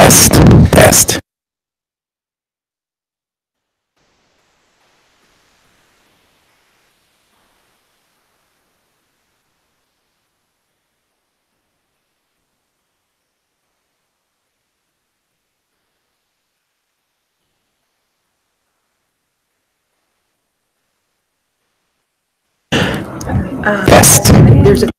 Test. Test. Test. There's a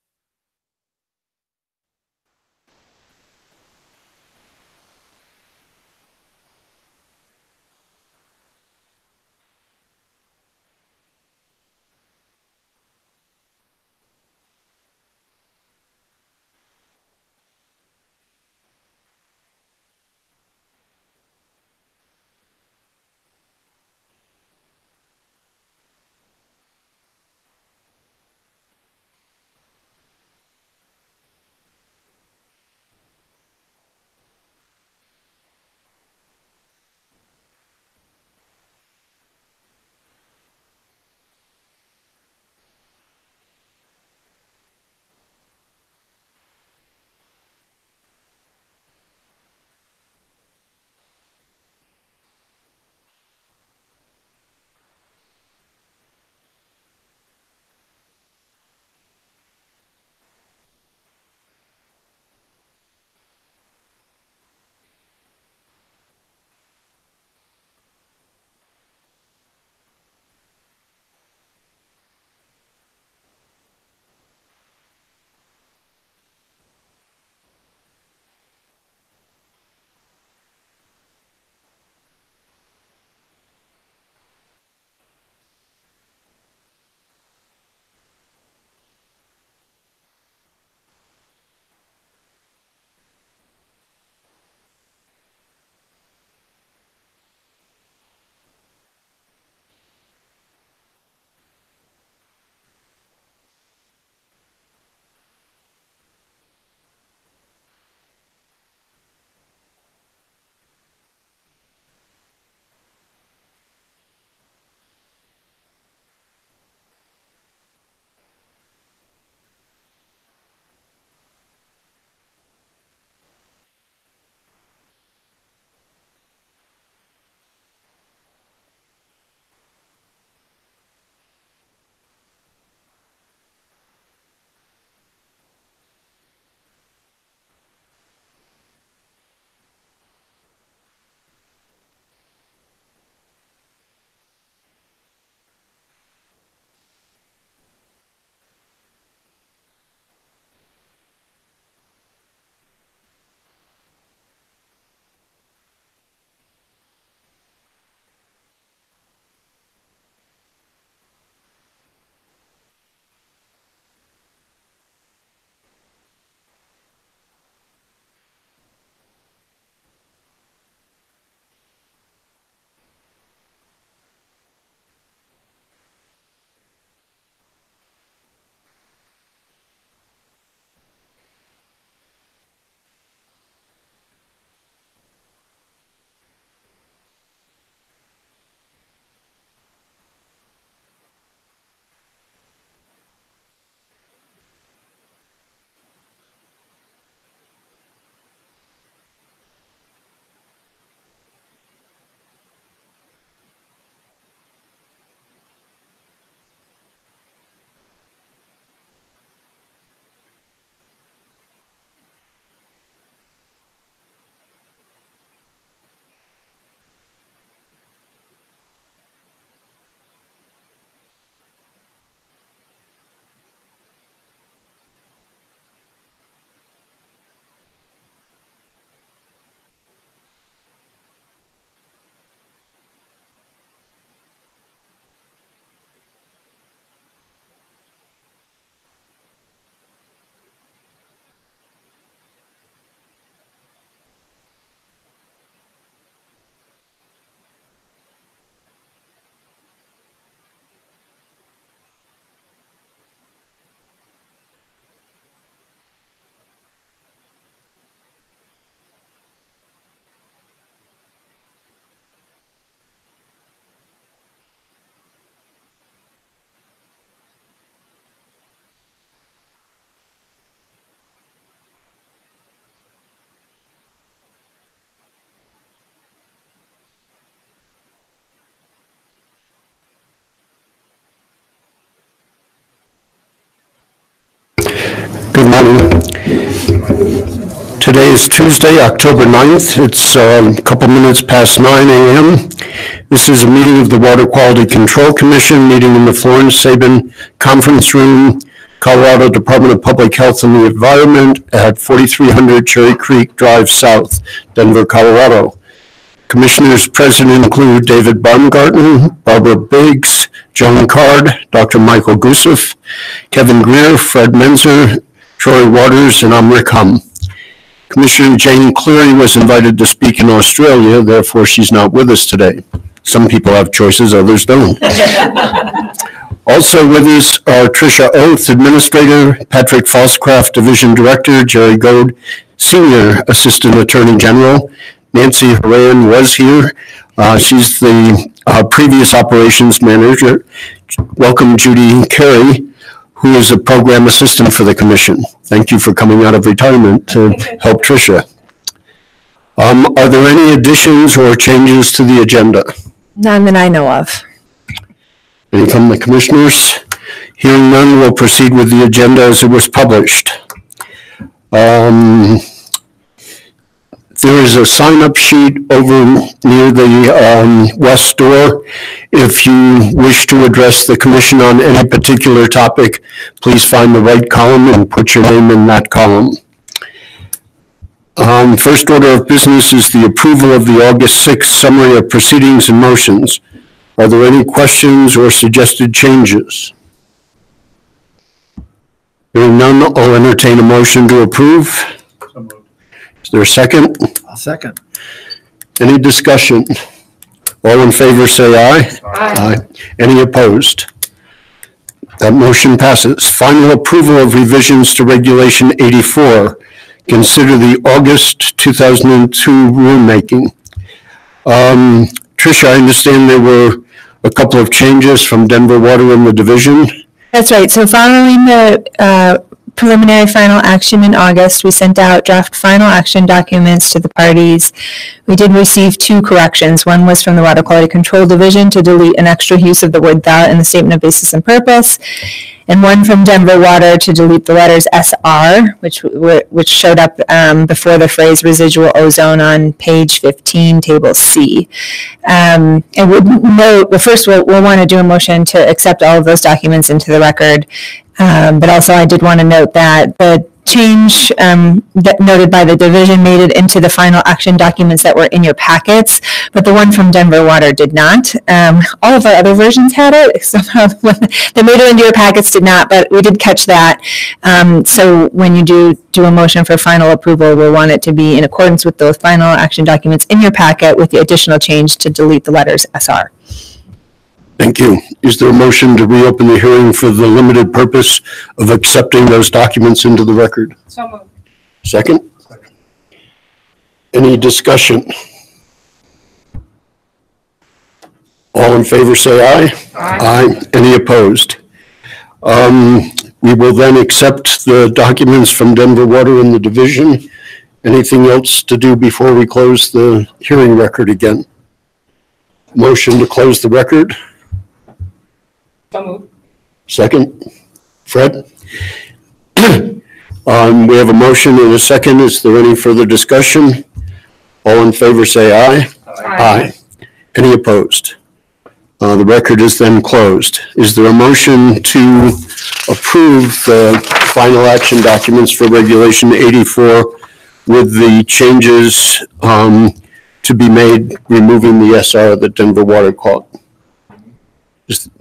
Today is Tuesday, October 9th. It's a couple minutes past 9 a.m. This is a meeting of the Water Quality Control Commission, meeting in the Florence Sabin Conference Room, Colorado Department of Public Health and the Environment at 4300 Cherry Creek Drive South, Denver, Colorado. Commissioners present include David Baumgarten, Barbara Biggs, Joan Card, Dr. Michael Gusev, Kevin Greer, Fred Menzer, Troy Waters, and I'm Rick Hum. Commissioner Jane Cleary was invited to speak in Australia, therefore she's not with us today. Some people have choices, others don't. Also with us are Tricia Oath, Administrator, Patrick Falscraft, Division Director, Jerry Goad, Senior Assistant Attorney General. Nancy Horan was here. She's the previous Operations Manager. Welcome Judy Carey, who is a Program Assistant for the Commission. Thank you for coming out of retirement to help Tricia. Are there any additions or changes to the agenda? None that I know of. Any from the Commissioners? Hearing none, we'll proceed with the agenda as it was published. There is a sign-up sheet over near the west door. If you wish to address the Commission on any particular topic, please find the right column and put your name in that column. First order of business is the approval of the August 6th summary of proceedings and motions. Are there any questions or suggested changes? Hearing none, I'll entertain a motion to approve. So moved. Is there a second? I'll second. Any discussion? All in favor say aye. Aye. Any opposed? That motion passes. Final approval of revisions to Regulation 84. Consider the August 2002 rulemaking. Tricia, I understand there were a couple of changes from Denver Water and the Division. That's right. So following the preliminary final action in August, we sent out draft final action documents to the parties. We did receive two corrections. One was from the Water Quality Control Division to delete an extra use of the word "thou" in the statement of basis and purpose, and one from Denver Water to delete the letters SR, which showed up before the phrase residual ozone on page 15, table C. And would note, well, first we'll want to do a motion to accept all of those documents into the record. But also I did want to note that the change that noted by the division made it into the final action documents that were in your packets, but the one from Denver Water did not. All of our other versions had it. Somehow they made it into your packets did not, but we did catch that. So when you do a motion for final approval, we'll want it to be in accordance with those final action documents in your packet with the additional change to delete the letters SR. Thank you. Is there a motion to reopen the hearing for the limited purpose of accepting those documents into the record? So moved. Second? Any discussion? All in favor say aye. Aye. Any opposed? We will then accept the documents from Denver Water and the Division. Anything else to do before we close the hearing record again? Motion to close the record? So moved. Second? Fred? We have a motion and a second. Is there any further discussion? All in favor say aye. Aye. Any opposed? The record is then closed. Is there a motion to approve the final action documents for Regulation 84 with the changes to be made, removing the SR that Denver Water caught?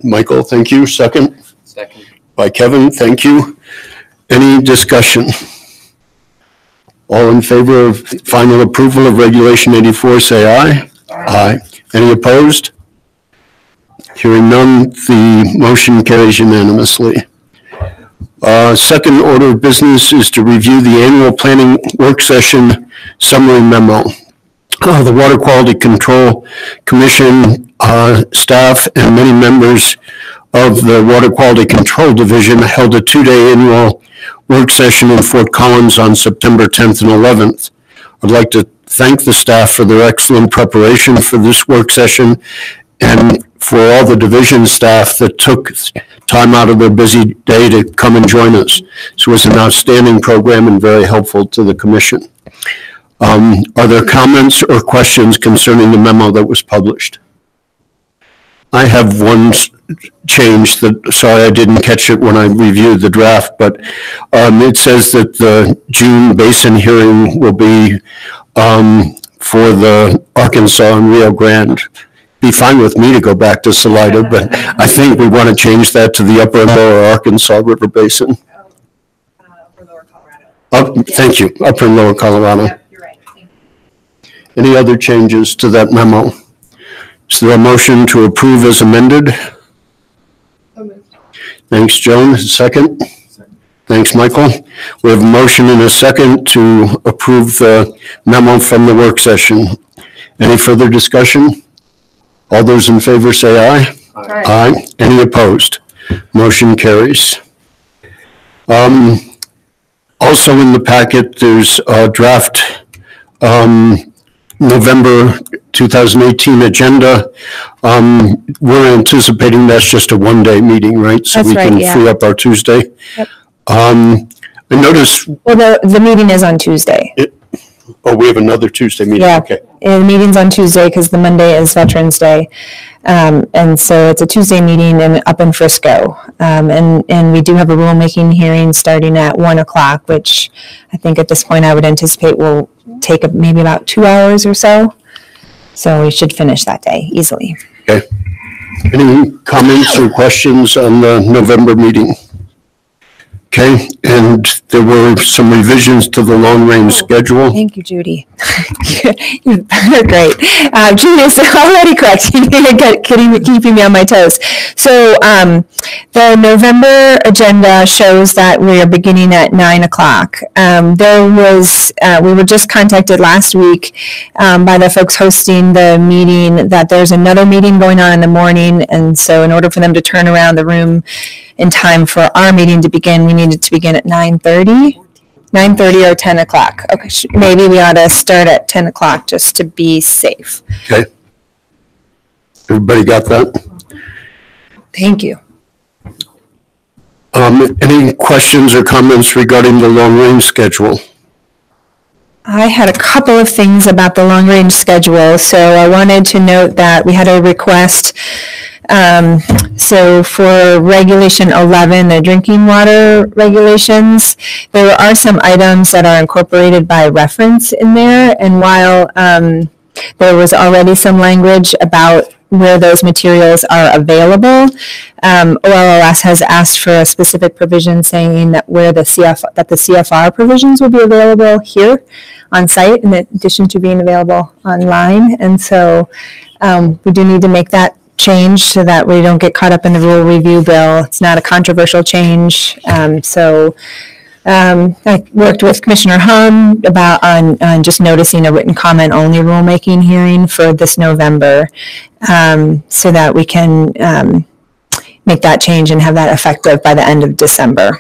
Michael, thank you. Second? Second. By Kevin, thank you. Any discussion? All in favor of final approval of Regulation 84, say aye. Aye. Any opposed? Hearing none, the motion carries unanimously. Second order of business is to review the annual planning work session summary memo. The Water Quality Control Commission staff and many members of the Water Quality Control Division held a two-day annual work session in Fort Collins on September 10th and 11th. I'd like to thank the staff for their excellent preparation for this work session and for all the division staff that took time out of their busy day to come and join us. So it was an outstanding program and very helpful to the commission. Are there comments or questions concerning the memo that was published? I have one change that, sorry, I didn't catch it when I reviewed the draft, but it says that the June Basin hearing will be for the Arkansas and Rio Grande. Be fine with me to go back to Salida, but I think we want to change that to the upper and lower Arkansas River Basin. Upper Lower Colorado. Thank you, upper and lower Colorado. Yep, you're right. Thank you. Any other changes to that memo? Is there a motion to approve as amended? Thanks, Joan. Second? Thanks, Michael. We have a motion and a second to approve the memo from the work session. Any further discussion? All those in favor say aye. Aye. Aye. Any opposed? Motion carries. Also in the packet, there's a draft November 2018 agenda. We're anticipating that's just a one-day meeting, right? So That's we right, can yeah. free up our Tuesday. Yep. I noticed, Well, the meeting is on Tuesday. we have another Tuesday meeting. Yeah. Okay. And the meeting's on Tuesday because the Monday is Veterans Day. And so it's a Tuesday meeting up in Frisco. And we do have a rulemaking hearing starting at 1:00, which I think at this point I would anticipate will take maybe about 2 hours or so. So we should finish that day easily. Okay. Any comments or questions on the November meeting? Okay, and there were some revisions to the long-range schedule. Thank you, Judy. You're great. Judy's already correcting me, keeping me on my toes. So the November agenda shows that we are beginning at 9:00. We were just contacted last week by the folks hosting the meeting that there's another meeting going on in the morning, and so in order for them to turn around the room in time for our meeting to begin, we needed to begin at 9:30 or 10:00. Okay, maybe we ought to start at 10:00 just to be safe. Okay. Everybody got that? Thank you. Any questions or comments regarding the long-range schedule? I had a couple of things about the long-range schedule. So I wanted to note that we had a request. So for Regulation 11, the drinking water regulations, there are some items that are incorporated by reference in there. And while there was already some language about where those materials are available, OLLS has asked for a specific provision saying that where the CFR provisions will be available here on site in addition to being available online. And so we do need to make that change so that we don't get caught up in the rule review bill. It's not a controversial change. I worked with Commissioner Hum on just noticing a written comment only rulemaking hearing for this November, so that we can make that change and have that effective by the end of December.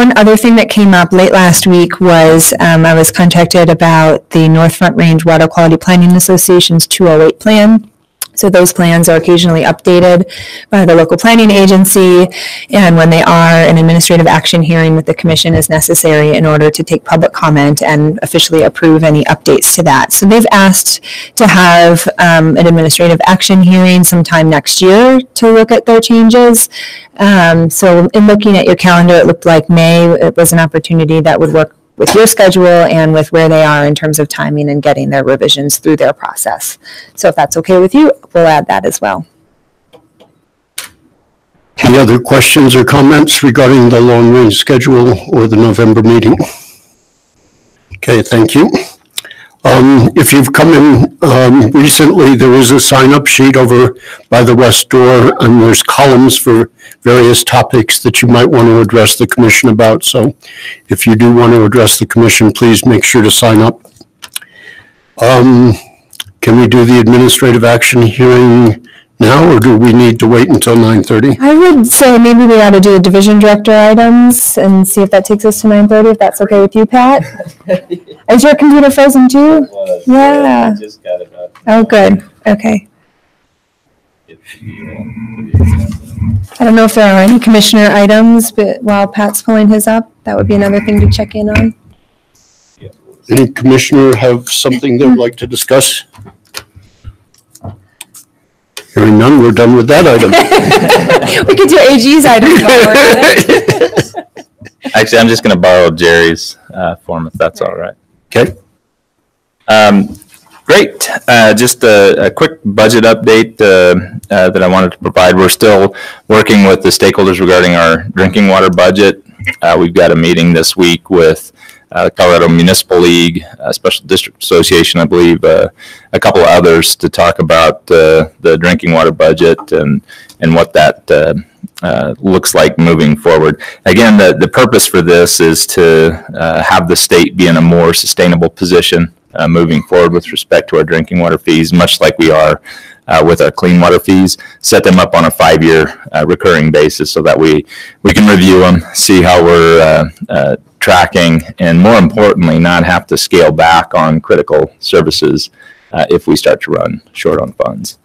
One other thing that came up late last week was I was contacted about the North Front Range Water Quality Planning Association's 208 plan. So those plans are occasionally updated by the local planning agency, and when they are, an administrative action hearing with the commission is necessary in order to take public comment and officially approve any updates to that. So they've asked to have an administrative action hearing sometime next year to look at their changes. So in looking at your calendar, it looked like May it was an opportunity that would work with your schedule and with where they are in terms of timing and getting their revisions through their process. So if that's okay with you, we'll add that as well. Any other questions or comments regarding the long-range schedule or the November meeting? Okay, thank you. If you've come in recently, there is a sign-up sheet over by the west door, and there's columns for various topics that you might want to address the commission about. So if you do want to address the commission, please make sure to sign up. Can we do the administrative action hearing now, or do we need to wait until 9:30? I would say maybe we ought to do the division director items and see if that takes us to 9:30, if that's okay with you, Pat. Is your computer frozen too? Was, Yeah. I just got it up. Oh, good. Okay. I don't know if there are any commissioner items, but while Pat's pulling his up, that would be another thing to check in on. Any commissioner have something they'd like to discuss? Hearing none, we're done with that item. We could do AG's items. Actually, I'm just going to borrow Jerry's form if that's all right. Okay. Great. Just a quick budget update that I wanted to provide. We're still working with the stakeholders regarding our drinking water budget. We've got a meeting this week with Colorado Municipal League, Special District Association, I believe, a couple of others to talk about the drinking water budget and what that looks like moving forward. Again, the purpose for this is to have the state be in a more sustainable position moving forward with respect to our drinking water fees, much like we are with our clean water fees, set them up on a 5-year recurring basis so that we can review them, see how we're tracking, and more importantly, not have to scale back on critical services if we start to run short on funds.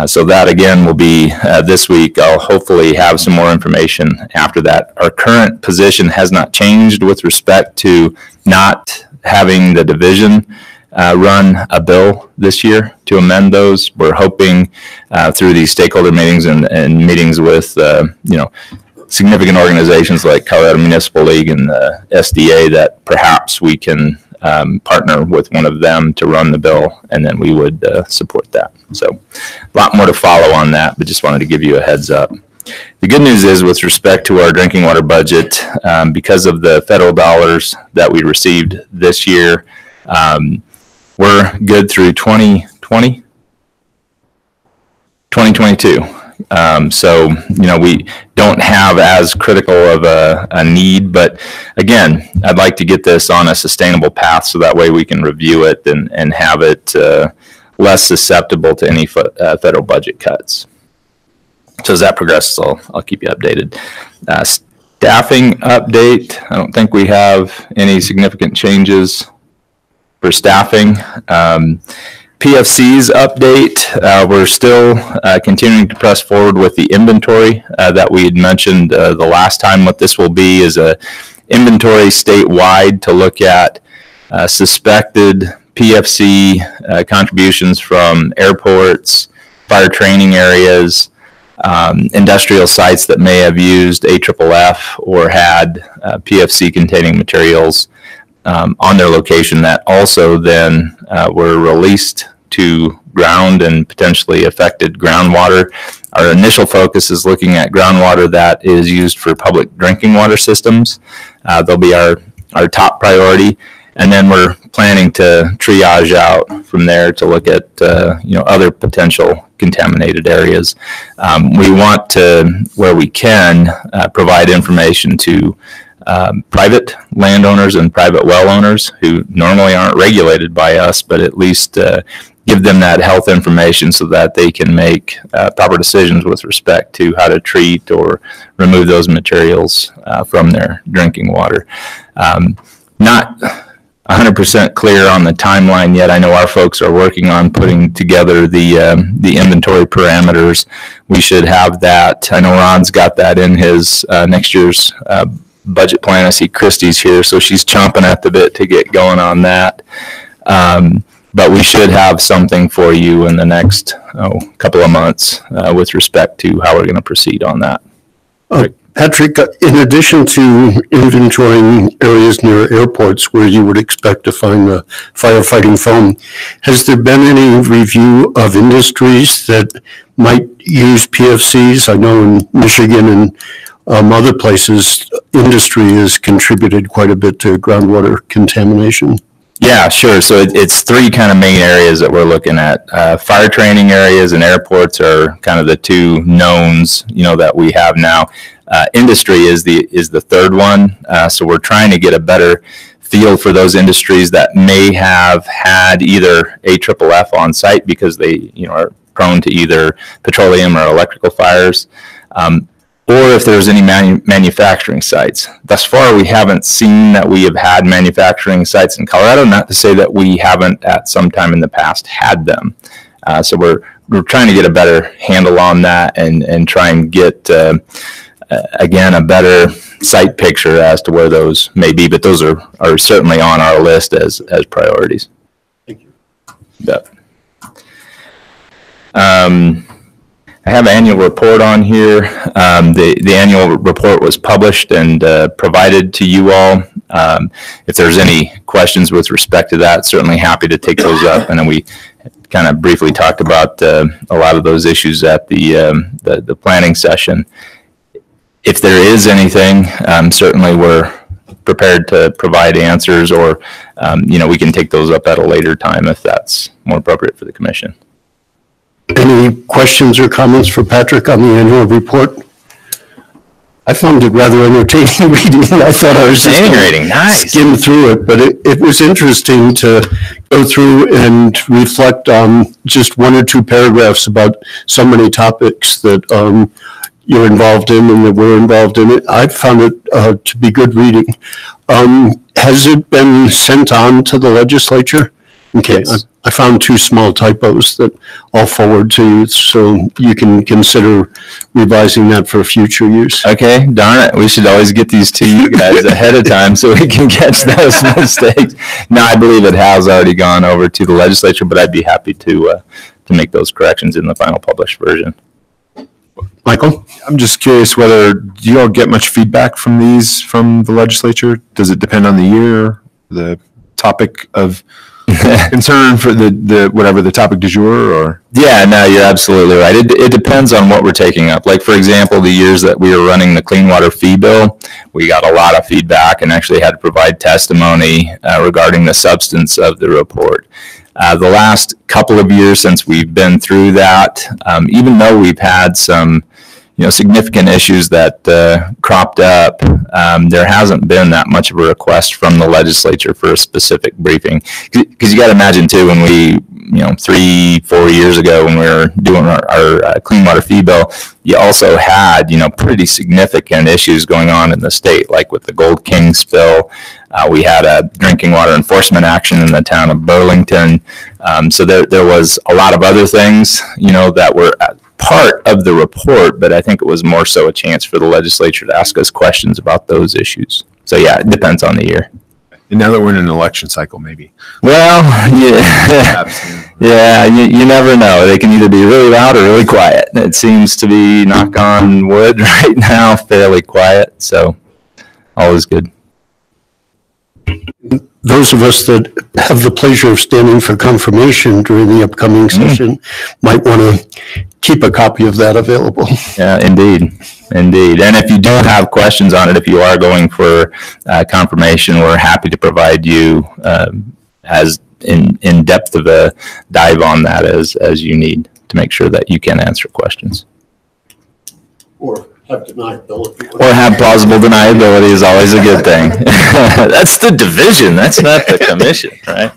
So that again will be this week. I'll hopefully have some more information after that. Our current position has not changed with respect to not having the division run a bill this year to amend those. We're hoping through these stakeholder meetings and meetings with significant organizations like Colorado Municipal League and the SDA that perhaps we can partner with one of them to run the bill, and then we would support that. So a lot more to follow on that, but just wanted to give you a heads up. The good news is with respect to our drinking water budget, because of the federal dollars that we received this year, we're good through 2022. So, we don't have as critical of a need, but again, I'd like to get this on a sustainable path so that way we can review it and have it less susceptible to any federal budget cuts. So as that progresses, I'll keep you updated. Staffing update, I don't think we have any significant changes for staffing. Pfcs update, we're still continuing to press forward with the inventory that we had mentioned the last time. What this will be is a inventory statewide to look at suspected PFC contributions from airports, fire training areas, industrial sites that may have used AFFF or had PFC containing materials on their location that also then were released to ground and potentially affected groundwater. Our initial focus is looking at groundwater that is used for public drinking water systems. They'll be our top priority. And then we're planning to triage out from there to look at other potential contaminated areas. We want to, where we can, provide information to private landowners and private well owners who normally aren't regulated by us, but at least give them that health information so that they can make proper decisions with respect to how to treat or remove those materials from their drinking water. Not 100% clear on the timeline yet. I know our folks are working on putting together the inventory parameters. We should have that. I know Ron's got that in his next year's budget plan. I see Christy's here, so she's chomping at the bit to get going on that. But we should have something for you in the next couple of months with respect to how we're going to proceed on that. Patrick, in addition to inventorying areas near airports where you would expect to find the firefighting foam, has there been any review of industries that might use PFCs? I know in Michigan and other places, industry has contributed quite a bit to groundwater contamination. Yeah, sure. So it's three kind of main areas that we're looking at. Fire training areas and airports are kind of the two knowns, that we have now. Industry is the third one. So we're trying to get a better feel for those industries that may have had either AFFF on site because they, are prone to either petroleum or electrical fires, or if there's any manufacturing sites. Thus far, we haven't seen that we have had manufacturing sites in Colorado, not to say that we haven't at some time in the past had them. So we're we're trying to get a better handle on that and try and get, again, a better site picture as to where those may be, but those are certainly on our list as priorities. Thank you. Yep. I have an annual report on here. The annual report was published and provided to you all. If there's any questions with respect to that, certainly happy to take those up. And then we kind of briefly talked about a lot of those issues at the planning session. If there is anything, certainly we're prepared to provide answers, or we can take those up at a later time if that's more appropriate for the commission. Any questions or comments for Patrick on the annual report? I found it rather entertaining reading. I thought I was just skim through it, but it was interesting to go through and reflect on just one or two paragraphs about so many topics that you're involved in and that we're involved in it. I found it to be good reading. Has it been sent on to the legislature? Okay, yes. I found two small typos that I'll forward to you, so you can consider revising that for future use. Okay, darn it. We should always get these to you guys ahead of time so we can catch those mistakes. No, I believe it has already gone over to the legislature, but I'd be happy to make those corrections in the final published version. Michael? I'm just curious whether, do you all get much feedback from these from the legislature? Does it depend on the year, the topic of concern for the whatever the topic du jour, or? Yeah, no, you're absolutely right. It depends on what we're taking up. Like, for example, the years that we were running the clean water fee bill, we got a lot of feedback and actually had to provide testimony regarding the substance of the report. The last couple of years since we've been through that, even though we've had some significant issues that cropped up, there hasn't been that much of a request from the legislature for a specific briefing. Because you got to imagine too, when we, 3-4 years ago, when we were doing our clean water fee bill, you also had, pretty significant issues going on in the state, like with the Gold King spill. We had a drinking water enforcement action in the town of Burlington. So there was a lot of other things, that were part of the report, but I think it was more so a chance for the legislature to ask us questions about those issues. So yeah, it depends on the year. And now that we're in an election cycle, maybe. Well, yeah, yeah, you never know. They can either be really loud or really quiet. It seems to be, knock on wood, right now, fairly quiet. So always good. Those of us that have the pleasure of standing for confirmation during the upcoming session might want to keep a copy of that available. Yeah, indeed. And if you do have questions on it, if you are going for confirmation, we're happy to provide you as in depth of a dive on that as you need to make sure that you can answer questions. Or have deniability. Or have plausible deniability is always a good thing. That's the division. That's not the commission, right?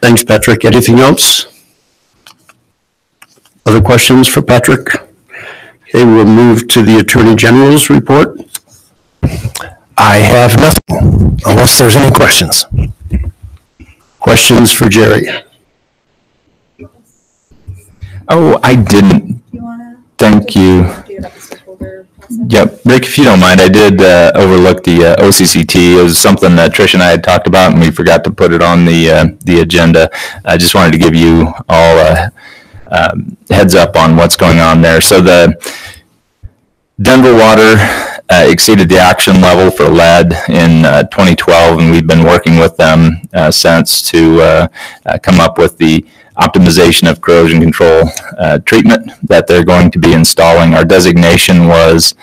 Thanks, Patrick. Anything else? Other questions for Patrick? Okay, we'll move to the Attorney General's report. I have nothing, unless there's any questions. Questions for Jerry? Oh, I didn't. Thank you. Yep, Rick, if you don't mind, I did overlook the OCCT. It was something that Trish and I had talked about, and we forgot to put it on the agenda. I just wanted to give you all a heads up on what's going on there. So the Denver Water exceeded the action level for lead in 2012, and we've been working with them since to come up with the optimization of corrosion control treatment that they're going to be installing. Our designation was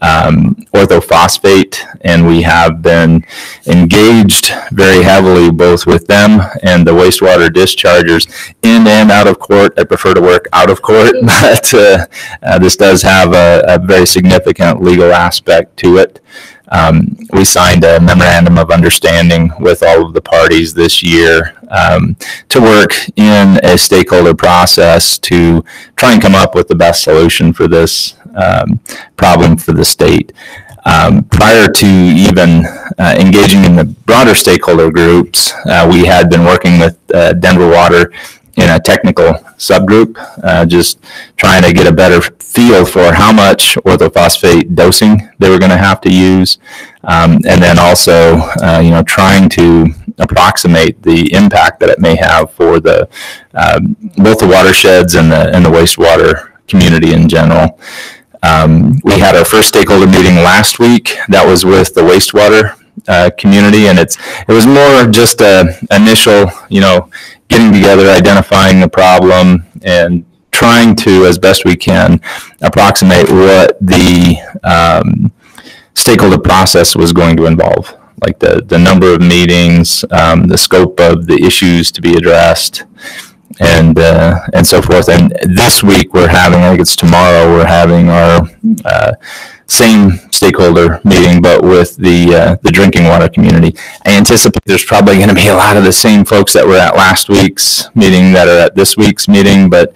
orthophosphate, and we have been engaged very heavily both with them and the wastewater dischargers in and out of court. I prefer to work out of court, but this does have a very significant legal aspect to it. We signed a memorandum of understanding with all of the parties this year to work in a stakeholder process to try and come up with the best solution for this problem for the state. Prior to even engaging in the broader stakeholder groups, we had been working with Denver Water in a technical subgroup, just trying to get a better feel for how much orthophosphate dosing they were going to have to use, and then also, trying to approximate the impact that it may have for the both the watersheds and the wastewater community in general. We had our first stakeholder meeting last week. That was with the wastewater community, and it was more just a initial, getting together, identifying the problem, and trying to, as best we can, approximate what the stakeholder process was going to involve, like the number of meetings, the scope of the issues to be addressed, and so forth. And this week we're having, I think it's tomorrow, we're having our same stakeholder meeting, but with the drinking water community. I anticipate there's probably going to be a lot of the same folks that were at last week's meeting that are at this week's meeting, but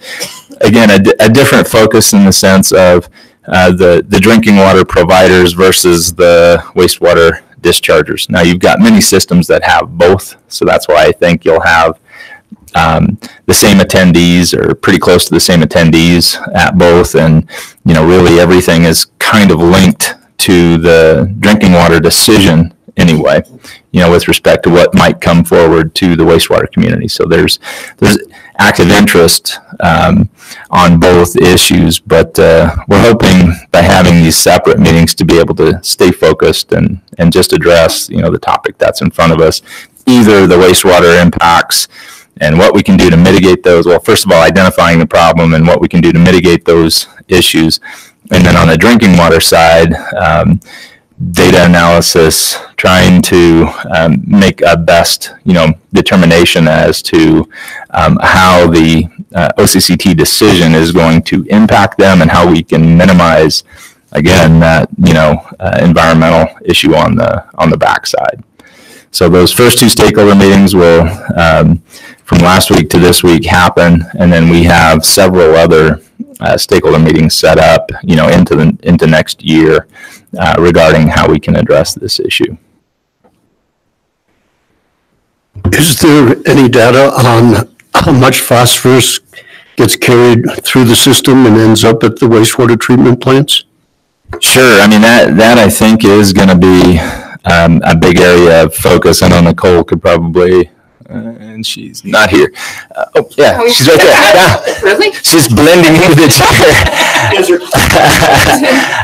again, a different focus in the sense of the drinking water providers versus the wastewater dischargers. Now, you've got many systems that have both, so that's why I think you'll have the same attendees or pretty close to the same attendees at both, and really everything is kind of linked to the drinking water decision anyway, with respect to what might come forward to the wastewater community. So there's active interest on both issues, but we're hoping by having these separate meetings to be able to stay focused and just address the topic that's in front of us, either the wastewater impacts and what we can do to mitigate those. Well, first of all, identifying the problem and what we can do to mitigate those issues. And then on the drinking water side, data analysis, trying to make a best, determination as to how the OCCT decision is going to impact them and how we can minimize, again, that, environmental issue on the backside. So those first two stakeholder meetings will, from last week to this week, happen, and then we have several other stakeholder meetings set up, into next year regarding how we can address this issue. Is there any data on how much phosphorus gets carried through the system and ends up at the wastewater treatment plants? Sure. I mean, that I think is going to be a big area of focus. I know Nicole could probably, and she's not here. She's right there. Yeah. Really? She's blending into the chair.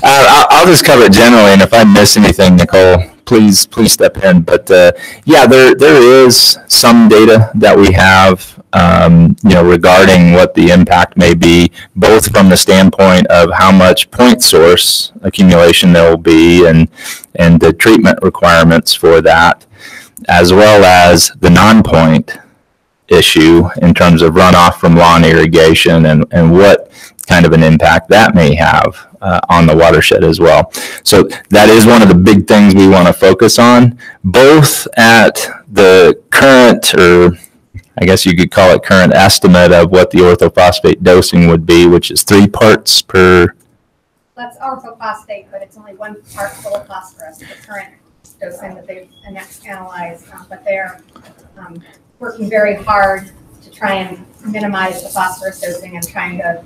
I'll just cover it generally, and if I miss anything, Nicole, please step in. But there is some data that we have, regarding what the impact may be, both from the standpoint of how much point source accumulation there will be and the treatment requirements for that, as well as the non-point issue in terms of runoff from lawn irrigation and what kind of an impact that may have on the watershed as well. So that is one of the big things we want to focus on, both at the current, or I guess you could call it current estimate of what the orthophosphate dosing would be, which is 3 parts per. That's orthophosphate, but it's only 1 part full of phosphorus, the current dosing that they've analyzed, but they're working very hard to try and minimize the phosphorus dosing and trying to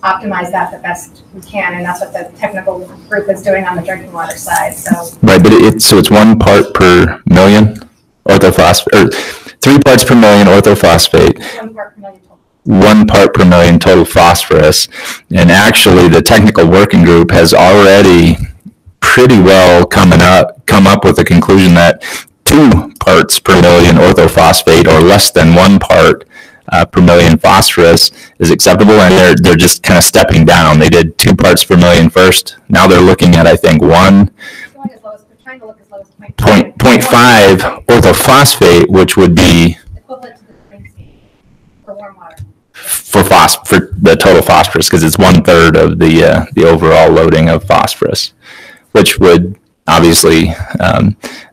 optimize that the best we can, and that's what the technical group is doing on the drinking water side. So right, but it's 1 part per million orthophosphate, or 3 parts per million orthophosphate. 1 part per million total. 1 part per million total phosphorus, and actually the technical working group has already pretty well come up with the conclusion that 2 parts per million orthophosphate, or less than 1 part per million phosphorus, is acceptable, and they're just kind of stepping down. They did 2 parts per million first. Now they're looking at, I think, 1. Trying to look as low as 0.5 orthophosphate, which would be equivalent to the drinking for warm water. For the total phosphorus, because it's 1/3 of the overall loading of phosphorus, which would obviously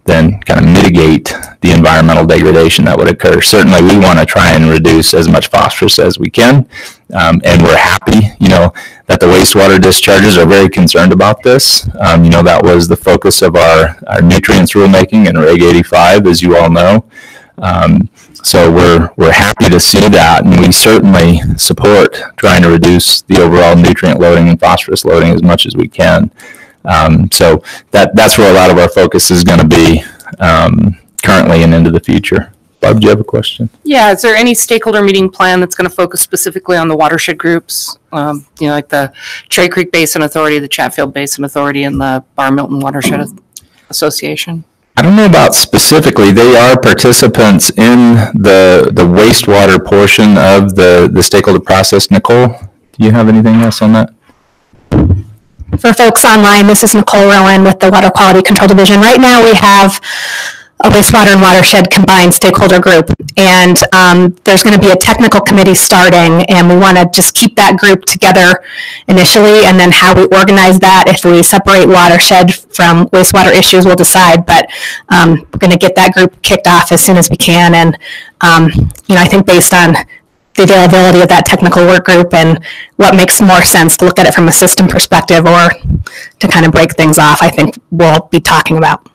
then kind of mitigate the environmental degradation that would occur. Certainly, we want to try and reduce as much phosphorus as we can, and we're happy, that the wastewater discharges are very concerned about this. That was the focus of our nutrients rulemaking and Reg 85, as you all know. So we're happy to see that, and we certainly support trying to reduce the overall nutrient loading and phosphorus loading as much as we can. So that's where a lot of our focus is going to be currently and into the future. Bob, do you have a question? Yeah, is there any stakeholder meeting plan that's going to focus specifically on the watershed groups? Like the Cherry Creek Basin Authority, the Chatfield Basin Authority, and the Bar Milton Watershed Association? I don't know about specifically. They are participants in the wastewater portion of the stakeholder process. Nicole, do you have anything else on that? For folks online, this is Nicole Rowan with the Water Quality Control Division. Right now we have a wastewater and watershed combined stakeholder group, and there's going to be a technical committee starting, and we want to just keep that group together initially, and then how we organize that. If we separate watershed from wastewater issues, we'll decide, but we're going to get that group kicked off as soon as we can. And I think based on the availability of that technical work group and what makes more sense to look at it from a system perspective or to kind of break things off, I think we'll be talking about.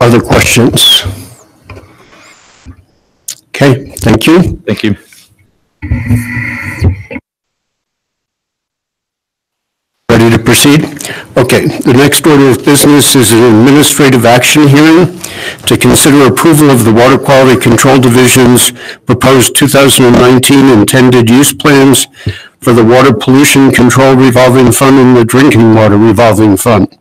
Other questions? Okay, thank you. Thank you. Ready to proceed? Okay, the next order of business is an administrative action hearing to consider approval of the Water Quality Control Division's proposed 2019 intended use plans for the Water Pollution Control Revolving Fund and the Drinking Water Revolving Fund.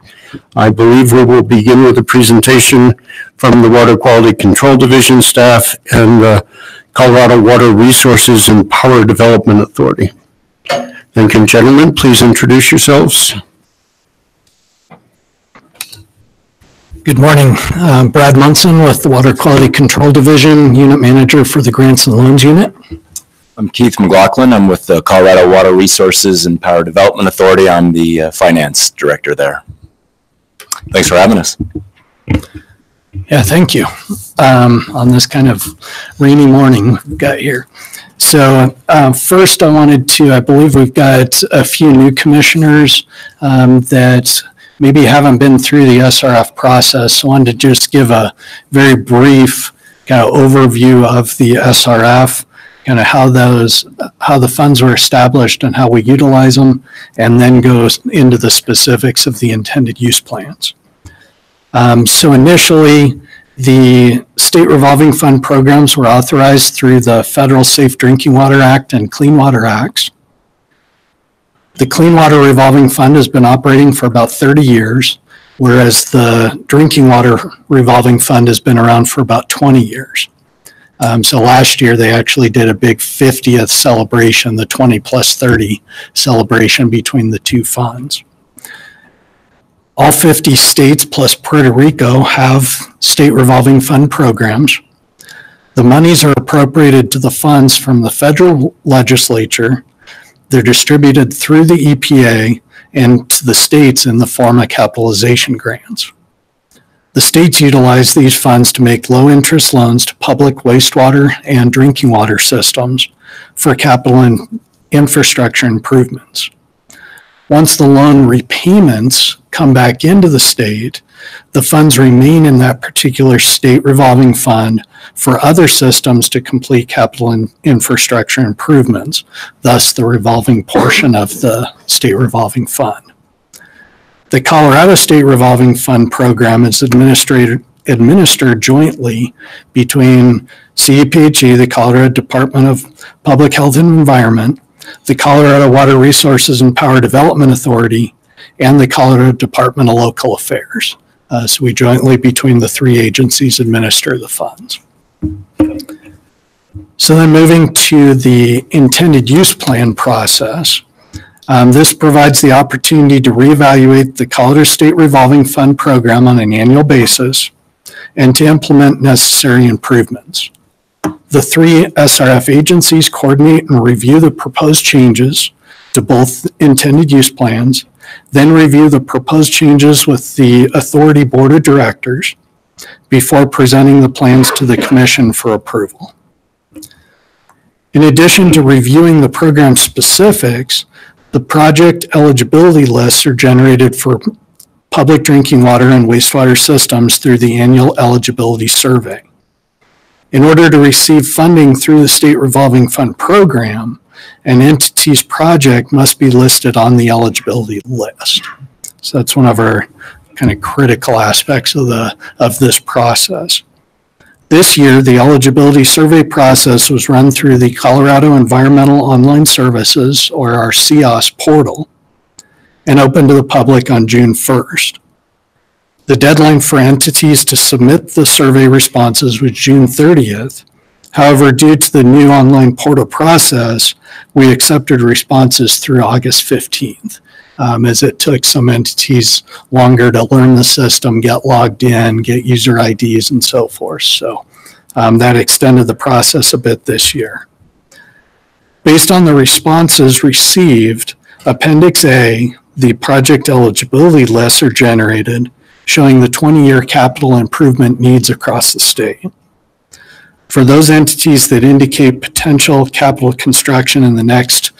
I believe we will begin with a presentation from the Water Quality Control Division staff and the Colorado Water Resources and Power Development Authority. Thank you, gentlemen. Please introduce yourselves. Good morning. Brad Munson with the Water Quality Control Division, Unit Manager for the Grants and Loans Unit. I'm Keith McLaughlin. I'm with the Colorado Water Resources and Power Development Authority. I'm the Finance Director there. Thanks for having us. Yeah, thank you. On this kind of rainy morning we've got here. So first I believe we've got a few new commissioners that maybe haven't been through the SRF process. So I wanted to just give a very brief kind of overview of the SRF, kind of how the funds were established and how we utilize them, and then go into the specifics of the intended use plans. So initially, the state revolving fund programs were authorized through the Federal Safe Drinking Water Act and Clean Water Acts. The Clean Water Revolving Fund has been operating for about 30 years, whereas the Drinking Water Revolving Fund has been around for about 20 years. So last year they actually did a big 50th celebration, the 20 plus 30 celebration between the two funds. All 50 states plus Puerto Rico have state revolving fund programs. The monies are appropriated to the funds from the federal legislature. They're distributed through the EPA and to the states in the form of capitalization grants. The states utilize these funds to make low-interest loans to public wastewater and drinking water systems for capital and infrastructure improvements. Once the loan repayments come back into the state, the funds remain in that particular state revolving fund for other systems to complete capital and infrastructure improvements, thus the revolving portion of the state revolving fund. The Colorado State Revolving Fund program is administered jointly between CEPHE, the Colorado Department of Public Health and Environment, the Colorado Water Resources and Power Development Authority, and the Colorado Department of Local Affairs. So we jointly, between the three agencies, administer the funds. So then moving to the intended use plan process. This provides the opportunity to reevaluate the Colorado State Revolving Fund program on an annual basis and to implement necessary improvements. The three SRF agencies coordinate and review the proposed changes to both intended use plans, then review the proposed changes with the Authority Board of Directors before presenting the plans to the Commission for approval. In addition to reviewing the program specifics, the project eligibility lists are generated for public drinking water and wastewater systems through the annual eligibility survey. In order to receive funding through the state revolving fund program, an entity's project must be listed on the eligibility list. So that's one of our kind of critical aspects of this process. This year, the eligibility survey process was run through the Colorado Environmental Online Services, or our CEOS portal, and open to the public on June 1st. The deadline for entities to submit the survey responses was June 30th. However, due to the new online portal process, we accepted responses through August 15th, as it took some entities longer to learn the system, get logged in, get user IDs, and so forth. So that extended the process a bit this year. Based on the responses received, Appendix A, the project eligibility lists are generated, showing the 20-year capital improvement needs across the state. For those entities that indicate potential capital construction in the next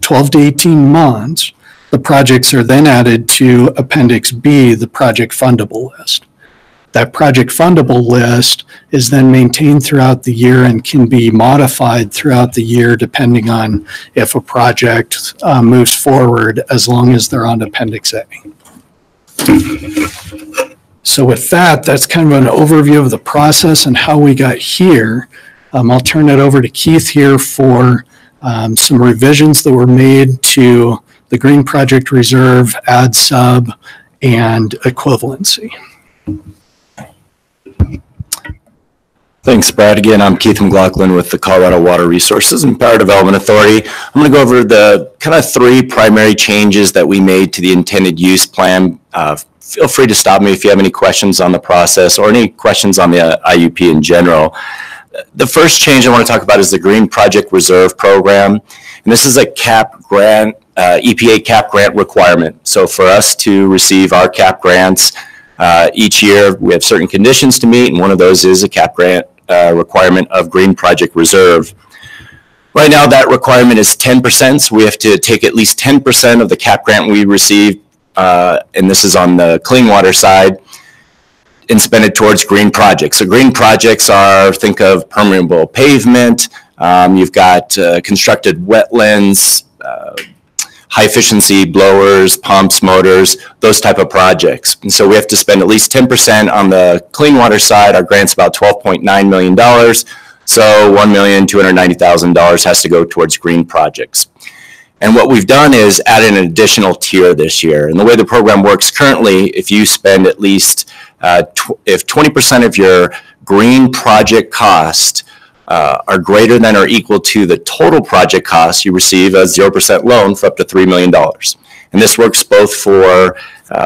12 to 18 months, the projects are then added to Appendix B, the project fundable list. That project fundable list is then maintained throughout the year and can be modified throughout the year depending on if a project moves forward, as long as they're on Appendix A. So with that, that's kind of an overview of the process and how we got here. I'll turn it over to Keith here for some revisions that were made to the Green Project Reserve, Add Sub, and Equivalency. Thanks, Brad. Again, I'm Keith McLaughlin with the Colorado Water Resources and Power Development Authority. I'm going to go over the kind of three primary changes that we made to the intended use plan. Feel free to stop me if you have any questions on the process or any questions on the IUP in general. The first change I want to talk about is the Green Project Reserve Program. And this is a CAP grant, EPA CAP grant requirement. So for us to receive our CAP grants each year, we have certain conditions to meet, and one of those is a CAP grant requirement of Green Project Reserve. Right now, that requirement is 10%, so we have to take at least 10% of the CAP grant we receive, and this is on the clean water side, and spend it towards green projects. So green projects are, think of permeable pavement, you've got constructed wetlands, high efficiency blowers, pumps, motors, those type of projects. And so we have to spend at least 10% on the clean water side. Our grant's about $12.9 million. So $1,290,000 has to go towards green projects. And what we've done is add an additional tier this year. And the way the program works currently, if you spend at least, if 20% of your green project cost are greater than or equal to the total project cost, you receive a 0% loan for up to $3 million. And this works both for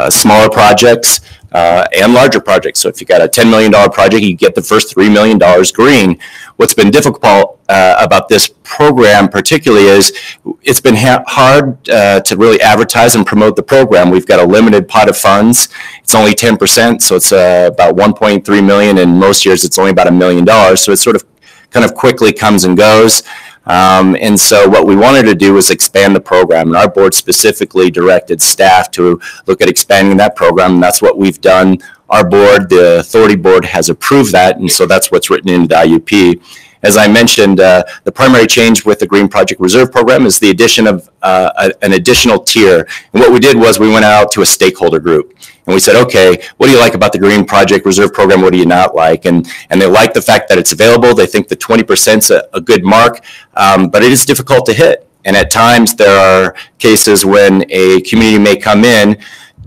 smaller projects and larger projects. So if you got a $10 million project, you get the first $3 million green. What's been difficult about this program particularly is it's been hard to really advertise and promote the program. We've got a limited pot of funds. It's only 10%, so it's about $1.3 million, and most years it's only about $1 million. So it's sort of kind of quickly comes and goes. And so what we wanted to do was expand the program, and our board specifically directed staff to look at expanding that program, and that's what we've done. Our board, the authority board, has approved that, and so that's what's written into the IUP. As I mentioned, the primary change with the Green Project Reserve Program is the addition of an additional tier. And what we did was we went out to a stakeholder group. And we said, okay, what do you like about the Green Project Reserve Program? What do you not like? And they like the fact that it's available. They think the 20% is a good mark, but it is difficult to hit. And at times there are cases when a community may come in,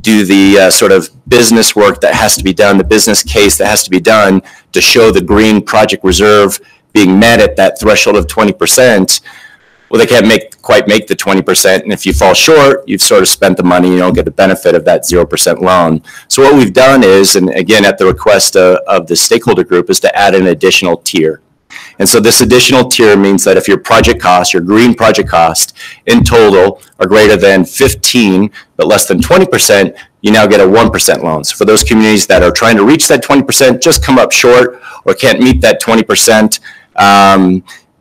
do the sort of business work that has to be done, the business case that has to be done to show the Green Project Reserve being met at that threshold of 20%. Well, they can't quite make the 20%, and if you fall short, you've sort of spent the money, you don't get the benefit of that 0% loan. So what we've done is, and again at the request of the stakeholder group, is to add an additional tier. And so this additional tier means that if your project cost, your green project cost in total are greater than 15 but less than 20%, you now get a 1% loan. So for those communities that are trying to reach that 20%, just come up short or can't meet that 20%,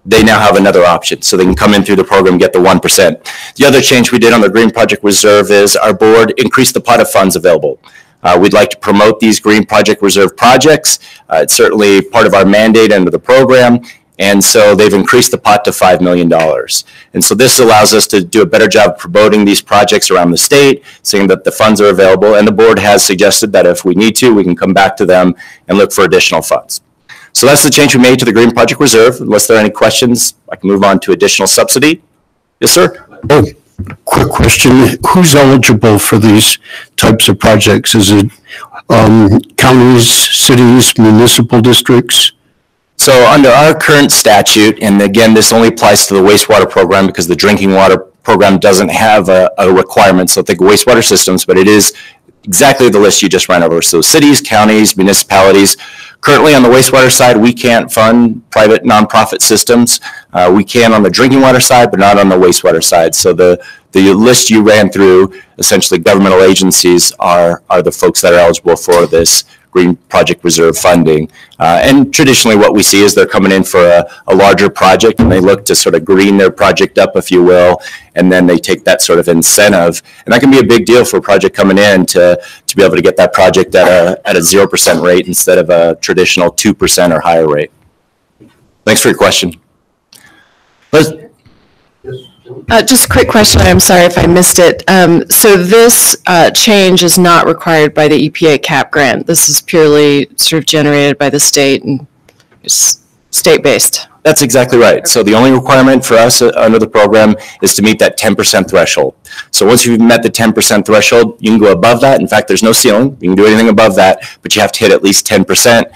they now have another option. So they can come in through the program and get the 1%. The other change we did on the Green Project Reserve is our board increased the pot of funds available. We'd like to promote these Green Project Reserve projects. It's certainly part of our mandate under the program. And so they've increased the pot to $5 million. And so this allows us to do a better job of promoting these projects around the state, saying that the funds are available. And the board has suggested that if we need to, we can come back to them and look for additional funds. So that's the change we made to the Green Project Reserve. Unless there are any questions, I can move on to additional subsidy. Yes, sir? Oh, quick question. Who's eligible for these types of projects? Is it counties, cities, municipal districts? So under our current statute, and again, this only applies to the wastewater program because the drinking water program doesn't have a requirement. So think wastewater systems, but it is exactly the list you just ran over. So cities, counties, municipalities. Currently on the wastewater side, we can't fund private nonprofit systems. We can on the drinking water side, but not on the wastewater side. So the list you ran through, essentially governmental agencies are the folks that are eligible for this Green Project Reserve funding. And traditionally what we see is they're coming in for a larger project and they look to sort of green their project up, if you will, and then they take that sort of incentive. And that can be a big deal for a project coming in to be able to get that project at a 0% rate instead of a traditional 2% or higher rate. Thanks for your question. Just a quick question. I'm sorry if I missed it. So this change is not required by the EPA CAP grant. This is purely sort of generated by the state and state-based. That's exactly right. So the only requirement for us under the program is to meet that 10% threshold. So once you've met the 10% threshold, you can go above that. In fact, there's no ceiling. You can do anything above that, but you have to hit at least 10%.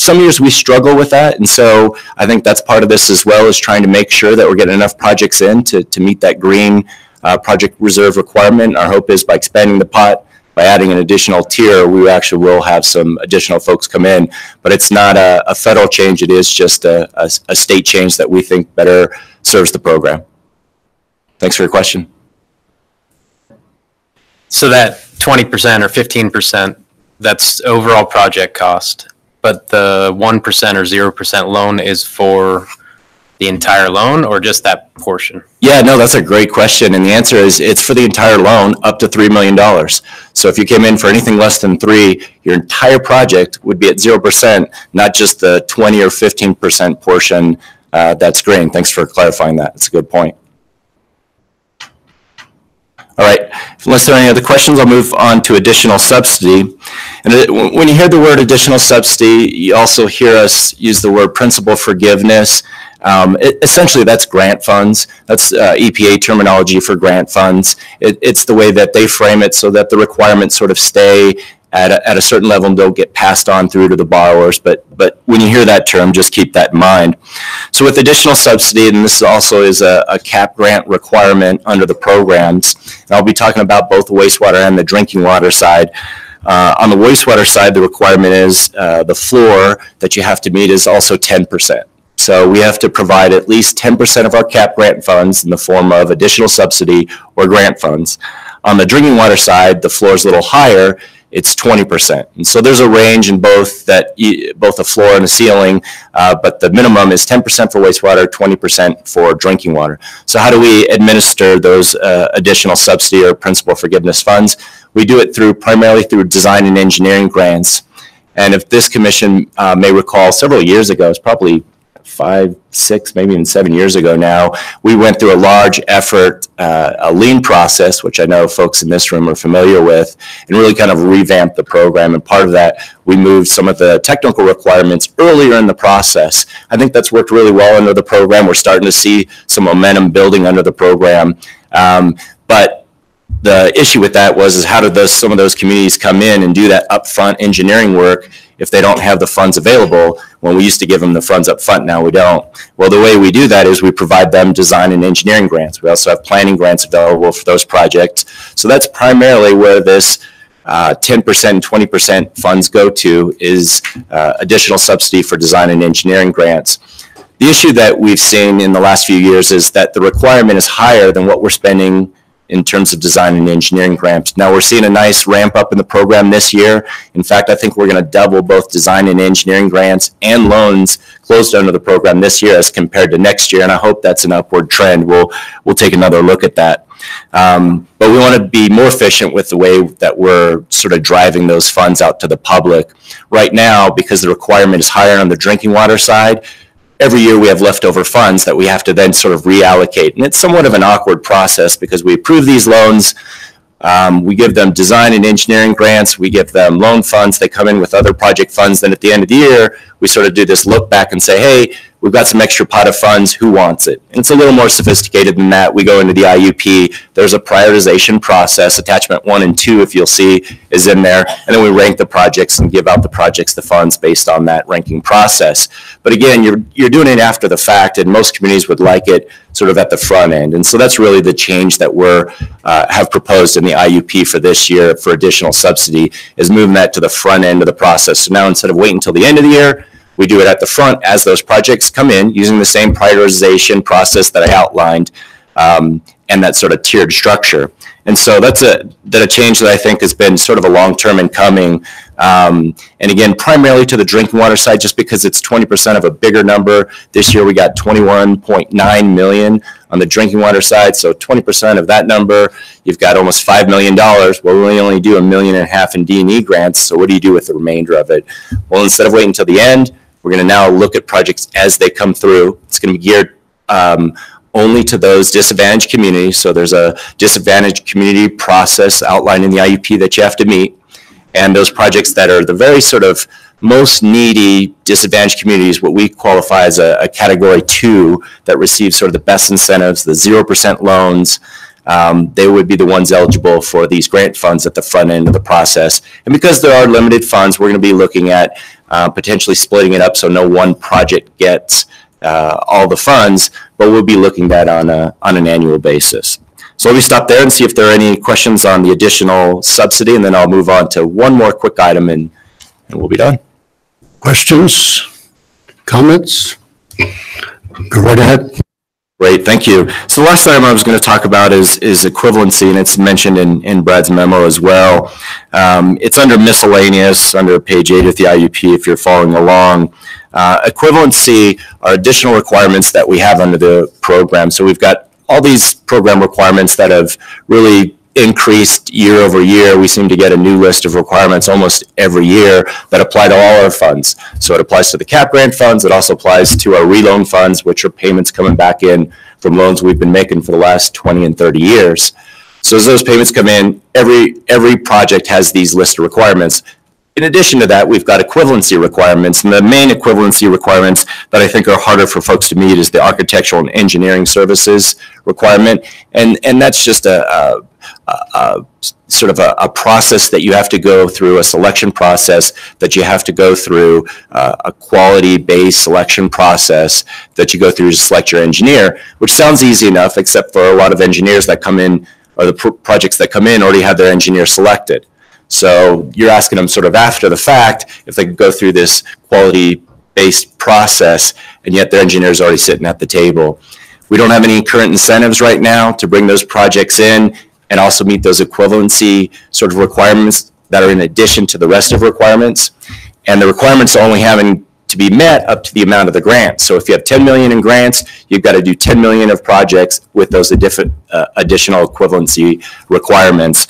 Some years we struggle with that, and so I think that's part of this as well, is trying to make sure that we're getting enough projects in to meet that Green Project Reserve requirement. Our hope is by expanding the pot, by adding an additional tier, we actually will have some additional folks come in. But it's not a federal change, it is just a state change that we think better serves the program. Thanks for your question. So that 20% or 15%, that's overall project cost. But the 1% or 0% loan is for the entire loan or just that portion? Yeah, no, that's a great question. And the answer is it's for the entire loan up to $3 million. So if you came in for anything less than 3, your entire project would be at 0%, not just the 20 or 15% portion that's green. Thanks for clarifying that. It's a good point. All right, unless there are any other questions, I'll move on to additional subsidy. And when you hear the word additional subsidy, you also hear us use the word principal forgiveness. Essentially, that's grant funds. That's EPA terminology for grant funds. It's the way that they frame it so that the requirements sort of stay at a certain level and don't get passed on through to the borrowers. But when you hear that term, just keep that in mind. So with additional subsidy, and this also is a CAP grant requirement under the programs, and I'll be talking about both the wastewater and the drinking water side. On the wastewater side, the requirement is the floor that you have to meet is also 10%. So we have to provide at least 10% of our CAP grant funds in the form of additional subsidy or grant funds. On the drinking water side, the floor is a little higher. It's 20%. And so there's a range in both a floor and a ceiling, but the minimum is 10% for wastewater, 20% for drinking water. So how do we administer those additional subsidy or principal forgiveness funds? We do it primarily through design and engineering grants. And if this commission may recall, several years ago, it's probably 5, 6, maybe even 7 years ago now, we went through a large effort, a lean process, which I know folks in this room are familiar with, and really kind of revamped the program. And part of that, we moved some of the technical requirements earlier in the process. I think that's worked really well under the program. We're starting to see some momentum building under the program. But the issue with that is how did some of those communities come in and do that upfront engineering work if they don't have the funds available, when we used to give them the funds up front, now we don't. Well, the way we do that is we provide them design and engineering grants. We also have planning grants available for those projects. So that's primarily where this 10% and 20% funds go to, is additional subsidy for design and engineering grants. The issue that we've seen in the last few years is that the requirement is higher than what we're spending in terms of design and engineering grants. Now we're seeing a nice ramp up in the program this year. In fact, I think we're going to double both design and engineering grants and loans closed under the program this year as compared to next year, and I hope that's an upward trend. We'll take another look at that. But we want to be more efficient with the way that we're sort of driving those funds out to the public. Right now, because the requirement is higher on the drinking water side, every year we have leftover funds that we have to then sort of reallocate. And it's somewhat of an awkward process because we approve these loans, we give them design and engineering grants, we give them loan funds, they come in with other project funds, then at the end of the year, we sort of do this look back and say, hey, we've got some extra pot of funds, who wants it? And it's a little more sophisticated than that. We go into the IUP, there's a prioritization process, attachment 1 and 2, if you'll see, is in there, and then we rank the projects and give out the projects the funds based on that ranking process. But again, you're doing it after the fact, and most communities would like it sort of at the front end. And so that's really the change that we're have proposed in the IUP for this year for additional subsidy, is moving that to the front end of the process. So now instead of waiting until the end of the year, we do it at the front as those projects come in using the same prioritization process that I outlined, and that sort of tiered structure. And so that's a change that I think has been sort of a long-term in coming. And again, primarily to the drinking water side, just because it's 20% of a bigger number. This year we got 21.9 million on the drinking water side. So 20% of that number, you've got almost $5 million. Well, we only do $1.5 million in D&E grants. So what do you do with the remainder of it? Well, instead of waiting until the end, we're going to now look at projects as they come through. It's going to be geared only to those disadvantaged communities. So there's a disadvantaged community process outlined in the IUP that you have to meet. And those projects that are the very sort of most needy disadvantaged communities, what we qualify as a category 2 that receives sort of the best incentives, the 0% loans, they would be the ones eligible for these grant funds at the front end of the process. And because there are limited funds, we're going to be looking at potentially splitting it up so no one project gets all the funds, but we'll be looking at that on an annual basis. So let me stop there and see if there are any questions on the additional subsidy, and then I'll move on to one more quick item and we'll be done. Questions? Comments? Go right ahead. Great, thank you. So the last item I was going to talk about is equivalency, and it's mentioned in Brad's memo as well. It's under miscellaneous, under page 8 of the IUP if you're following along. Equivalency are additional requirements that we have under the program. So we've got all these program requirements that have really increased year over year. We seem to get a new list of requirements almost every year that apply to all our funds. So it applies to the CAP grant funds. It also applies to our reloan funds, which are payments coming back in from loans we've been making for the last 20 and 30 years. So as those payments come in, every project has these list of requirements. In addition to that, we've got equivalency requirements, and the main equivalency requirements that I think are harder for folks to meet is the architectural and engineering services requirement, and that's just a sort of a process that you have to go through, a selection process that you have to go through, a quality-based selection process that you go through to select your engineer, which sounds easy enough, except for a lot of engineers that come in, or the projects that come in already have their engineer selected. So you're asking them sort of after the fact if they could go through this quality-based process, and yet their engineer is already sitting at the table. We don't have any current incentives right now to bring those projects in and also meet those equivalency sort of requirements that are in addition to the rest of requirements. And the requirements are only having to be met up to the amount of the grant. So if you have 10 million in grants, you've got to do 10 million of projects with those additional equivalency requirements.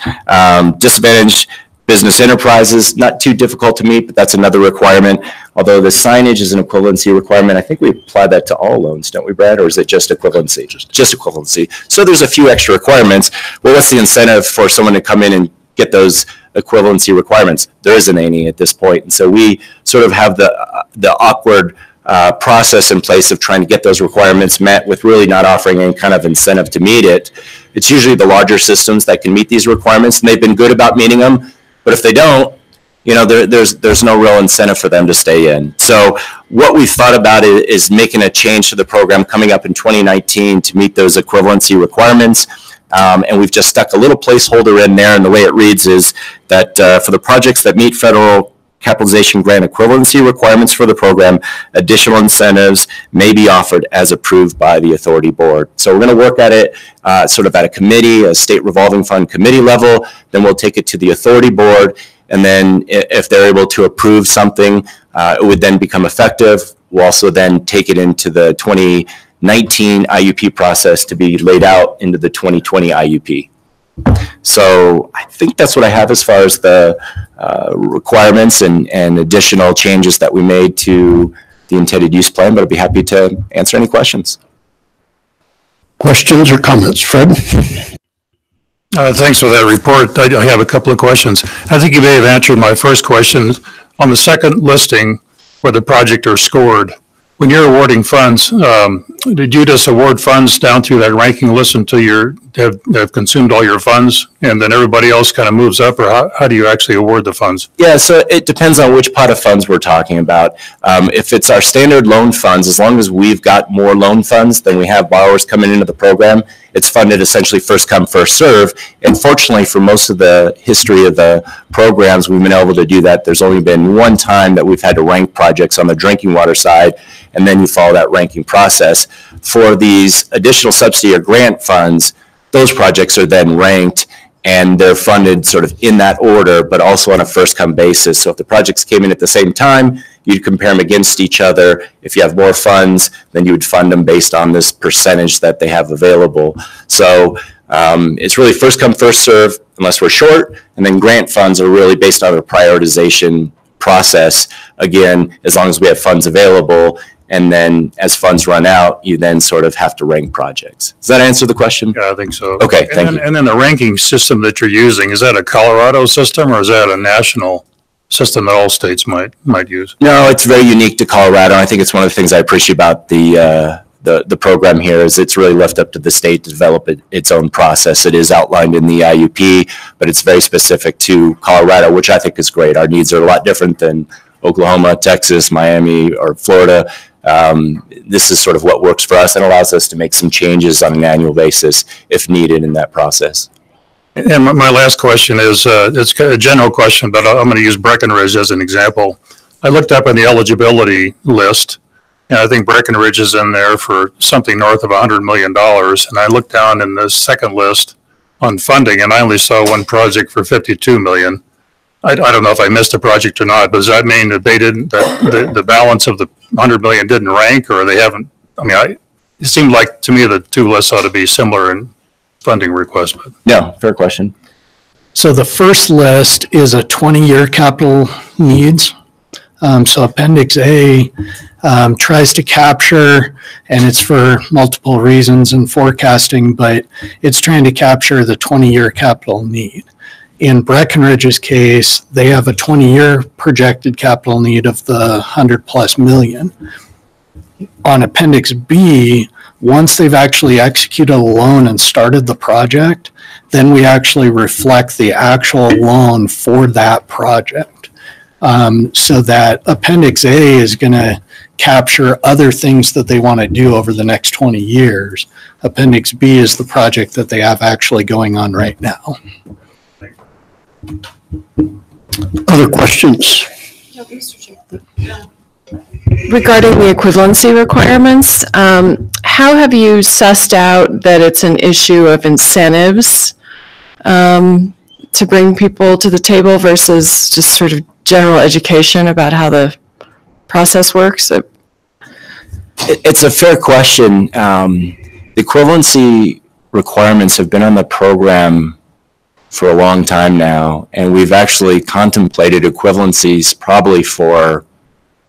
Disadvantaged business enterprises, not too difficult to meet, but that's another requirement. Although the signage is an equivalency requirement, I think we apply that to all loans, don't we, Brad? Or is it just equivalency? Just equivalency. So there's a few extra requirements. Well, what's the incentive for someone to come in and get those equivalency requirements? There isn't any at this point. And so we sort of have the awkward process in place of trying to get those requirements met with really not offering any kind of incentive to meet it. It's usually the larger systems that can meet these requirements, and they've been good about meeting them. But if they don't, you know, there's no real incentive for them to stay in. So what we've thought about is making a change to the program coming up in 2019 to meet those equivalency requirements. And we've just stuck a little placeholder in there, and the way it reads is that for the projects that meet federal capitalization grant equivalency requirements for the program, additional incentives may be offered as approved by the authority board. So we're going to work at it sort of at a committee, a state revolving fund committee level. Then we'll take it to the authority board. And then if they're able to approve something, it would then become effective. We'll also then take it into the 2019 IUP process to be laid out into the 2020 IUP. So I think that's what I have as far as the requirements and additional changes that we made to the intended use plan, but I'd be happy to answer any questions. Questions or comments? Fred? Thanks for that report. I have a couple of questions. I think you may have answered my first question. On the second listing where the project are scored, when you're awarding funds, did you just award funds down through that ranking list until you have consumed all your funds, and then everybody else kind of moves up, or how do you actually award the funds? Yeah, so it depends on which pot of funds we're talking about. If it's our standard loan funds, as long as we've got more loan funds than we have borrowers coming into the program, it's funded essentially first come, first serve. And fortunately, for most of the history of the programs, we've been able to do that. There's only been one time that we've had to rank projects on the drinking water side, and then you follow that ranking process. For these additional subsidy or grant funds, those projects are then ranked and they're funded sort of in that order, but also on a first come basis. So if the projects came in at the same time, you'd compare them against each other. If you have more funds, then you would fund them based on this percentage that they have available. So it's really first come, first serve, unless we're short. And then grant funds are really based on a prioritization process. Again, as long as we have funds available. And then as funds run out, you then sort of have to rank projects. Does that answer the question? Yeah, I think so. Okay, thank you. And then the ranking system that you're using, is that a Colorado system or is that a national system that all states might use? No, it's very unique to Colorado. I think it's one of the things I appreciate about the program here is it's really left up to the state to develop its own process. It is outlined in the IUP, but it's very specific to Colorado, which I think is great. Our needs are a lot different than Oklahoma, Texas, Miami, or Florida. This is sort of what works for us and allows us to make some changes on an annual basis if needed in that process. And my last question is, it's a general question, but I'm going to use Breckenridge as an example. I looked up on the eligibility list, and I think Breckenridge is in there for something north of $100 million. And I looked down in the second list on funding, and I only saw one project for $52 million. I don't know if I missed a project or not, but does that mean that they didn't, that the balance of the 100 million didn't rank, or they haven't? I mean, it seemed like to me the two lists ought to be similar in funding request. But no, fair question. So the first list is a 20-year capital needs. So Appendix A tries to capture, and it's for multiple reasons in forecasting, but it's trying to capture the 20-year capital need. In Breckenridge's case, they have a 20-year projected capital need of the 100+ million. On Appendix B, once they've actually executed a loan and started the project, then we actually reflect the actual loan for that project. So that Appendix A is going to capture other things that they want to do over the next 20 years. Appendix B is the project that they have actually going on right now. Other questions? Regarding the equivalency requirements, how have you sussed out that it's an issue of incentives to bring people to the table versus just sort of general education about how the process works? It's a fair question. The equivalency requirements have been on the program for a long time now, and we've actually contemplated equivalencies probably for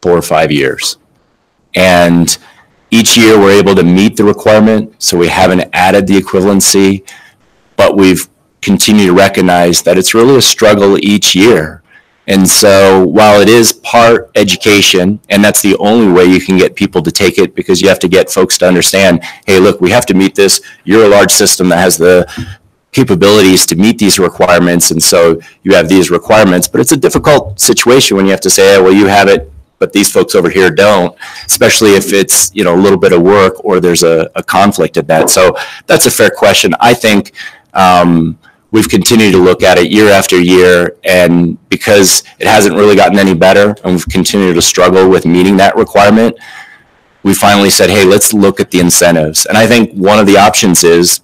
4 or 5 years. And each year we're able to meet the requirement, so we haven't added the equivalency, but we've continued to recognize that it's really a struggle each year. And so while it is part education, and that's the only way you can get people to take it, because you have to get folks to understand, hey, look, we have to meet this. You're a large system that has the capabilities to meet these requirements, and so you have these requirements. But it's a difficult situation when you have to say, oh, well, you have it, but these folks over here don't, especially if it's, a little bit of we there's a conflict at that. So that's a fair question. I think we've continued to look at it year after year, and because it hasn't really gotten any better and we've continued to struggle with meeting that requirement, we finally said, hey, let's look at the incentives. And I think one of the options is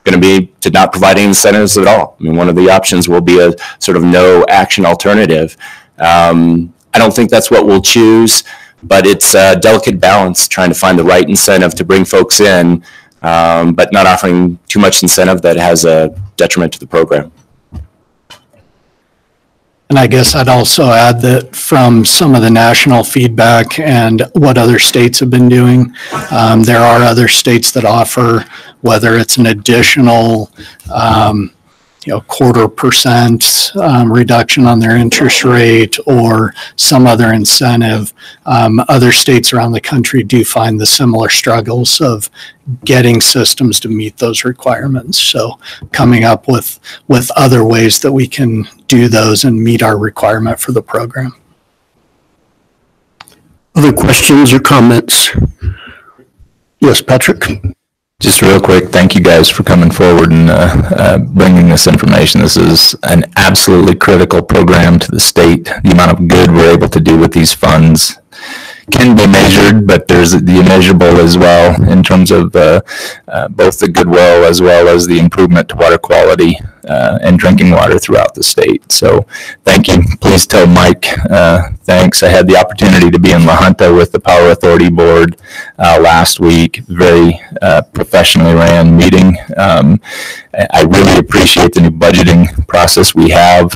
going to be to not provide any incentives at all. I mean, one of the options will be a sort of no action alternative. I don't think that's what we'll choose, but it's a delicate balance trying to find the right incentive to bring folks in, but not offering too much incentive that has a detriment to the program. And I guess I'd also add that from some of the national feedback and what other states have been doing, there are other states that offer, whether it's an additional 0.25% reduction on their interest rate or some other incentive. Other states around the country do find the similar struggles of getting systems to meet those requirements. So coming up with other ways that we can do those and meet our requirement for the program. Other questions or comments? Yes, Patrick. Just real quick, thank you guys for coming forward and bringing this information. This is an absolutely critical program to the state. The amount of good we're able to do with these funds can be measured, but there's the immeasurable as well in terms of both the goodwill as well as the improvement to water quality and drinking water throughout the state. So thank you. Please tell Mike thanks. I had the opportunity to be in La Junta with the Power Authority Board last week. Very professionally ran meeting. I really appreciate the new budgeting process we have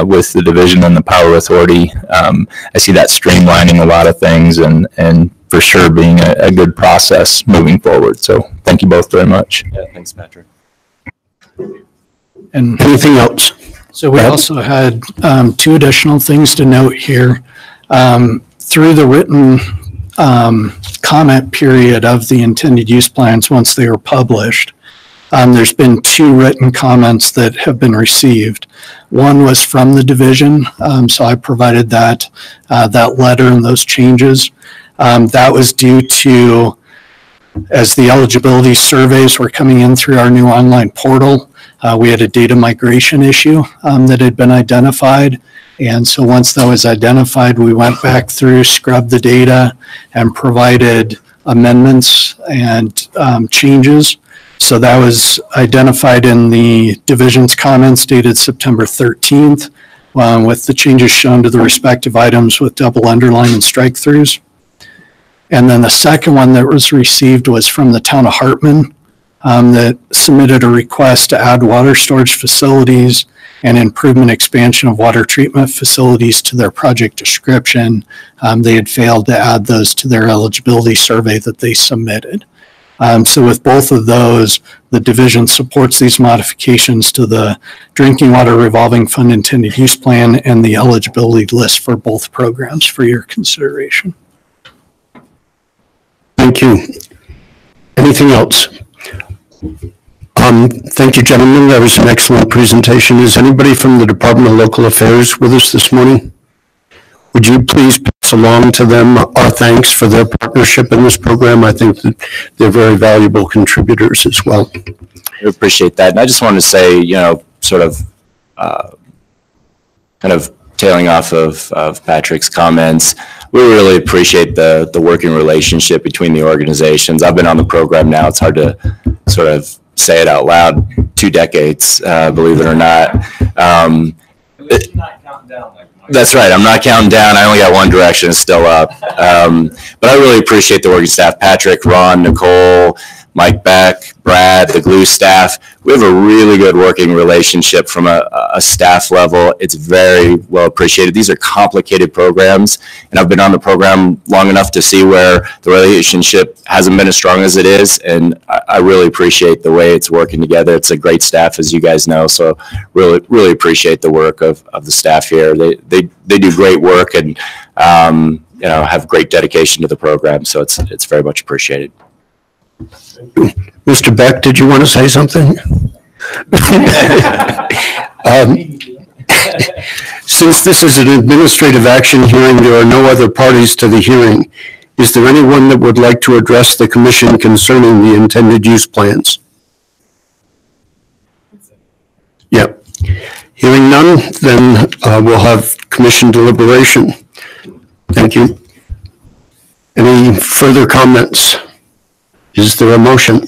with the division and the Power Authority. I see that streamlining a lot of things and for sure being a good process moving forward. So thank you both very much. Yeah, thanks, Patrick. And anything else? So we also had two additional things to note here. Through the written comment period of the intended use plans, once they were published, there's been two written comments that have been received. One was from the division, so I provided that letter and those changes. That was due to, as the eligibility surveys were coming in through our new online portal, we had a data migration issue that had been identified. And so once that was identified, we went back through, scrubbed the data, and provided amendments and changes. So that was identified in the division's comments dated September 13th, with the changes shown to the respective items with double underline and strike throughs. And then the second one that was received was from the town of Hartman, that submitted a request to add water storage facilities and improvement expansion of water treatment facilities to their project description. They had failed to add those to their eligibility survey that they submitted. So with both of those, the division supports these modifications to the Drinking Water Revolving Fund Intended Use Plan and the eligibility list for both programs for your consideration. Thank you. Anything else? Thank you, gentlemen. That was an excellent presentation. Is anybody from the Department of Local Affairs with us this morning? Would you please pass along to them our thanks for their partnership in this program? I think that they're very valuable contributors as well. I appreciate that. And I just wanted to say, sort of kind of tailing off of Patrick's comments, we really appreciate the working relationship between the organizations. I've been on the program now. It's hard to sort of say it out loud. 2 decades, believe it or not. That's right. I'm not counting down. I only got one direction. It's still up. But I really appreciate the working staff. Patrick, Ron, Nicole, Mike Beck, Brad, the glue staff. We have a really good working relationship from a staff level. It's very well appreciated. These are complicated programs, and I've been on the program long enough to see where the relationship hasn't been as strong as it is, and I really appreciate the way it's working together. It's a great staff, as you guys know, so really appreciate the work of the staff here. They do great work and have great dedication to the program, so it's very much appreciated. Mr. Beck, did you want to say something? Since this is an administrative action hearing, there are no other parties to the hearing. Is there anyone that would like to address the commission concerning the intended use plans? Yep. Hearing none, then we'll have commission deliberation. Thank you. Any further comments? Is there a motion?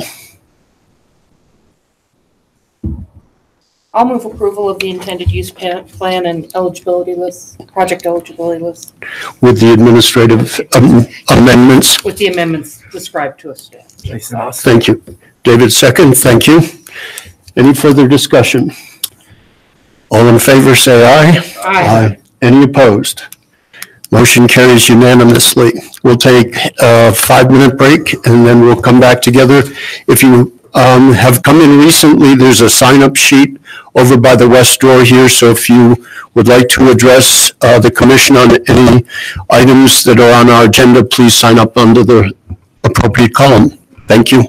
I'll move approval of the intended use plan and eligibility list, project eligibility list, With the administrative amendments? with the amendments described to us today. Thank you. David, second. Thank you. Any further discussion? All in favor, say aye. Aye. Any opposed? Motion carries unanimously. We'll take a 5-minute break and then we'll come back together. If you have come in recently, there's a sign-up sheet over by the west door here. So if you would like to address the commission on any items that are on our agenda, please sign up under the appropriate column. Thank you.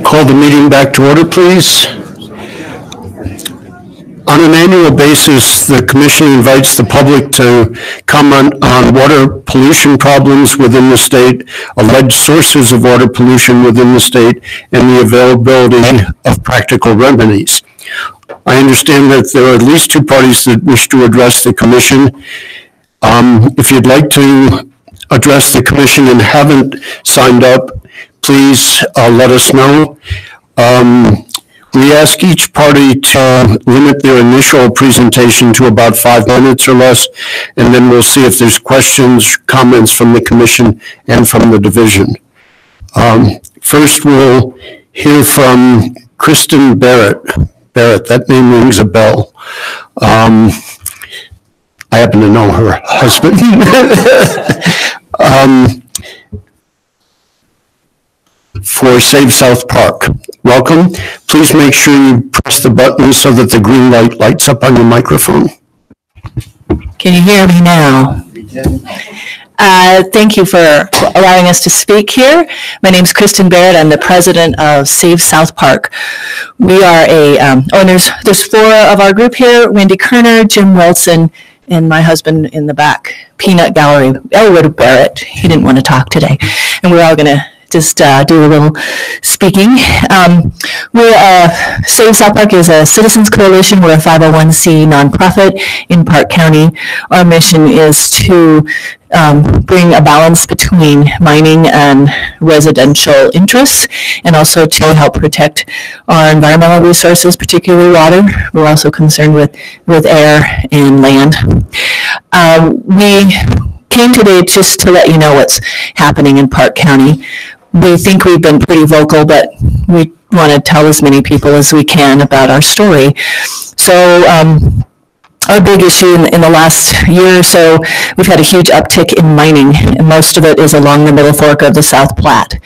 Call the meeting back to order, please. On an annual basis, the Commission invites the public to comment on water pollution problems within the state, alleged sources of water pollution within the state, and the availability of practical remedies. I understand that there are at least two parties that wish to address the Commission. If you'd like to address the Commission and haven't signed up, please let us know. We ask each party to limit their initial presentation to about 5 minutes or less, and then we'll see if there's questions, comments from the Commission and from the division. First, we'll hear from Kristen Barrett. Barrett, that name rings a bell. I happen to know her husband. For Save South Park. Welcome. Please make sure you press the button so that the green light lights up on your microphone. Can you hear me now? Thank you for allowing us to speak here. My name is Kristen Barrett. I'm the president of Save South Park. We are there's four of our group here: Wendy Kerner, Jim Wilson, and my husband in the back, Peanut Gallery, Elwood Barrett. He didn't want to talk today. And we're all going to just do a little speaking. Save South Park is a citizens coalition. We're a 501c nonprofit in Park County. Our mission is to bring a balance between mining and residential interests, and also to help protect our environmental resources, particularly water. We're also concerned with air and land. We came today just to let you know what's happening in Park County. We think we've been pretty vocal, but we want to tell as many people as we can about our story. So our big issue in the last year or so, we've had a huge uptick in mining, and most of it is along the Middle Fork of the South Platte.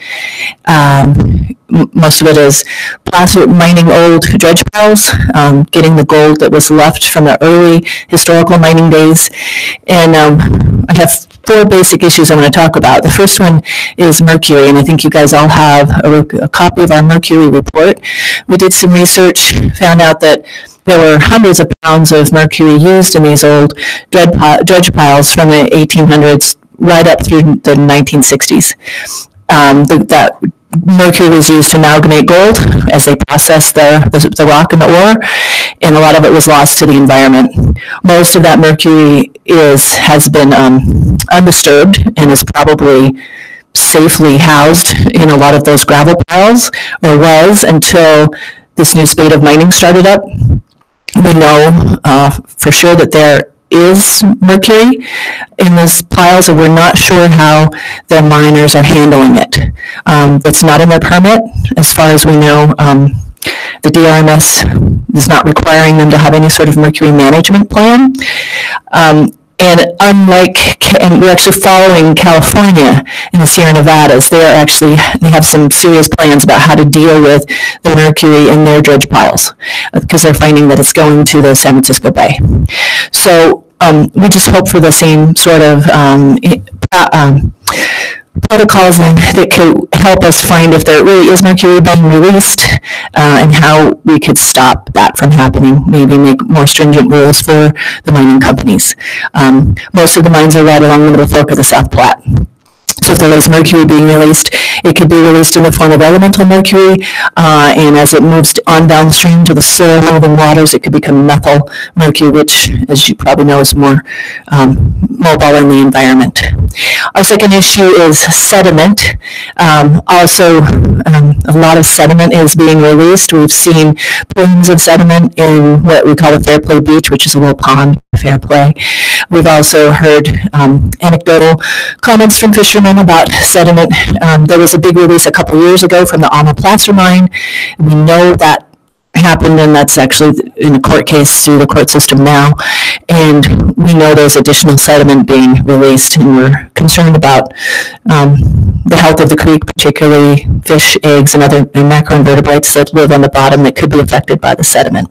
Most of it is mining old dredge piles, getting the gold that was left from the early historical mining days. And I have four basic issues I want to talk about. The first one is mercury, and I think you guys all have a copy of our mercury report. We did some research, found out that there were hundreds of pounds of mercury used in these old dredge piles from the 1800s right up through the 1960s. That mercury was used to amalgamate gold as they processed the rock and the ore, and a lot of it was lost to the environment. Most of that mercury has been undisturbed and is probably safely housed in a lot of those gravel piles, or was, until this new spate of mining started up. We know for sure that there is mercury in those piles, and we're not sure how the miners are handling it. It's not in their permit, as far as we know. The DRMS is not requiring them to have any sort of mercury management plan. And we're actually following California and the Sierra Nevadas. They have some serious plans about how to deal with the mercury in their dredge piles, because they're finding that it's going to the San Francisco Bay. So we just hope for the same sort of protocols that could help us find if there really is mercury being released, and how we could stop that from happening, maybe make more stringent rules for the mining companies. Most of the mines are right along the Middle Fork of the South Platte. So if there is mercury being released, it could be released in the form of elemental mercury, and as it moves on downstream to the soil moving waters, it could become methyl mercury, which, as you probably know, is more mobile in the environment. Our second issue is sediment. A lot of sediment is being released. We've seen plumes of sediment in what we call the Fairplay Beach, which is a little pond, Fairplay. We've also heard anecdotal comments from fishermen about sediment. There was a big release a couple years ago from the Alma Placer mine. We know that happened, and that's actually in a court case through the court system now. And we know there's additional sediment being released, and we're concerned about the health of the creek, particularly fish, eggs, and other macroinvertebrates that live on the bottom that could be affected by the sediment.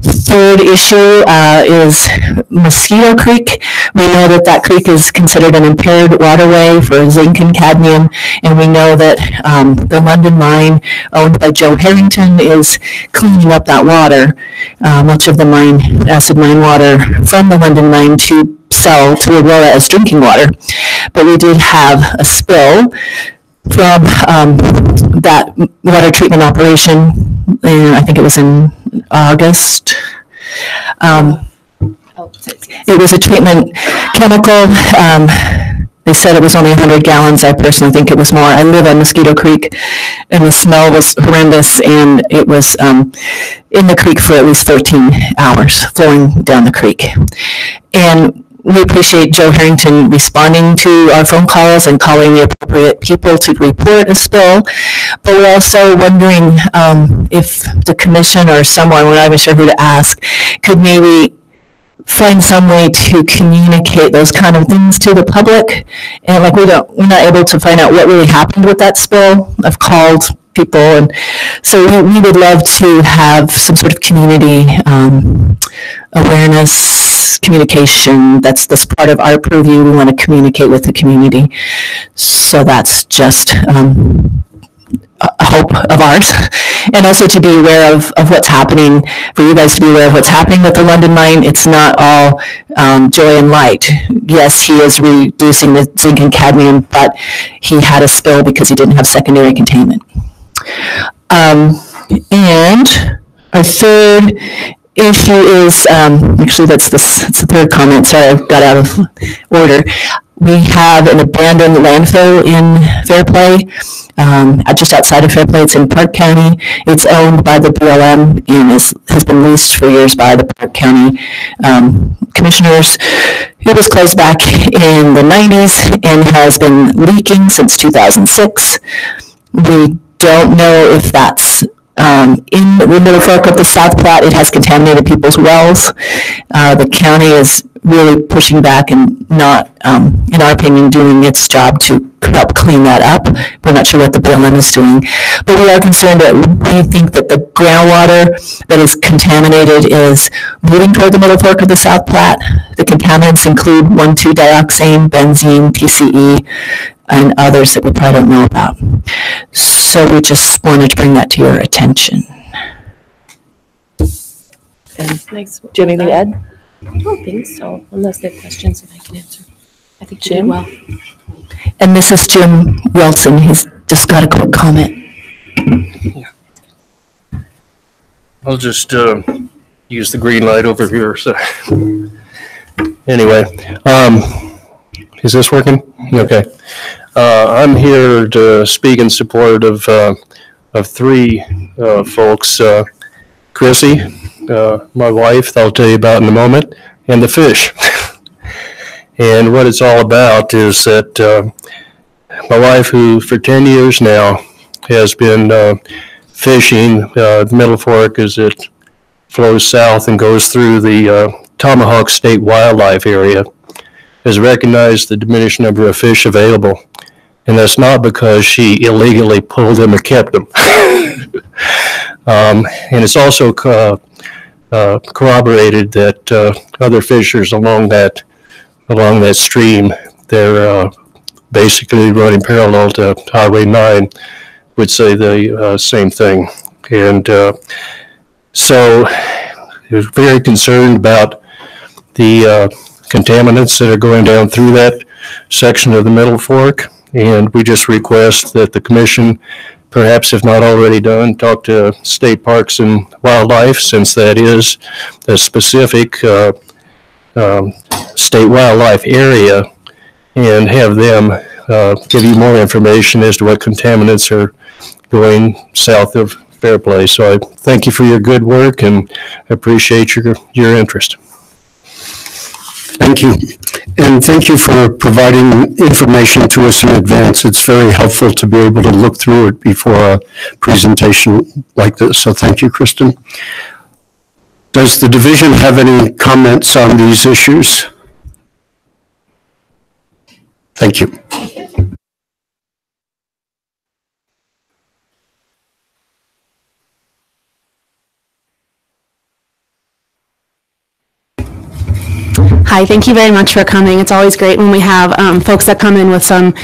Third issue is Maceo Creek. We know that that creek is considered an impaired waterway for zinc and cadmium, and we know that the London mine, owned by Joe Harrington, is cleaning up that water, much of the acid mine water from the London mine to sell to Aurora as drinking water. But we did have a spill from that water treatment operation, and I think it was in August. It was a treatment chemical. They said it was only 100 gallons. I personally think it was more. I live on Mosquito Creek, and the smell was horrendous, and it was in the creek for at least 13 hours, flowing down the creek. And we appreciate Joe Harrington responding to our phone calls and calling the appropriate people to report a spill. But we're also wondering if the commission or someone, we're not even sure who to ask, could maybe find some way to communicate those kind of things to the public. And like we're not able to find out what really happened with that spill. I've called people, and so we would love to have some sort of community awareness, communication. That's part of our purview. We want to communicate with the community. So that's just a hope of ours, and also to be aware of what's happening, for you guys to be aware of what's happening with the London mine. It's not all joy and light. Yes, he is reducing the zinc and cadmium, but he had a spill because he didn't have secondary containment. And our third issue is, actually that's the third comment, sorry, I got out of order. We have an abandoned landfill in Fairplay, just outside of Fairplay. It's in Park County. It's owned by the BLM and has been leased for years by the Park County commissioners. It was closed back in the 90s and has been leaking since 2006. We don't know if that's in the Middle Fork of the South Platte. It has contaminated people's wells. The county is really pushing back and not, in our opinion, doing its job to help clean that up. We're not sure what the BLM is doing, but we are concerned that we think that the groundwater that is contaminated is moving toward the Middle Fork of the South Platte. The contaminants include 1,2-dioxane, benzene, TCE, and others that we probably don't know about. So we just wanted to bring that to your attention. And thanks. Do you have anything to add? I don't think so, unless they have questions that I can answer. I think you Jim? did well. And this is Jim Wilson. He's just got a quick comment. I'll just use the green light over here. So anyway, is this working? Okay. I'm here to speak in support of three folks. Chrissy, my wife, I'll tell you about in a moment, and the fish. And what it's all about is that my wife, who for 10 years now has been fishing the Middle Fork as it flows south and goes through the Tomahawk State Wildlife Area, has recognized the diminished number of fish available. And that's not because she illegally pulled them or kept them. And it's also corroborated that other fishers along that stream, they're basically running parallel to Highway 9, would say the same thing. And so they're very concerned about the contaminants that are going down through that section of the Middle Fork. And we just request that the commission, perhaps if not already done, talk to State Parks and Wildlife, since that is a specific state wildlife area, and have them give you more information as to what contaminants are going south of Fairplay. So I thank you for your good work and appreciate your interest. Thank you. And thank you for providing information to us in advance. It's very helpful to be able to look through it before a presentation like this. So thank you, Kristen. Does the division have any comments on these issues? Thank you. Hi, thank you very much for coming. It's always great when we have folks that come in with some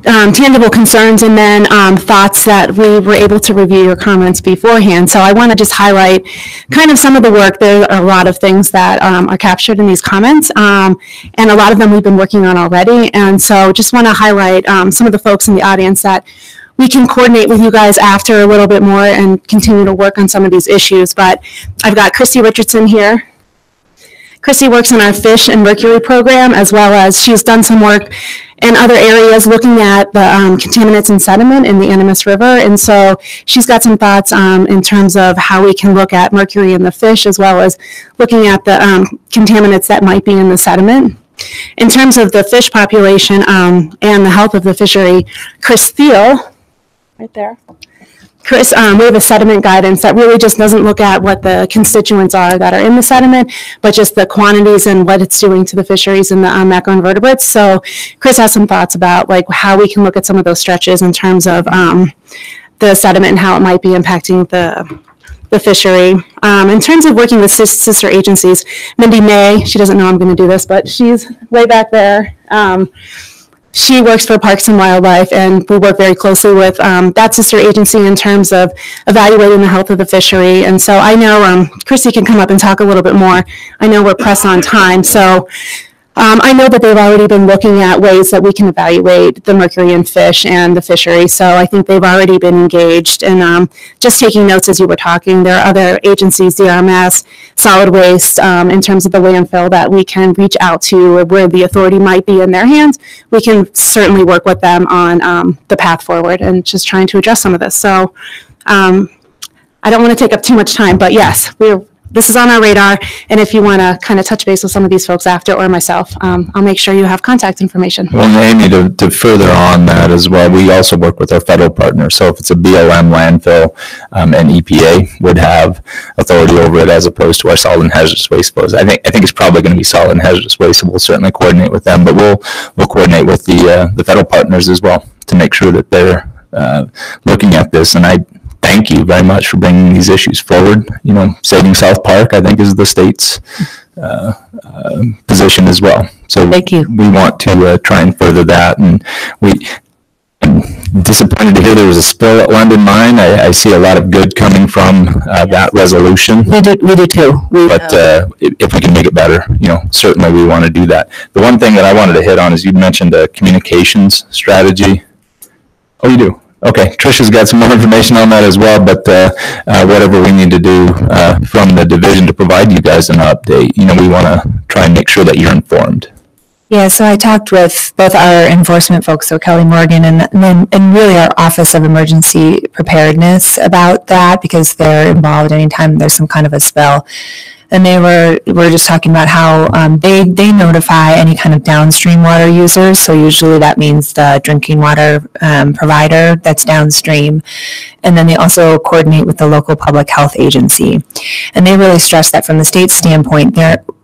tangible concerns and then thoughts that we were able to review your comments beforehand. So I want to just highlight kind of some of the work. There are a lot of things that are captured in these comments, and a lot of them we've been working on already. And so just want to highlight some of the folks in the audience that we can coordinate with you guys after a little bit more and continue to work on some of these issues. But I've got Christy Richardson here. Christy works in our fish and mercury program, as well as she's done some work in other areas looking at the contaminants and sediment in the Animas River. And so she's got some thoughts in terms of how we can look at mercury in the fish, as well as looking at the contaminants that might be in the sediment. In terms of the fish population and the health of the fishery, Chris Thiel, right there. Chris, we have a sediment guidance that really just doesn't look at what the constituents are that are in the sediment, but just the quantities and what it's doing to the fisheries and the macroinvertebrates. So Chris has some thoughts about like how we can look at some of those stretches in terms of the sediment and how it might be impacting the fishery. In terms of working with sister agencies, Mindy May, she doesn't know I'm going to do this, but she's way back there. She works for Parks and Wildlife, and we work very closely with that sister agency in terms of evaluating the health of the fishery. And so I know Christy can come up and talk a little bit more. I know we're pressed on time, so I know that they've already been looking at ways that we can evaluate the mercury in fish and the fishery, so I think they've already been engaged. And just taking notes as you were talking, there are other agencies, DRMS, solid waste, in terms of the landfill that we can reach out to where the authority might be in their hands. We can certainly work with them on the path forward and just trying to address some of this. So I don't want to take up too much time, but yes, this is on our radar, and if you want to kind of touch base with some of these folks after, or myself, I'll make sure you have contact information. Well, Amy, to further on that as well, we also work with our federal partners. So if it's a BLM landfill, and EPA would have authority over it as opposed to our solid and hazardous waste flows. I think it's probably going to be solid and hazardous waste, so we'll certainly coordinate with them, but we'll coordinate with the federal partners as well to make sure that they're looking at this. And I thank you very much for bringing these issues forward. You know, saving South Park, I think, is the state's position as well. So thank you. We want to try and further that. And I'm disappointed to hear there was a spill at London Mine. I see a lot of good coming from that resolution. We do too. But if we can make it better, you know, certainly we want to do that. The one thing that I wanted to hit on is you mentioned a communications strategy. Oh, you do? Okay, Tricia's got some more information on that as well, but whatever we need to do from the division to provide you guys an update, you know, we want to try and make sure that you're informed. Yeah, so I talked with both our enforcement folks, so Kelly Morgan, and really our Office of Emergency Preparedness about that, because they're involved anytime there's some kind of a spill. And they were just talking about how they notify any kind of downstream water users. So usually that means the drinking water provider that's downstream. And then they also coordinate with the local public health agency. And they really stress that from the state standpoint,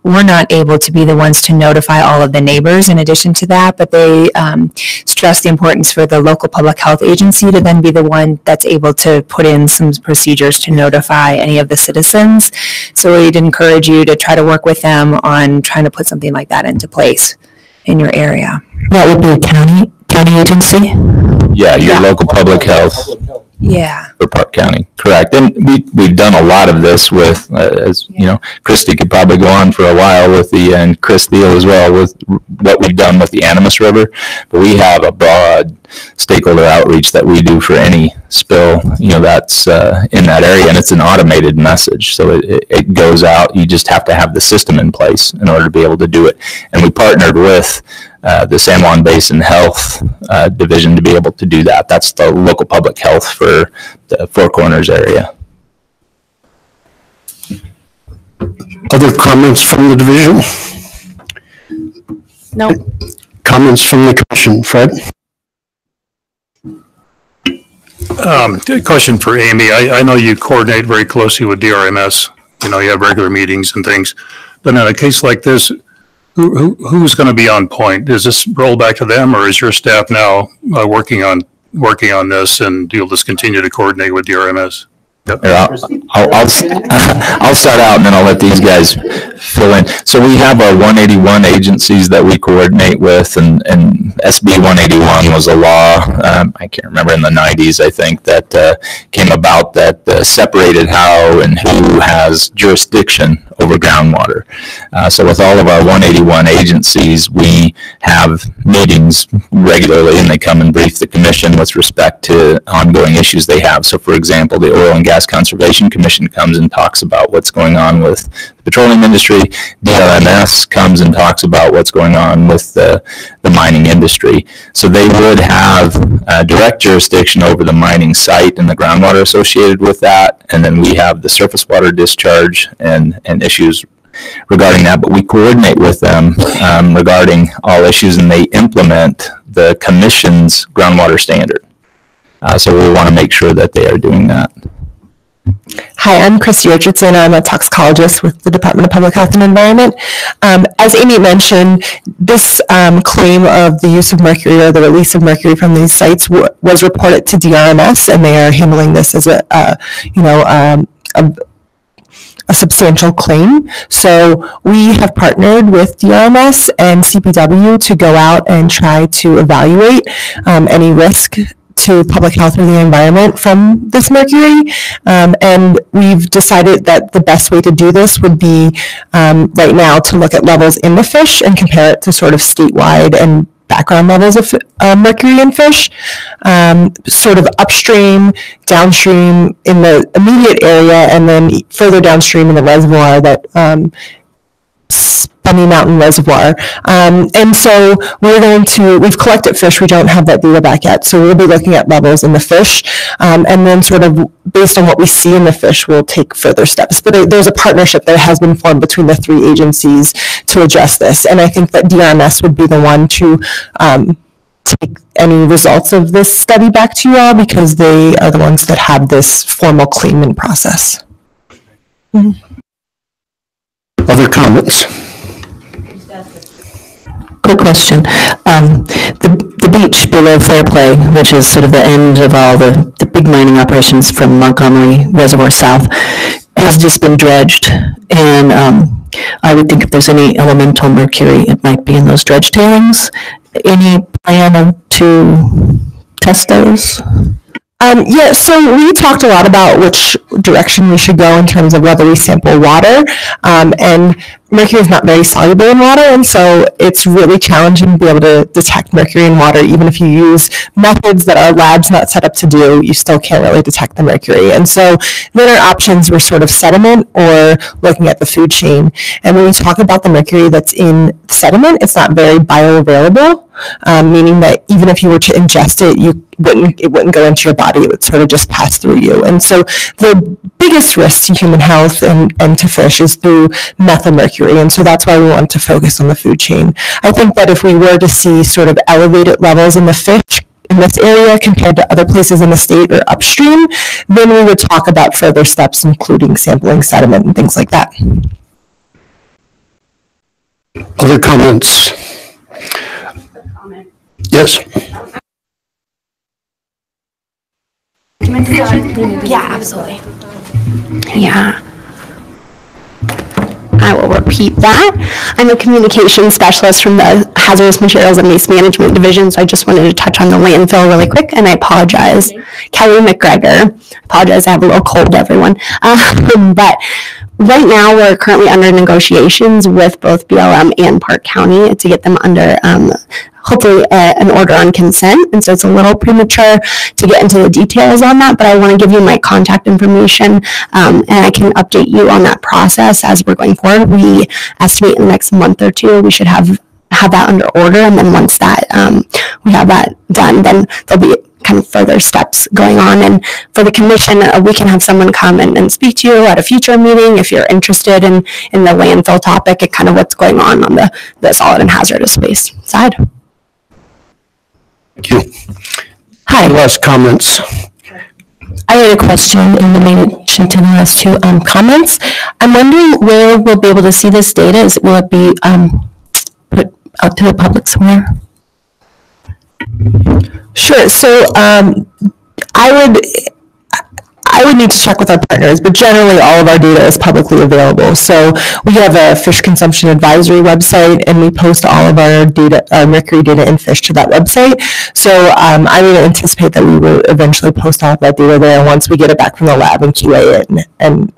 we're not able to be the ones to notify all of the neighbors in addition to that, but they stress the importance for the local public health agency to then be the one that's able to put in some procedures to notify any of the citizens. So we'd encourage you to try to work with them on trying to put something like that into place in your area. That would be a county agency? Yeah, your local public health. Yeah. For Park County, correct. And we've done a lot of this with, as you know, Christy could probably go on for a while with and Chris Thiel as well, with what we've done with the Animas River. But we have a broad stakeholder outreach that we do for any spill, you know, that's in that area, and it's an automated message. So it goes out. You just have to have the system in place in order to be able to do it. And we partnered with the San Juan Basin Health Division to be able to do that. That's the local public health for the Four Corners area. Other comments from the division? No. Comments from the commission, Fred? Question for Amy. I know you coordinate very closely with DRMS. You know, you have regular meetings and things. But in a case like this, who's going to be on point? Does this roll back to them, or is your staff now working on this, and you'll just continue to coordinate with DRMS? I'll start out and then I'll let these guys fill in. So we have our 181 agencies that we coordinate with, and SB 181 was a law, I can't remember, in the 90s, I think, that came about that separated how and who has jurisdiction over groundwater. So with all of our 181 agencies, we have meetings regularly, and they come and brief the commission with respect to ongoing issues they have. So for example, the Oil and Gas Conservation Commission comes and talks about what's going on with the petroleum industry. DLMS comes and talks about what's going on with the mining industry. So they would have direct jurisdiction over the mining site and the groundwater associated with that. And then we have the surface water discharge and issues regarding that, but we coordinate with them regarding all issues, and they implement the commission's groundwater standard. So we want to make sure that they are doing that. Hi, I'm Christy Richardson. I'm a toxicologist with the Department of Public Health and Environment. As Amy mentioned, this claim of the use of mercury or the release of mercury from these sites was reported to DRMS, and they are handling this as a substantial claim. So we have partnered with DRMS and CPW to go out and try to evaluate any risk to public health or the environment from this mercury. And we've decided that the best way to do this would be right now to look at levels in the fish and compare it to sort of statewide and background levels of mercury in fish, sort of upstream, downstream in the immediate area, and then further downstream in the reservoir, that Bunny Mountain Reservoir. And so we've collected fish, we don't have that data back yet, so we'll be looking at levels in the fish, and then sort of based on what we see in the fish, we'll take further steps. But there's a partnership that has been formed between the three agencies to address this, and I think that DRMS would be the one to take any results of this study back to you all, because they are the ones that have this formal claimant process. Mm-hmm. Other comments? Quick question. The beach below Fairplay, which is sort of the end of all the big mining operations from Montgomery Reservoir south, has just been dredged. And I would think if there's any elemental mercury, it might be in those dredge tailings. Any plan to test those? Yeah, so we talked a lot about which direction we should go in terms of whether we sample water, and mercury is not very soluble in water, and so it's really challenging to be able to detect mercury in water. Even if you use methods that our lab's not set up to do, you still can't really detect the mercury. And so then our options were sort of sediment or looking at the food chain. And when we talk about the mercury that's in sediment, it's not very bioavailable, meaning that even if you were to ingest it, it wouldn't go into your body, it would sort of just pass through you. And so the biggest risk to human health and to fish is through methylmercury, and so that's why we want to focus on the food chain. I think that if we were to see sort of elevated levels in the fish in this area compared to other places in the state or upstream, then we would talk about further steps, including sampling sediment and things like that. Other comments? Yes? Yeah, absolutely. Yeah. I will repeat that. I'm a communication specialist from the Hazardous Materials and Waste Management Division, so I just wanted to touch on the landfill really quick, and I apologize. Kelly McGregor. Apologize, I have a little cold, everyone. But right now, we're currently under negotiations with both BLM and Park County to get them under hopefully an order on consent, and so it's a little premature to get into the details on that, but I want to give you my contact information, and I can update you on that process as we're going forward. We estimate in the next month or two we should have that under order, and then once that we have that done, then there'll be kind of further steps going on. And for the commission, we can have someone come and speak to you at a future meeting if you're interested in the landfill topic and kind of what's going on the solid and hazardous waste side. Thank you. Hi. Last comments. I had a question in relation to the last two comments. I'm wondering where we'll be able to see this data. Will it be put out to the public somewhere? Sure. So I I would need to check with our partners, but generally all of our data is publicly available. So we have a fish consumption advisory website, and we post all of our data, our mercury data in fish to that website. So I would anticipate that we will eventually post all of that data there once we get it back from the lab and QA it and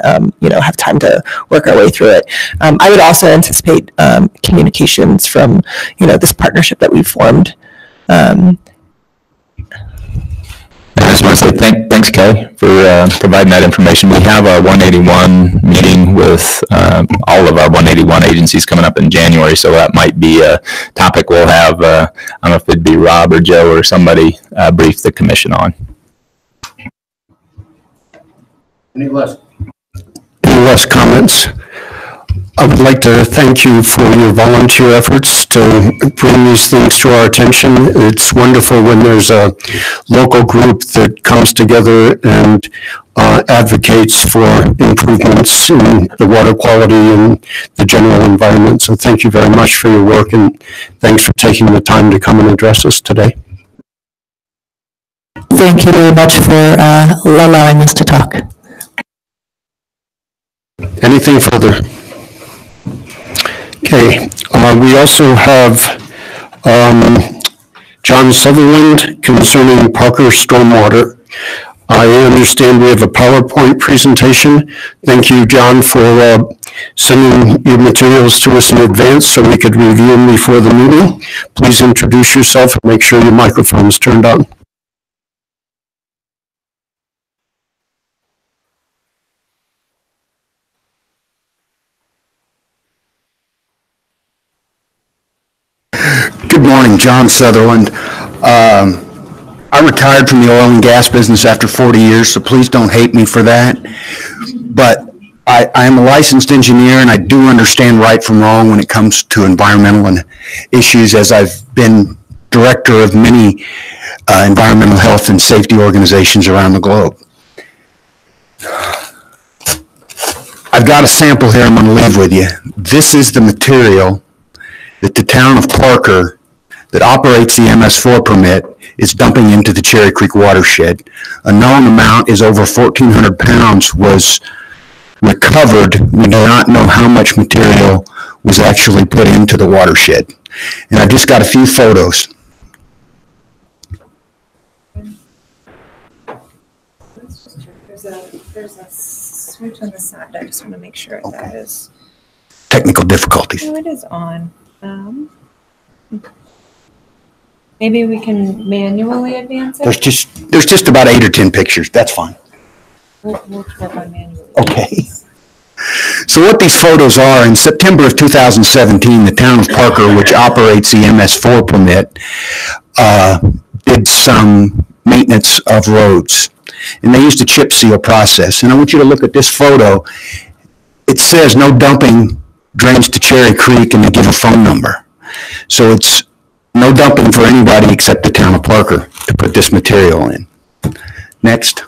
have time to work our way through it. I would also anticipate communications from, this partnership that we've formed. I just want to say thanks, Kelly, for providing that information. We have our 181 meeting with all of our 181 agencies coming up in January, so that might be a topic we'll have, I don't know if it'd be Rob or Joe or somebody brief the commission on. Any less comments? I would like to thank you for your volunteer efforts to bring these things to our attention. It's wonderful when there's a local group that comes together and advocates for improvements in the water quality and the general environment. So thank you very much for your work, and thanks for taking the time to come and address us today. Thank you very much for allowing us to talk. Anything further? Okay, we also have John Sutherland concerning Parker Stormwater. I understand we have a PowerPoint presentation. Thank you, John, for sending your materials to us in advance so we could review them before the meeting. Please introduce yourself and make sure your microphone is turned on. Good morning, John Sutherland. I retired from the oil and gas business after 40 years, so please don't hate me for that. But I am a licensed engineer, and I do understand right from wrong when it comes to environmental issues, as I've been director of many environmental health and safety organizations around the globe. I've got a sample here I'm going to leave with you. This is the material that the town of Parker, that operates the MS4 permit, is dumping into the Cherry Creek watershed. A known amount is over 1,400 pounds was recovered. We do not know how much material was actually put into the watershed. And I've just got a few photos. There's a switch on the side. I just want to make sure that is. Technical difficulties. No, it is on. Maybe we can manually advance it. There's just about 8 or 10 pictures. That's fine. We'll work on manually. Okay. So what these photos are, in September of 2017, the town of Parker, which operates the MS4 permit, did some maintenance of roads. And they used a chip seal process. And I want you to look at this photo. It says no dumping drains to Cherry Creek, and they give a phone number. So it's no dumping for anybody except the town of Parker to put this material in. Next.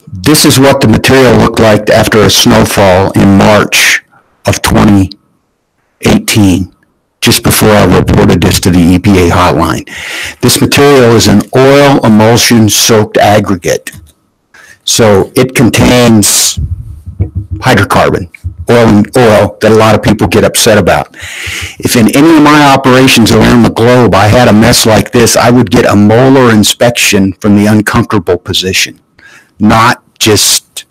This is what the material looked like after a snowfall in March of 2018, just before I reported this to the EPA hotline. This material is an oil emulsion soaked aggregate. So it contains hydrocarbon, oil that a lot of people get upset about. If in any of my operations around the globe I had a mess like this, I would get a molar inspection from the uncomfortable position, not just,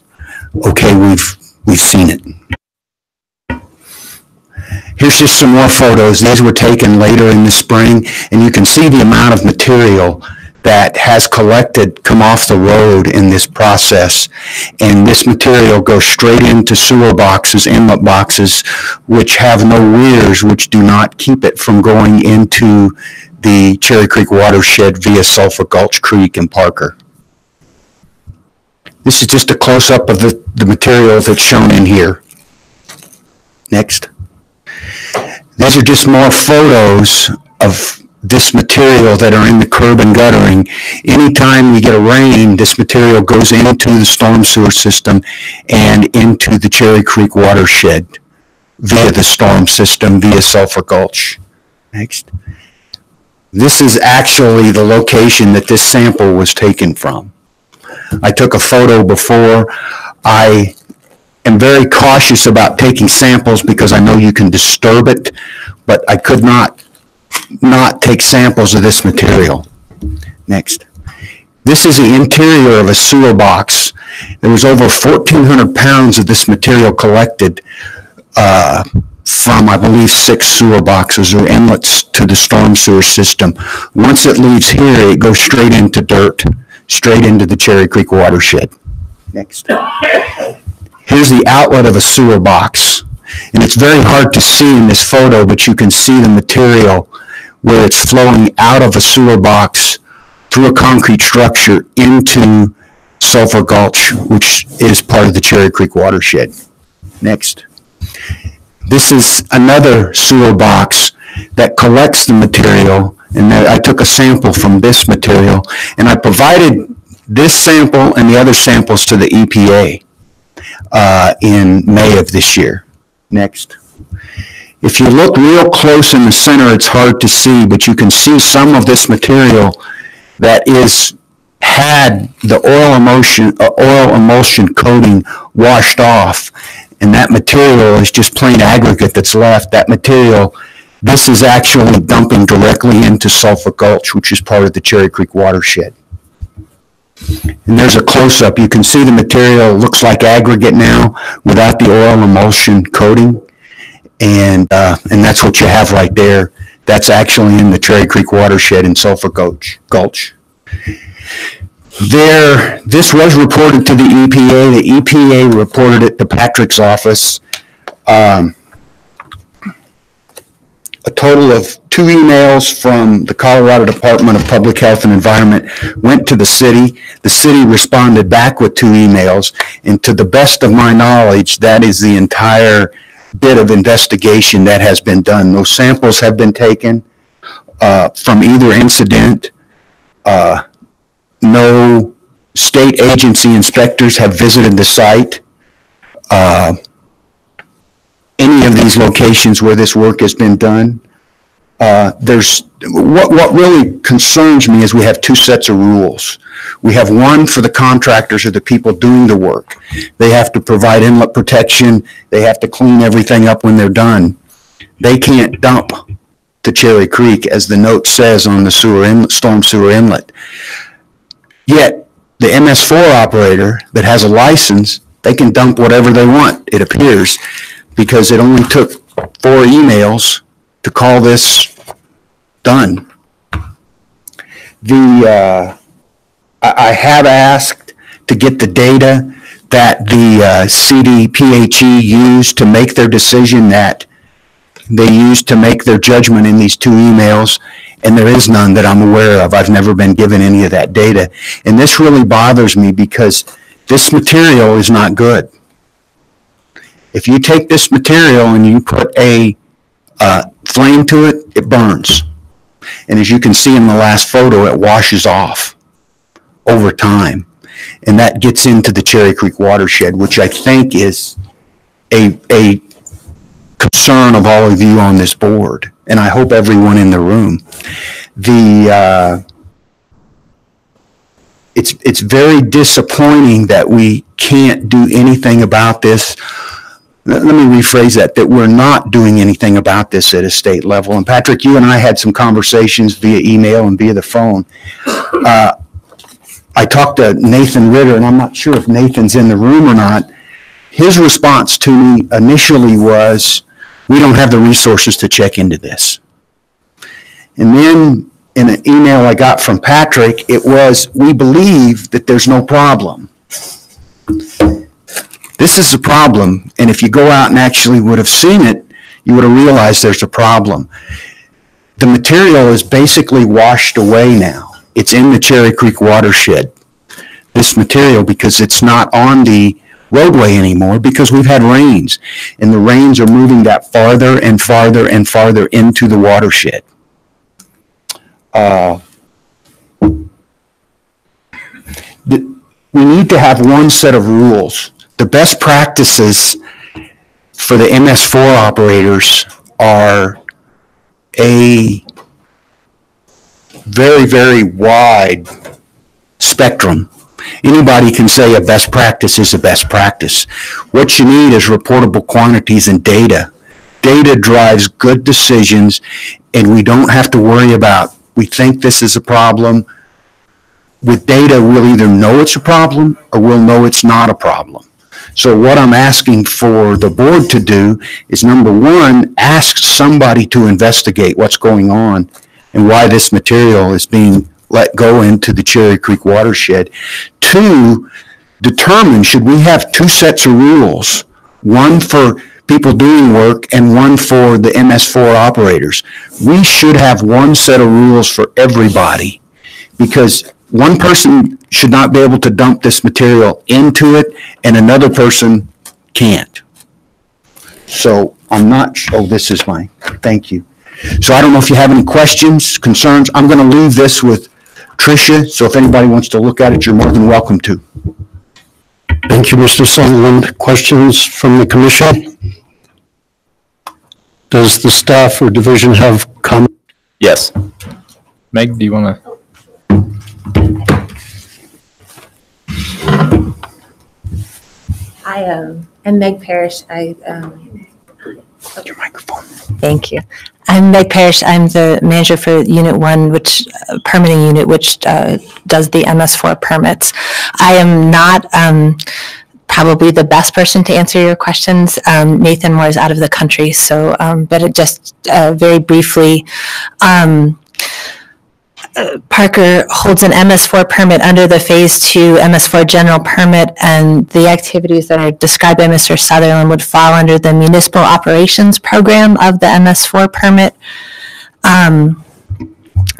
okay, we've seen it. Here's just some more photos. These were taken later in the spring, and you can see the amount of material that has come off the road in this process. And this material goes straight into sewer boxes, inlet boxes, which have no weirs, which do not keep it from going into the Cherry Creek watershed via Sulphur Gulch Creek in Parker. This is just a close-up of the material that's shown in here. Next. These are just more photos of this material that are in the curb and guttering. Anytime we get a rain, this material goes into the storm sewer system and into the Cherry Creek watershed via the storm system, via Sulphur Gulch. Next. This is actually the location that this sample was taken from. I took a photo before. I am very cautious about taking samples because I know you can disturb it, but I could not take samples of this material. Next. This is the interior of a sewer box. There was over 1,400 pounds of this material collected from, I believe, 6 sewer boxes or inlets to the storm sewer system. Once it leaves here, it goes straight into dirt, straight into the Cherry Creek watershed. Next. Here's the outlet of a sewer box. And it's very hard to see in this photo, but you can see the material where it's flowing out of a sewer box through a concrete structure into Sulphur Gulch, which is part of the Cherry Creek watershed. Next. This is another sewer box that collects the material, and I took a sample from this material, and I provided this sample and the other samples to the EPA in May of this year. Next. If you look real close in the center, it's hard to see, but you can see some of this material that had the oil emulsion coating washed off, and that material is just plain aggregate that's left. That material, this is actually dumping directly into Sulphur Gulch, which is part of the Cherry Creek watershed. And there's a close-up. You can see the material looks like aggregate now without the oil emulsion coating, and that's what you have right there. That's actually in the Cherry Creek watershed in Sulphur Gulch. This was reported to the EPA. The EPA reported it to Patrick's office. A total of 2 emails from the Colorado Department of Public Health and Environment went to the city. The city responded back with 2 emails, and to the best of my knowledge, that is the entire bit of investigation that has been done. No samples have been taken from either incident. No state agency inspectors have visited the site. Any of these locations where this work has been done. What really concerns me is we have 2 sets of rules. We have one for the contractors or the people doing the work. They have to provide inlet protection. They have to clean everything up when they're done. They can't dump to Cherry Creek, as the note says on the storm sewer inlet. Yet, the MS4 operator that has a license, they can dump whatever they want, it appears, because it only took 4 emails to call this done. I have asked to get the data that the CDPHE used to make their decision, that they used to make their judgment in these 2 emails, and there is none that I'm aware of. I've never been given any of that data. And this really bothers me because this material is not good. If you take this material and you put a flame to it, it burns. And as you can see in the last photo, it washes off over time. And that gets into the Cherry Creek watershed, which I think is a concern of all of you on this board, and I hope everyone in the room. It's very disappointing that we can't do anything about this. Let me rephrase that we're not doing anything about this at a state level. And Patrick, you and I had some conversations via email and via the phone. I talked to Nathan Ritter, and I'm not sure if Nathan's in the room or not. His response to me initially was, we don't have the resources to check into this. And then in an email I got from Patrick, it was, we believe that there's no problem. This is a problem, and if you go out and actually would have seen it, you would have realized there's a problem. The material is basically washed away now. It's in the Cherry Creek watershed, this material, because it's not on the roadway anymore because we've had rains, and the rains are moving that farther and farther and farther into the watershed. We need to have one set of rules. The best practices for the MS4 operators are a very, very wide spectrum. Anybody can say a best practice is a best practice. What you need is reportable quantities and data. Data drives good decisions, and we don't have to worry about, we think this is a problem. With data, we'll either know it's a problem or we'll know it's not a problem. So what I'm asking for the board to do is, number one, ask somebody to investigate what's going on and why this material is being let go into the Cherry Creek watershed. Two, determine, should we have two sets of rules, one for people doing work and one for the MS4 operators? We should have one set of rules for everybody, because one person should not be able to dump this material into it and another person can't. So I'm not, oh, this is mine. Thank you. So I don't know if you have any questions, concerns. I'm going to leave this with Tricia, so if anybody wants to look at it, you're more than welcome to. Thank you, Mr. Sutherland. Questions from the commission? Does the staff or division have comment? Yes. Meg, do you want to? I'm Meg Parrish. Your microphone. Thank you. I'm Meg Parrish. I'm the manager for Unit 1, which permitting unit, which does the MS4 permits. I am not probably the best person to answer your questions. Nathan Moore is out of the country, so but it just very briefly. Parker holds an MS4 permit under the Phase 2 MS4 general permit, and the activities that are described by Mr. Sutherland would fall under the municipal operations program of the MS4 permit.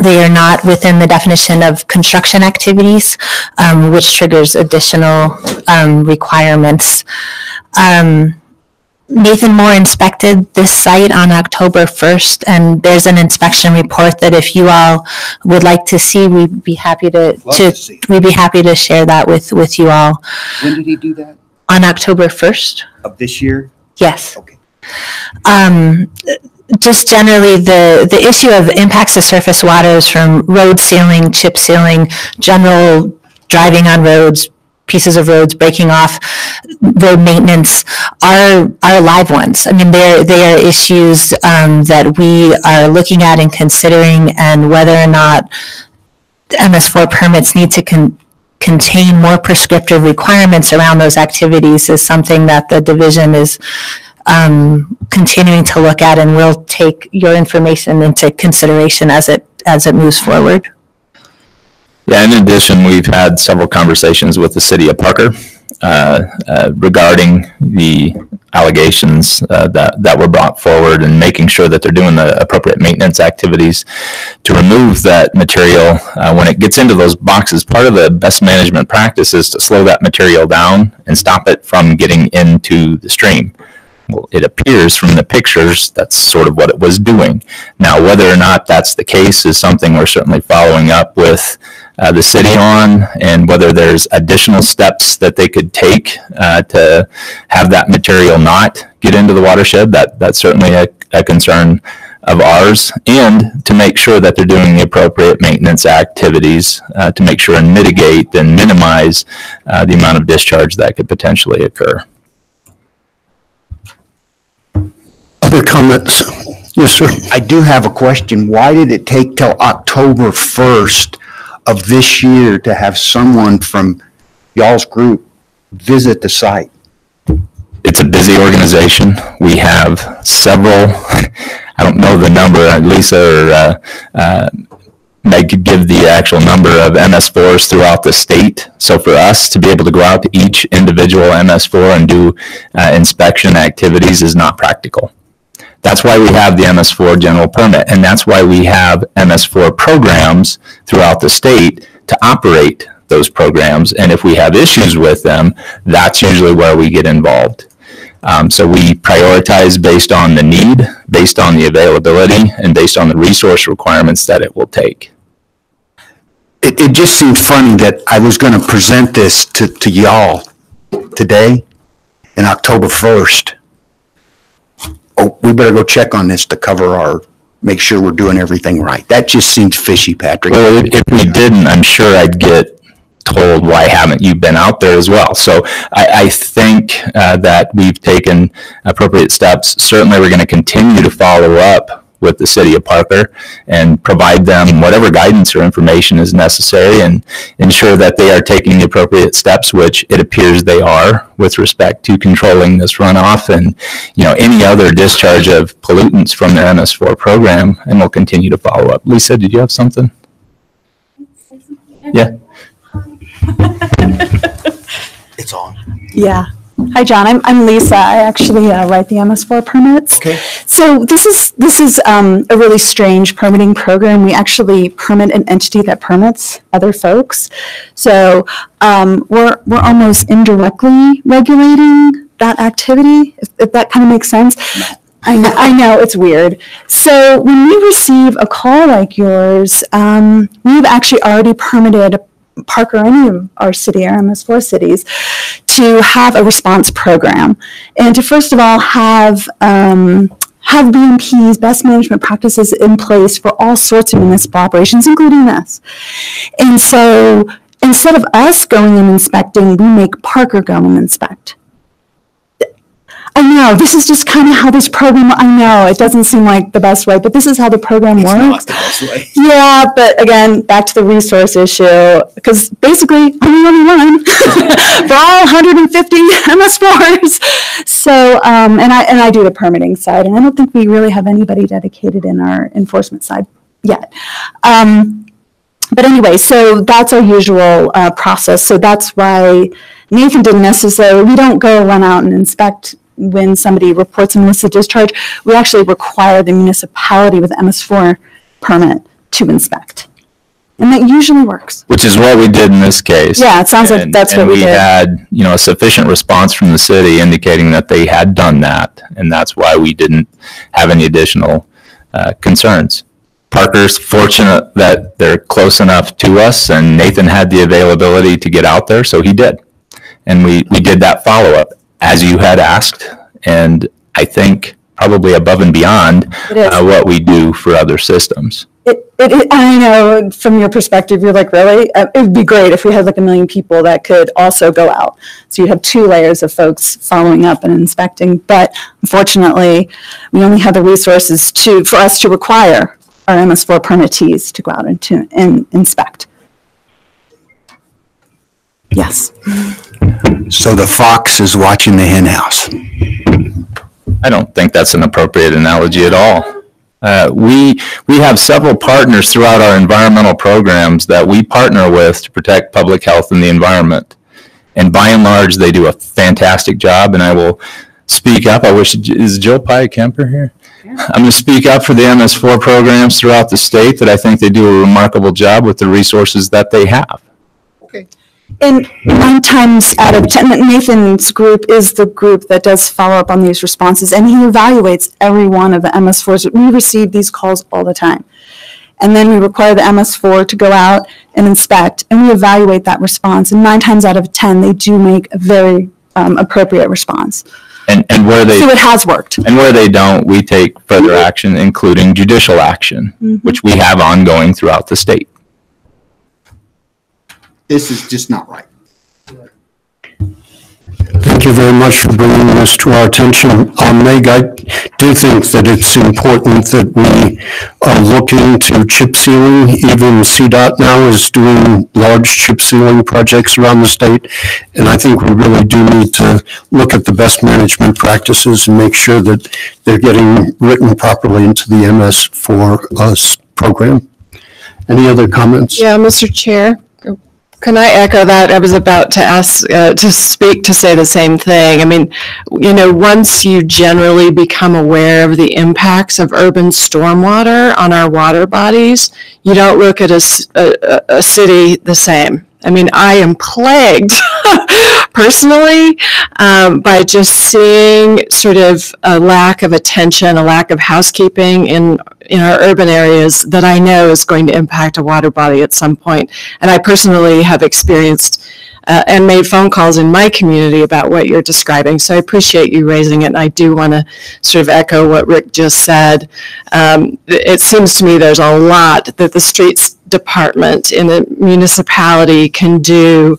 They are not within the definition of construction activities, which triggers additional requirements. Nathan Moore inspected this site on October 1st, and there's an inspection report that if you all would like to see, we'd be happy to share that with you all. When did he do that? On October 1st? Of this year? Yes. Okay. Just generally, the issue of impacts to surface waters from road sealing, chip sealing, general driving on roads, pieces of roads breaking off, road maintenance are live ones. I mean, they are issues that we are looking at and considering, and whether or not MS4 permits need to contain more prescriptive requirements around those activities is something that the division is continuing to look at, and we'll take your information into consideration as it moves forward. Yeah, in addition, we've had several conversations with the city of Parker regarding the allegations that were brought forward, and making sure that they're doing the appropriate maintenance activities to remove that material when it gets into those boxes. Part of the best management practice is to slow that material down and stop it from getting into the stream. Well, it appears from the pictures that's sort of what it was doing. Now, whether or not that's the case is something we're certainly following up with the city on, and whether there's additional steps that they could take to have that material not get into the watershed. That's certainly a concern of ours, and to make sure that they're doing the appropriate maintenance activities to make sure and mitigate and minimize the amount of discharge that could potentially occur. Other comments? Yes, sir. I do have a question. Why did it take till October 1st of this year to have someone from y'all's group visit the site? It's a busy organization. We have several, I don't know the number, Lisa or Meg could give the actual number of MS4s throughout the state. So for us to be able to go out to each individual MS4 and do inspection activities is not practical. That's why we have the MS4 general permit, and that's why we have MS4 programs throughout the state to operate those programs. And if we have issues with them, that's usually where we get involved. So we prioritize based on the need, based on the availability, and based on the resource requirements that it will take. It just seemed funny that I was going to present this to y'all today in October 1st. Oh, we better go check on this to cover make sure we're doing everything right. That just seems fishy, Patrick. Well, if we didn't, I'm sure I'd get told, why haven't you been out there as well? So I think that we've taken appropriate steps. Certainly, we're going to continue to follow up with the city of Parker and provide them whatever guidance or information is necessary and ensure that they are taking the appropriate steps, which it appears they are with respect to controlling this runoff and, you know, any other discharge of pollutants from their MS4 program, and we'll continue to follow up. Lisa, did you have something? Yeah. It's on. Yeah. Hi, John. I'm Lisa. I actually write the MS4 permits. Okay. So this is a really strange permitting program. We actually permit an entity that permits other folks. So we're almost indirectly regulating that activity, if that kind of makes sense. I know it's weird. So when we receive a call like yours, we've actually already permitted Parker, any of our city, our MS4 cities, to have a response program and to first of all have BMPs, best management practices, in place for all sorts of municipal operations, including this. And so instead of us going and inspecting, we make Parker go and inspect. I know, this is just kind of how this program, I know, it doesn't seem like the best way, but this is how the program works. It's not the best way. Yeah, but again, back to the resource issue, because basically, I'm the only one for all 150 MS4s. So, and I do the permitting side, and I don't think we really have anybody dedicated in our enforcement side yet. But anyway, so that's our usual process. So that's why Nathan didn't necessarily, we don't go run out and inspect when somebody reports an illicit discharge. We actually require the municipality with MS4 permit to inspect. And that usually works. Which is what we did in this case. Yeah, it sounds like that's what we did. And we had, you know, a sufficient response from the city indicating that they had done that, and that's why we didn't have any additional concerns. Parker's fortunate that they're close enough to us, and Nathan had the availability to get out there, so he did. And we did that follow-up, as you had asked, and I think probably above and beyond what we do for other systems. I know from your perspective, you're like, really? It would be great if we had like 1 million people that could also go out. So you'd have 2 layers of folks following up and inspecting. But unfortunately, we only have the resources for us to require our MS4 permittees to go out and inspect. Yes. So the fox is watching the hen house. I don't think that's an appropriate analogy at all. We have several partners throughout our environmental programs that we partner with to protect public health and the environment. And by and large, they do a fantastic job, and I will speak up. I wish, is Jill Pye-Kemper here? Yeah. I'm going to speak up for the MS4 programs throughout the state that I think they do a remarkable job with the resources that they have. Okay. And 9 times out of 10, Nathan's group is the group that does follow up on these responses, and he evaluates every one of the MS4s. We receive these calls all the time. And then we require the MS4 to go out and inspect, and we evaluate that response. And 9 times out of 10, they do make a very appropriate response. And where they, so it has worked. And where they don't, we take further action, including judicial action, which we have ongoing throughout the state. This is just not right. Thank you very much for bringing this to our attention. Meg, I do think that it's important that we are looking to chip sealing. Even CDOT now is doing large chip sealing projects around the state. And I think we really do need to look at the best management practices and make sure that they're getting written properly into the MS4 program. Any other comments? Yeah, Mr. Chair. Can I echo that? I was about to ask, to say the same thing. I mean, you know, once you generally become aware of the impacts of urban stormwater on our water bodies, you don't look at a city the same. I mean, I am plagued personally by just seeing sort of a lack of attention, a lack of housekeeping in our urban areas that I know is going to impact a water body at some point. And I personally have experienced and made phone calls in my community about what you're describing. So I appreciate you raising it. And I do want to sort of echo what Rick just said. It seems to me there's a lot that the department in a municipality can do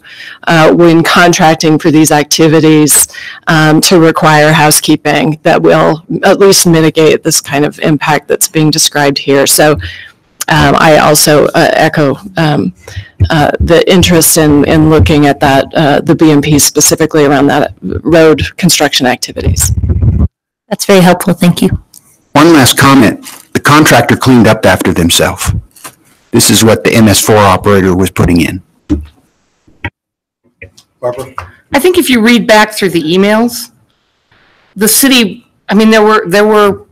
when contracting for these activities to require housekeeping that will at least mitigate this kind of impact that's being described here. So I also echo the interest in looking at that, the BMP specifically around that road construction activities. That's very helpful. Thank you. One last comment. The contractor cleaned up after themselves. This is what the MS4 operator was putting in. Barbara? I think if you read back through the emails, the city, I mean, there were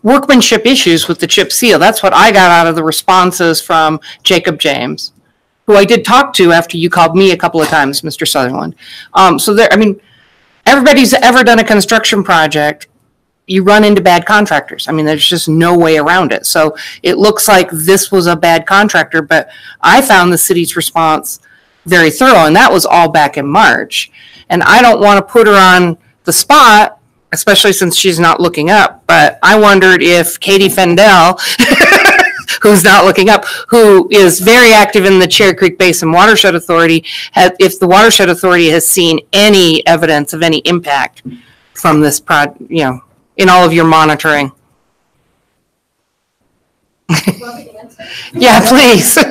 workmanship issues with the chip seal. That's what I got out of the responses from Jacob James, who I did talk to after you called me a couple of times, Mr. Sutherland. So there, I mean, everybody's ever done a construction project, you run into bad contractors. I mean, there's just no way around it. So it looks like this was a bad contractor, but I found the city's response very thorough, and that was all back in March. And I don't want to put her on the spot, especially since she's not looking up, but I wondered if Katie Fendel, who's not looking up, who is very active in the Cherry Creek Basin Watershed Authority, if the Watershed Authority has seen any evidence of any impact from this project, you know, in all of your monitoring. Yeah, please. As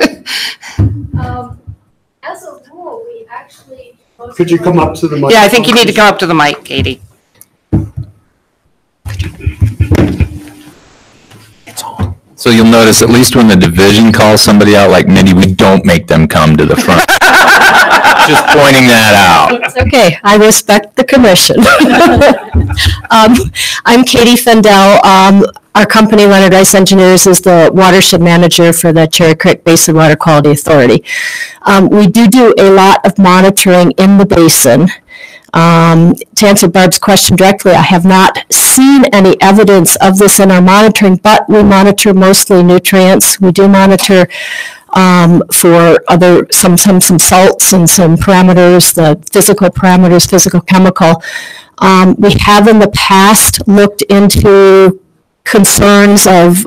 a rule, we actually. Could you come up to the mic? Yeah, I think you need to come up to the mic, Katie. So you'll notice, at least when the division calls somebody out like Mindy, we don't make them come to the front. Just pointing that out. It's okay. I respect the commission. I'm Katie Fendel. Our company, Leonard Rice Engineers, is the watershed manager for the Cherry Creek Basin Water Quality Authority. We do a lot of monitoring in the basin. To answer Barb's question directly, I have not seen any evidence of this in our monitoring, but we monitor mostly nutrients. We do monitor for other, some salts and some parameters, the physical parameters, physical, chemical. We have in the past looked into concerns of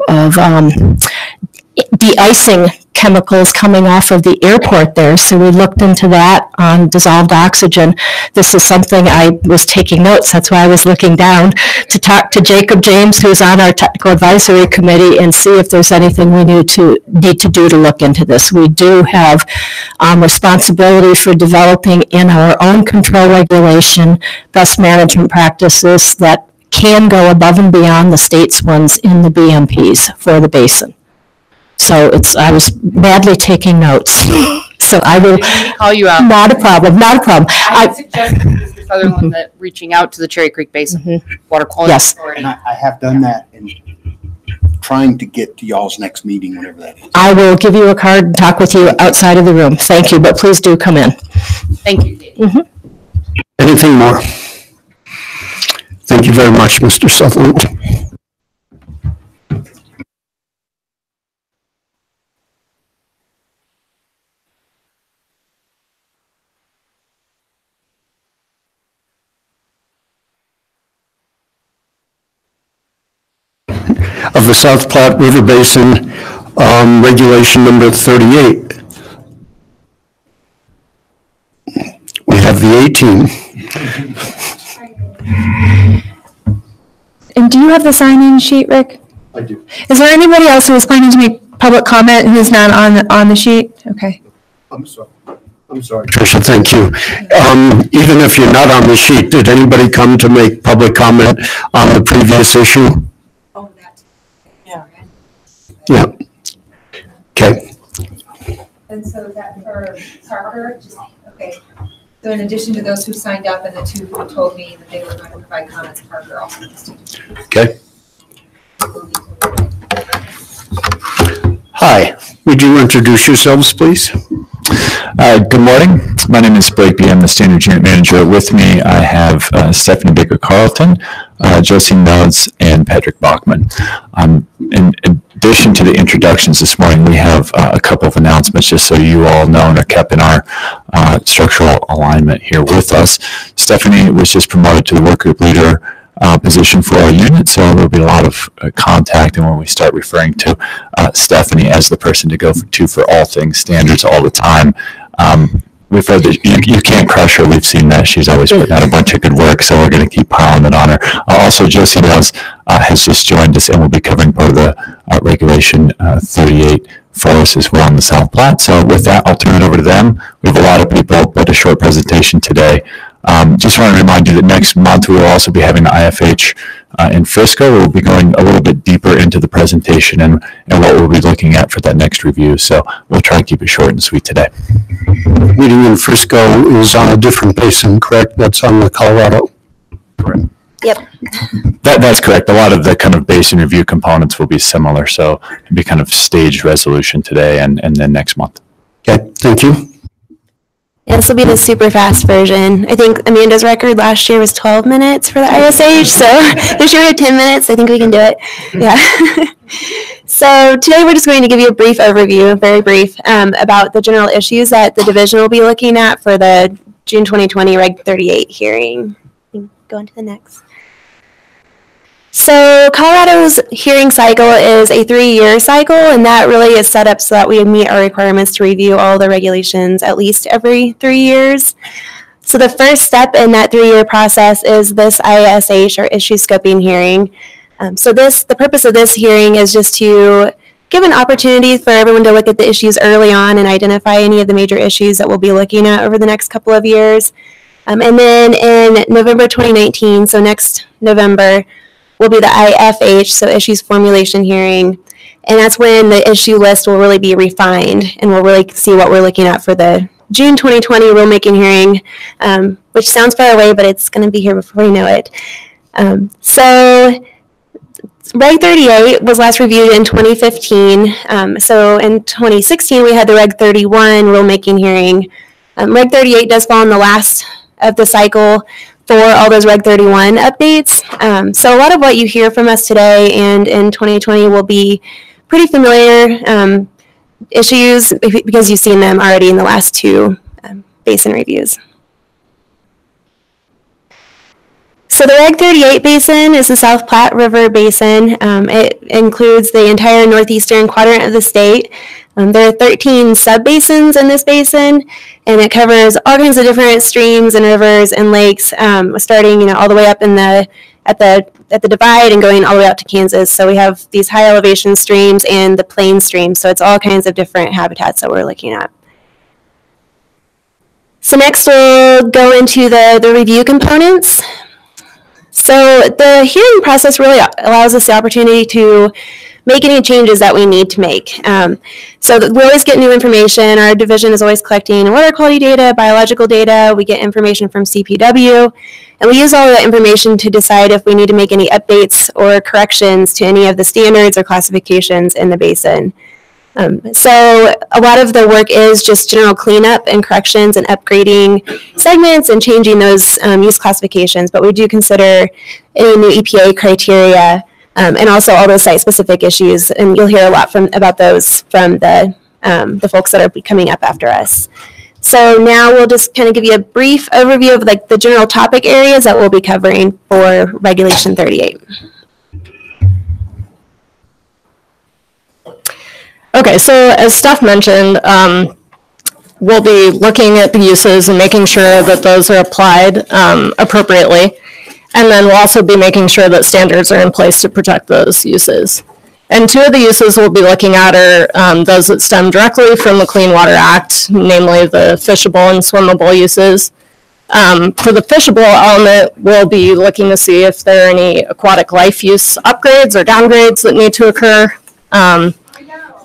de-icing chemicals coming off of the airport there. So we looked into that on dissolved oxygen. This is something I was taking notes. That's why I was looking down to talk to Jacob James, who's on our technical advisory committee, and see if there's anything we need to do to look into this. We do have responsibility for developing in our own control regulation best management practices that can go above and beyond the state's ones in the BMPs for the basin. So I was badly taking notes. So I will call you out. Not a problem, not a problem. I suggested, Mr. Sutherland, that reaching out to the Cherry Creek Basin Water Quality Authority. And I have done that and trying to get to y'all's next meeting, whenever that is. I will give you a card and talk with you outside of the room. Thank you, but please do come in. Thank you. Anything more? Thank you very much, Mr. Sutherland. Of the South Platte River Basin, regulation number 38. We have the 18. And do you have the sign-in sheet, Rick? I do. Is there anybody else who is planning to make public comment who's not on the sheet? Okay. I'm sorry, Tricia, thank you. Even if you're not on the sheet, did anybody come to make public comment on the previous issue? Oh, that. Yeah. Okay. And so that for Parker, okay. So in addition to those who signed up and the two who told me that they were going to provide comments, Parker also needs to. Okay. Hi, would you introduce yourselves, please? Good morning. My name is Blake B. I'm the Standard Unit Manager. With me, I have Stephanie Baker-Carlton, Josie Nodes, and Patrick Bachman. In addition to the introductions this morning, we have a couple of announcements just so you all know and are kept in our structural alignment here with us. Stephanie was just promoted to the work group leader position for our unit, so there'll be a lot of contact, and when we start referring to Stephanie as the person to go to for all things standards all the time, we've heard that you can't crush her. We've seen that. She's always putting out a bunch of good work, so we're going to keep piling it on her. Also, Josie Mills has just joined us and will be covering part of the Regulation 38 for us as well on the South Platte. So with that, I'll turn it over to them. We have a lot of people, but a short presentation today. Just want to remind you that next month we will also be having the IFH in Frisco. We'll be going a little bit deeper into the presentation and what we'll be looking at for that next review. So we'll try to keep it short and sweet today. Meeting in Frisco is on a different basin, correct? That's on the Colorado. Correct. Yep. That's correct. A lot of the kind of basin review components will be similar. So it'll be kind of staged resolution today and then next month. Okay, thank you. Yeah, this will be the super fast version. I think Amanda's record last year was 12 minutes for the ISH, so this year we have 10 minutes. I think we can do it. Yeah. So today we're just going to give you a brief overview, very brief, about the general issues that the division will be looking at for the June 2020 Reg 38 hearing. Go on to the next. So Colorado's hearing cycle is a 3-year cycle, and that really is set up so that we meet our requirements to review all the regulations at least every 3 years. So the first step in that 3-year process is this ISH, or issue scoping hearing. The purpose of this hearing is just to give an opportunity for everyone to look at the issues early on and identify any of the major issues that we'll be looking at over the next couple of years. And then in November 2019, so next November, will be the IFH, so issues formulation hearing. And that's when the issue list will really be refined and we'll really see what we're looking at for the June 2020 rulemaking hearing, which sounds far away, but it's going to be here before we know it. So Reg 38 was last reviewed in 2015. So in 2016, we had the Reg 31 rulemaking hearing. Reg 38 does fall in the last of the cycle for all those Reg 31 updates. So a lot of what you hear from us today and in 2020 will be pretty familiar issues because you've seen them already in the last 2 basin reviews. So the Reg 38 basin is the South Platte River Basin. It includes the entire northeastern quadrant of the state. There are 13 subbasins in this basin, and it covers all kinds of different streams and rivers and lakes, starting all the way up in at the divide and going all the way out to Kansas. So we have these high elevation streams and the plain streams. So it's all kinds of different habitats that we're looking at. So next we'll go into the review components. So the hearing process really allows us the opportunity to make any changes that we need to make. So we always get new information. Our division is always collecting water quality data, biological data. We get information from CPW, and we use all of that information to decide if we need to make any updates or corrections to any of the standards or classifications in the basin. So a lot of the work is just general cleanup and corrections and upgrading segments and changing those use classifications, but we do consider any new EPA criteria and also all those site-specific issues, and you'll hear a lot about those from the folks that are coming up after us. So now we'll just kind of give you a brief overview of the general topic areas that we'll be covering for Regulation 38. Okay, so as Steph mentioned, we'll be looking at the uses and making sure that those are applied appropriately. And then we'll also be making sure that standards are in place to protect those uses. And 2 of the uses we'll be looking at are those that stem directly from the Clean Water Act, namely the fishable and swimmable uses. For the fishable element, we'll be looking to see if there are any aquatic life use upgrades or downgrades that need to occur.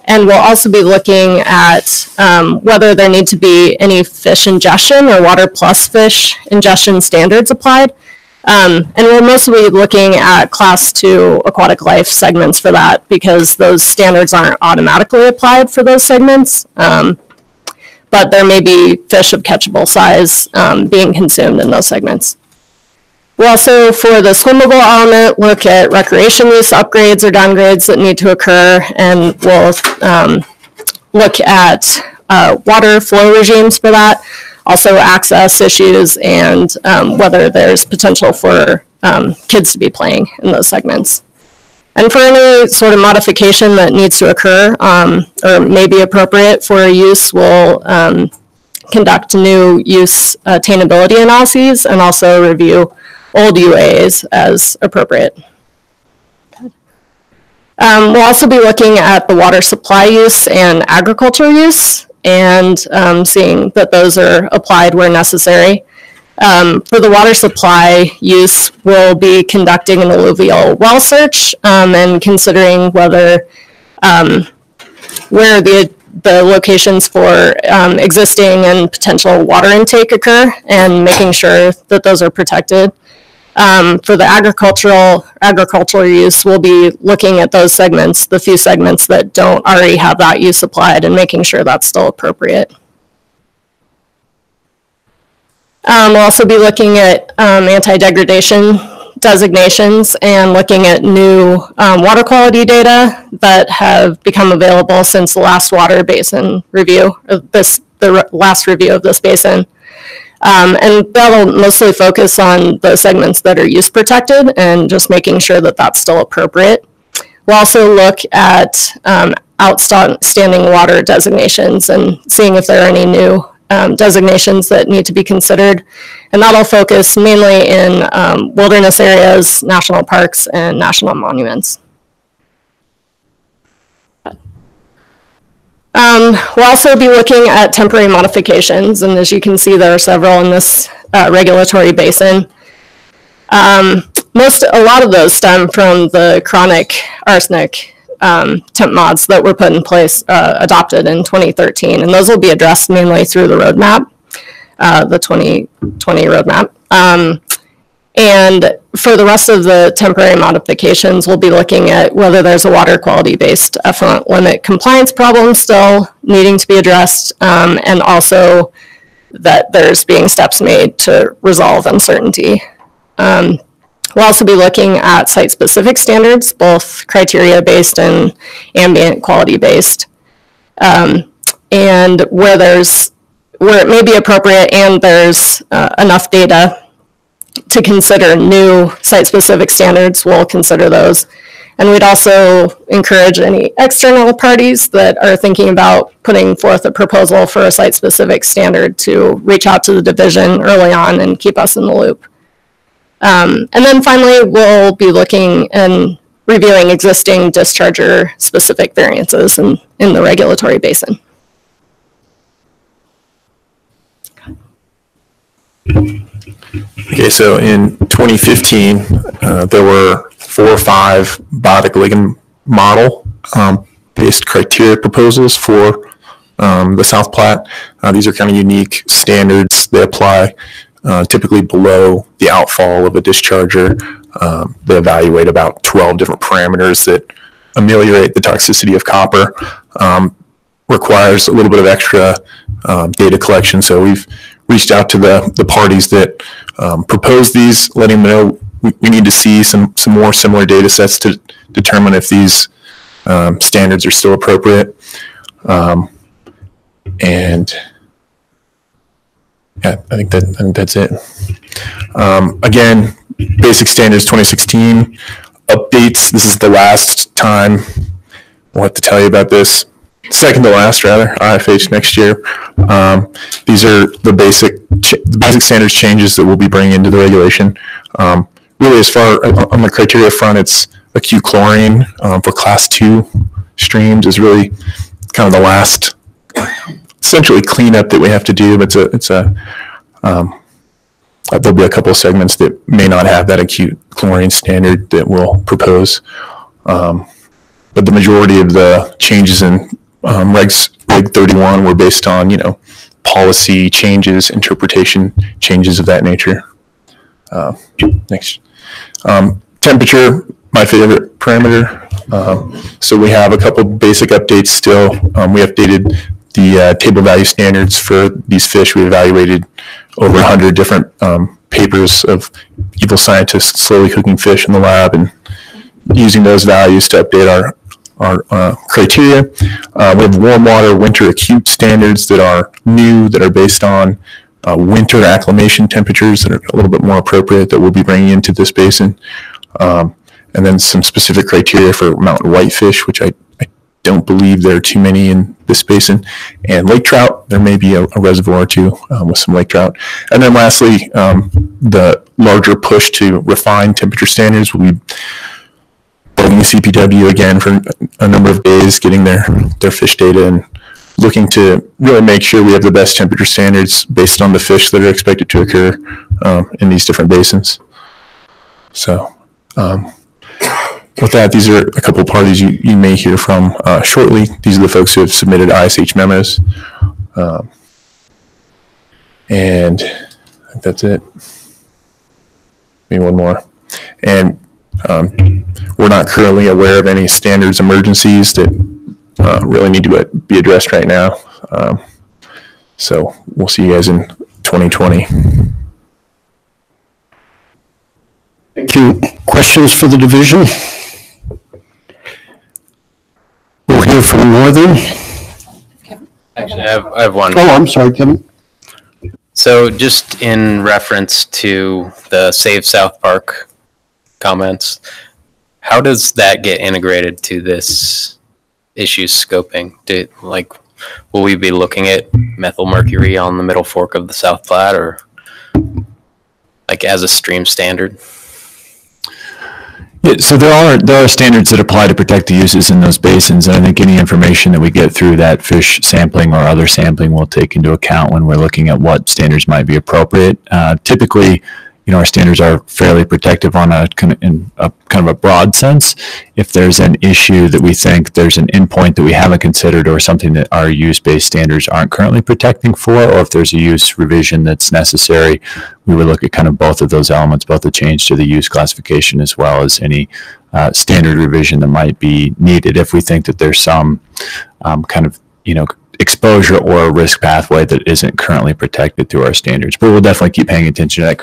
And we'll also be looking at whether there need to be any fish ingestion or water plus fish ingestion standards applied. And we'll mostly be looking at Class 2 aquatic life segments for that because those standards aren't automatically applied for those segments. But there may be fish of catchable size being consumed in those segments. We'll also, for the swimmable element, look at recreation use upgrades or downgrades that need to occur, and we'll look at water flow regimes for that, also access issues, and whether there's potential for kids to be playing in those segments. And for any sort of modification that needs to occur or may be appropriate for a use, we'll conduct new use attainability analyses and also review old UAs as appropriate. We'll also be looking at the water supply use and agriculture use and seeing that those are applied where necessary. For the water supply use, we'll be conducting an alluvial well search and considering whether where the locations for existing and potential water intake occur and making sure that those are protected. For the agricultural use, we'll be looking at those segments, the few segments that don't already have that use applied, and making sure that's still appropriate. We'll also be looking at anti-degradation designations and looking at new water quality data that have become available since the last water basin review, the last review of this basin. And that'll mostly focus on the segments that are use protected and just making sure that that's still appropriate. We'll also look at outstanding water designations and seeing if there are any new designations that need to be considered. And that'll focus mainly in wilderness areas, national parks, and national monuments. We'll also be looking at temporary modifications, and as you can see, there are several in this regulatory basin. A lot of those stem from the chronic arsenic temp mods that were put in place, adopted in 2013, and those will be addressed mainly through the roadmap, the 2020 roadmap. And for the rest of the temporary modifications, we'll be looking at whether there's a water quality-based effluent limit compliance problem still needing to be addressed, and also that there's being steps made to resolve uncertainty. We'll also be looking at site-specific standards, both criteria-based and ambient quality-based, and where it may be appropriate and there's enough data to consider new site-specific standards, we'll consider those. And we'd also encourage any external parties that are thinking about putting forth a proposal for a site-specific standard to reach out to the division early on and keep us in the loop. And then finally, we'll be looking and reviewing existing discharger-specific variances in the regulatory basin. Okay, so in 2015, there were 4 or 5 biotic ligand model based criteria proposals for the South Platte. These are kind of unique standards. They apply typically below the outfall of a discharger. They evaluate about 12 different parameters that ameliorate the toxicity of copper. Requires a little bit of extra data collection, so we've reached out to the parties that propose these, letting them know we need to see some more similar data sets to determine if these standards are still appropriate. And yeah, I think that's it. Again, basic standards 2016 updates. This is the last time we'll have to tell you about this. Second to last, rather, IFH next year. These are the basic standards changes that we'll be bringing into the regulation. Really, as far on the criteria front, it's acute chlorine for class 2 streams is really kind of the last, essentially cleanup that we have to do. But there'll be a couple of segments that may not have that acute chlorine standard that we'll propose. But the majority of the changes in Reg 31 were based on, policy changes, interpretation changes of that nature. Next. Temperature, my favorite parameter. So we have a couple basic updates still. We updated the table value standards for these fish. We evaluated over 100 different papers of evil scientists slowly cooking fish in the lab and using those values to update our criteria. We have warm water winter acute standards that are new, that are based on winter acclimation temperatures that are a little bit more appropriate that we'll be bringing into this basin. And then some specific criteria for mountain whitefish, which I don't believe there are too many in this basin. And lake trout, there may be a reservoir or two with some lake trout. And then lastly, the larger push to refine temperature standards will be building the CPW again for a number of days, getting their fish data and looking to really make sure we have the best temperature standards based on the fish that are expected to occur in these different basins. So with that, these are a couple of parties you may hear from shortly. These are the folks who have submitted ISH memos. And I think that's it. Maybe one more. And we're not currently aware of any standards emergencies that really need to be addressed right now. So we'll see you guys in 2020. Thank you. Questions for the division? We'll hear from Northern. Actually, I have one. Oh, I'm sorry, Kevin. So just in reference to the Save South Park comments, how does that get integrated to this issue scoping? Will we be looking at methyl mercury on the middle fork of the South Platte, or like as a stream standard? Yeah, so there are standards that apply to protect the uses in those basins, and I think any information that we get through that fish sampling or other sampling will take into account when we're looking at what standards might be appropriate. Typically, our standards are fairly protective on a kind of a broad sense. If there's an issue that we think there's an endpoint that we haven't considered or something that our use-based standards aren't currently protecting for, or if there's a use revision that's necessary, we would look at kind of both of those elements, both the change to the use classification as well as any standard revision that might be needed if we think that there's some kind of, exposure or a risk pathway that isn't currently protected through our standards. But we'll definitely keep paying attention to that.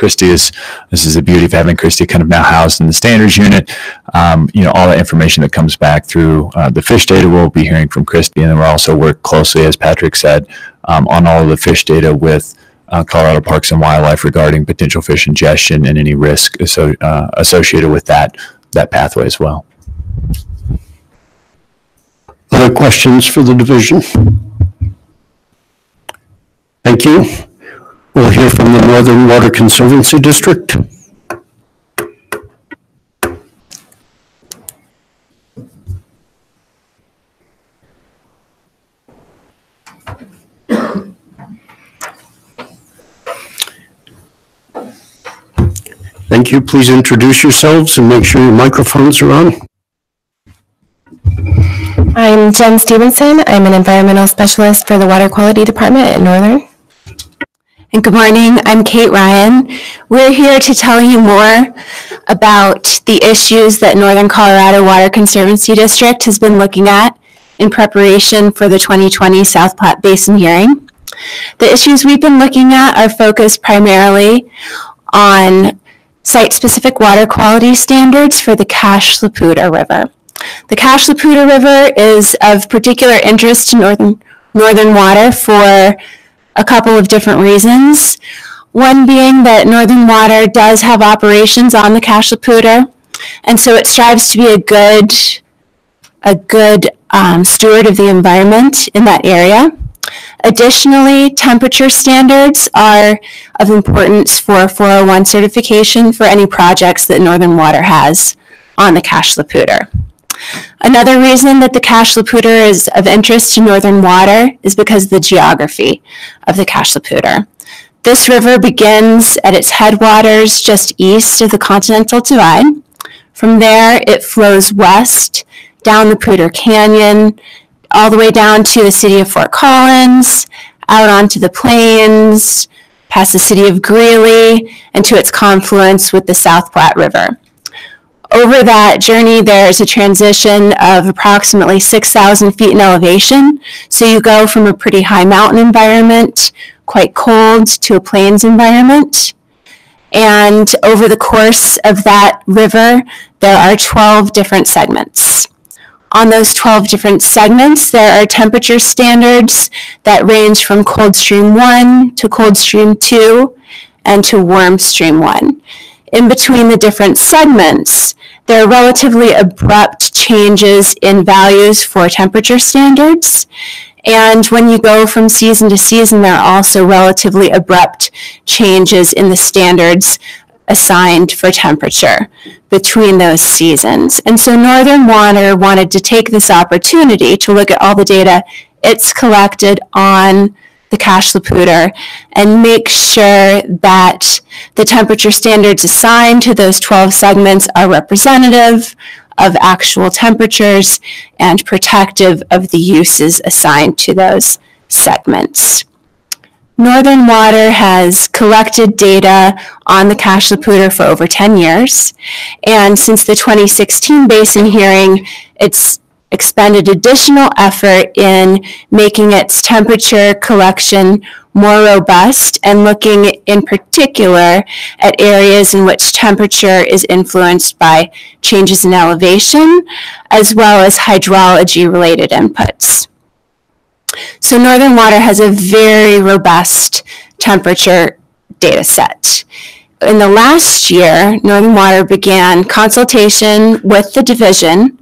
This is the beauty of having Christy kind of now housed in the standards unit. All the information that comes back through the fish data, we'll be hearing from Christy, and then we'll also work closely, as Patrick said, on all of the fish data with Colorado Parks and Wildlife regarding potential fish ingestion and any risk associated with that pathway as well. Other questions for the division? Thank you. We'll hear from the Northern Water Conservancy District. Thank you. Please introduce yourselves and make sure your microphones are on. I'm Jen Stevenson. I'm an environmental specialist for the Water Quality Department at Northern. And good morning, I'm Kate Ryan. We're here to tell you more about the issues that Northern Colorado Water Conservancy District has been looking at in preparation for the 2020 South Platte Basin hearing. The issues we've been looking at are focused primarily on site-specific water quality standards for the Cache Laputa River. The Cache Laputa River is of particular interest to Northern Water for a couple of different reasons. One being that Northern Water does have operations on the Cache Laputa, and so it strives to be a good steward of the environment in that area. Additionally, temperature standards are of importance for 401 certification for any projects that Northern Water has on the Cache Laputa. Another reason that the Cache Laputa is of interest to Northern Water is because of the geography of the Cache Laputa. This river begins at its headwaters just east of the Continental Divide. From there, it flows west down the Poudre Canyon, all the way down to the city of Fort Collins, out onto the plains, past the city of Greeley, and to its confluence with the South Platte River. Over that journey, there's a transition of approximately 6,000 feet in elevation. So you go from a pretty high mountain environment, quite cold, to a plains environment. And over the course of that river, there are 12 different segments. On those 12 different segments, there are temperature standards that range from cold stream 1 to cold stream 2 and to warm stream 1. In between the different segments, there are relatively abrupt changes in values for temperature standards. And when you go from season to season, there are also relatively abrupt changes in the standards assigned for temperature between those seasons. And so Northern Water wanted to take this opportunity to look at all the data it's collected on the Cache La Poudre and make sure that the temperature standards assigned to those 12 segments are representative of actual temperatures and protective of the uses assigned to those segments. Northern Water has collected data on the Cache La Poudre for over 10 years, and since the 2016 Basin hearing, it's expended additional effort in making its temperature collection more robust and looking in particular at areas in which temperature is influenced by changes in elevation as well as hydrology-related inputs. So Northern Water has a very robust temperature data set. In the last year, Northern Water began consultation with the division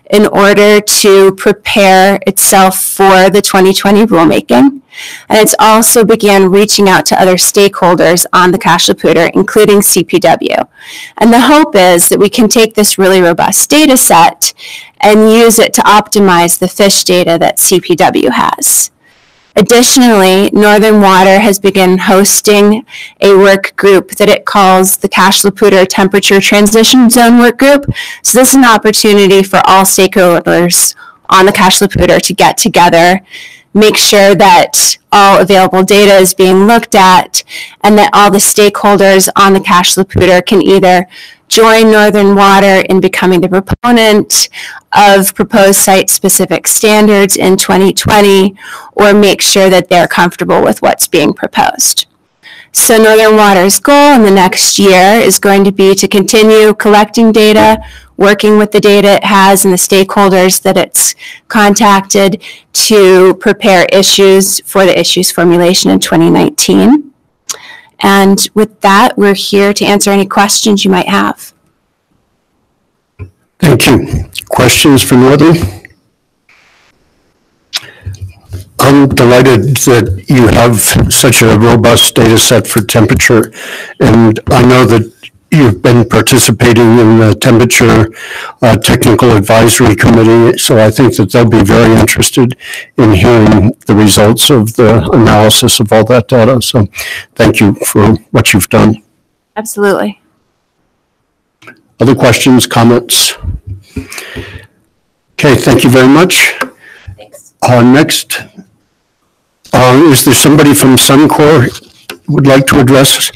in order to prepare itself for the 2020 rulemaking. And it's also began reaching out to other stakeholders on the Cache La Poudre, including CPW. And the hope is that we can take this really robust data set and use it to optimize the fish data that CPW has. Additionally, Northern Water has begun hosting a work group that it calls the Cache La Poudre Temperature Transition Zone Work Group. So this is an opportunity for all stakeholders on the Cache La Poudre to get together, make sure that all available data is being looked at, and that all the stakeholders on the Cache La Poudre can either join Northern Water in becoming the proponent of proposed site-specific standards in 2020, or make sure that they're comfortable with what's being proposed. So Northern Water's goal in the next year is going to be to continue collecting data, working with the data it has and the stakeholders that it's contacted to prepare issues for the issues formulation in 2019. And with that, we're here to answer any questions you might have. Thank you. Questions for Northern? I'm delighted that you have such a robust data set for temperature, and I know that you've been participating in the Temperature Technical Advisory Committee, so I think that they'll be very interested in hearing the results of the analysis of all that data. So thank you for what you've done. Absolutely. Other questions, comments? Okay, thank you very much. Thanks. Next, is there somebody from Suncor who would like to address us?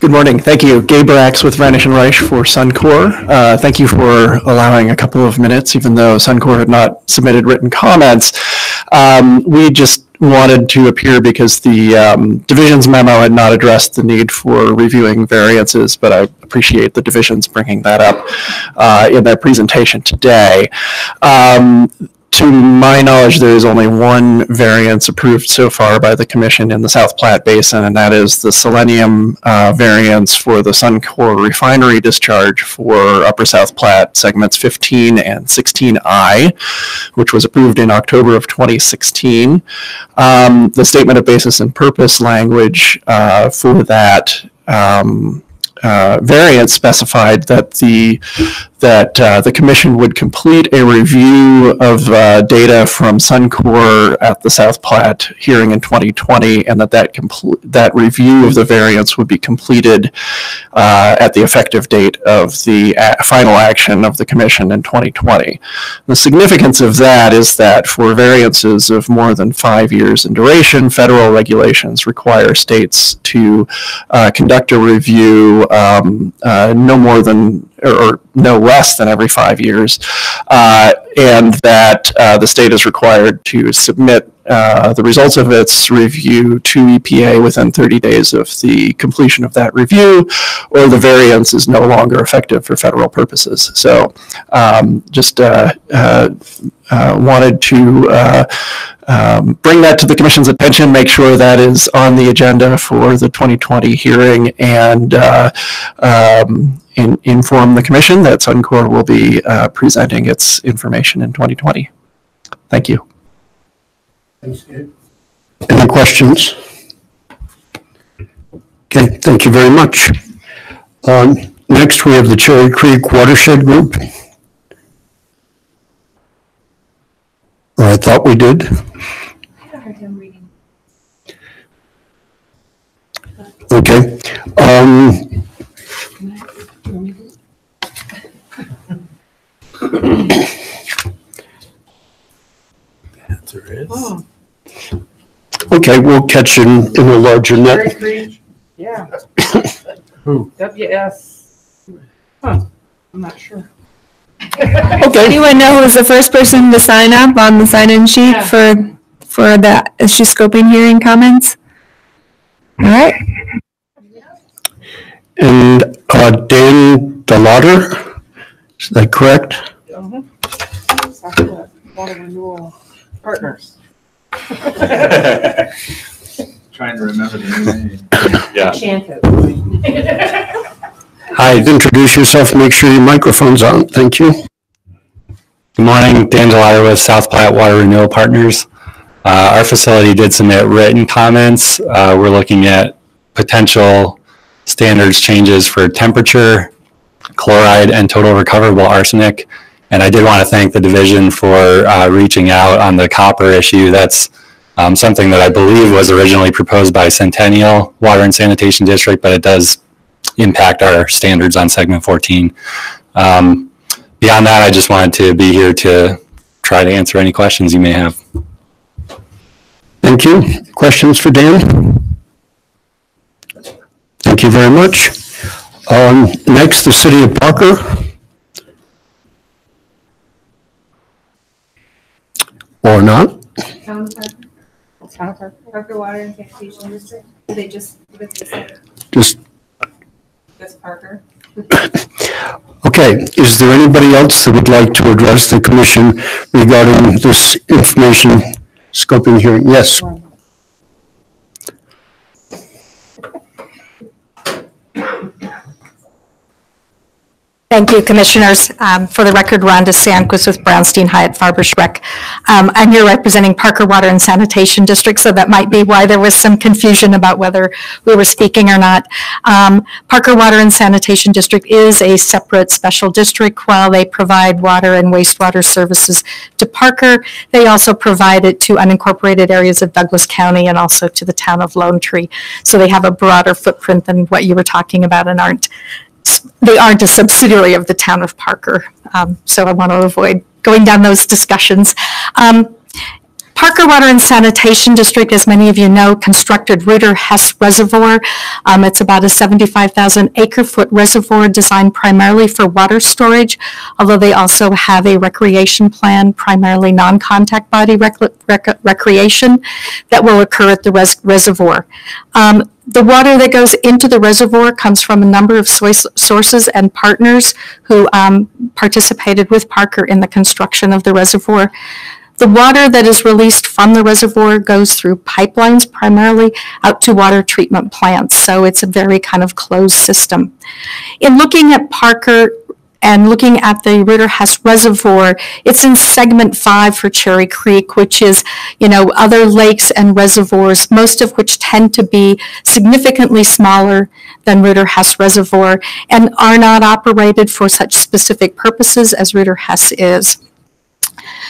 Good morning. Thank you. Gabe Rax with Reinisch and Reich for Suncor. Thank you for allowing a couple of minutes, even though Suncor had not submitted written comments. We just wanted to appear because the division's memo had not addressed the need for reviewing variances, but I appreciate the division's bringing that up in their presentation today. To my knowledge, there is only one variance approved so far by the Commission in the South Platte Basin, and that is the selenium variance for the Suncor refinery discharge for Upper South Platte segments 15 and 16I, which was approved in October of 2016. The statement of basis and purpose language for that variance specified that the Commission would complete a review of data from Suncor at the South Platte hearing in 2020, and that review of the variance would be completed at the effective date of the final action of the Commission in 2020. The significance of that is that for variances of more than 5 years in duration, federal regulations require states to conduct a review no more than or no less than every 5 years, and that the state is required to submit the results of its review to EPA within 30 days of the completion of that review, or the variance is no longer effective for federal purposes. So just wanted to bring that to the Commission's attention, make sure that is on the agenda for the 2020 hearing, and inform the Commission that Suncor will be presenting its information in 2020. Thank you. Any questions? Okay, thank you very much. Next, we have the Cherry Creek Watershed Group. Or I thought we did. Okay. Okay, we'll catch in a larger net. Yeah. Who? WS. Huh, I'm not sure. Okay. Anyone know who was the first person to sign up on the sign-in sheet for the issue scoping hearing comments? All right. And Dan DeLauder, is that correct? Water renewal partners. Trying to remember the new name. Yeah. Hi, introduce yourself, make sure your microphone's on. Thank you. Good morning, Dan DeLauder with South Platte Water Renewal Partners. Our facility did submit written comments. We're looking at potential standards changes for temperature, chloride, and total recoverable arsenic. And I did want to thank the division for reaching out on the copper issue. That's something that I believe was originally proposed by Centennial Water and Sanitation District, but it does impact our standards on segment 14. Beyond that, I just wanted to be here to try to answer any questions you may have. Thank you. Questions for Dan? Thank you very much. Next, the City of Parker. Or not? Town of Parker. Parker Water and Sanitation District. They just Just Parker. okay. Is there anybody else that would like to address the commission regarding this information scoping hearing? Yes. Thank you, Commissioners. For the record, Rhonda Sanquist with Brownstein Hyatt Farber Schreck. I'm here representing Parker Water and Sanitation District, so that might be why there was some confusion about whether we were speaking or not. Parker Water and Sanitation District is a separate special district. While they provide water and wastewater services to Parker, they also provide it to unincorporated areas of Douglas County and also to the town of Lone Tree. So they have a broader footprint than what you were talking about and they aren't a subsidiary of the town of Parker. So I want to avoid going down those discussions. Parker Water and Sanitation District, as many of you know, constructed Ritter Hess Reservoir. It's about a 75,000 acre-foot reservoir designed primarily for water storage, although they also have a recreation plan, primarily non-contact body recreation, that will occur at the reservoir. The water that goes into the reservoir comes from a number of sources and partners who participated with Parker in the construction of the reservoir. The water that is released from the reservoir goes through pipelines primarily out to water treatment plants, so it's a very kind of closed system. In looking at Parker and looking at the Ritter Hess Reservoir, it's in segment 5 for Cherry Creek, which is, other lakes and reservoirs, most of which tend to be significantly smaller than Ritter Hess Reservoir and are not operated for such specific purposes as Ritter Hess is.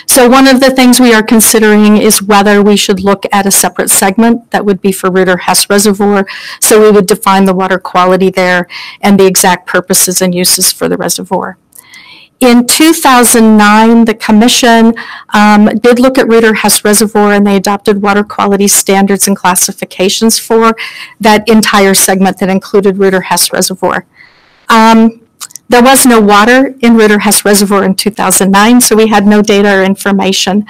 So one of the things we are considering is whether we should look at a separate segment that would be for Ritter Hess Reservoir. So we would define the water quality there and the exact purposes and uses for the reservoir. In 2009, the Commission did look at Ritter Hess Reservoir and they adopted water quality standards and classifications for that entire segment that included Ritter Hess Reservoir. There was no water in Ritter Hess Reservoir in 2009, so we had no data or information.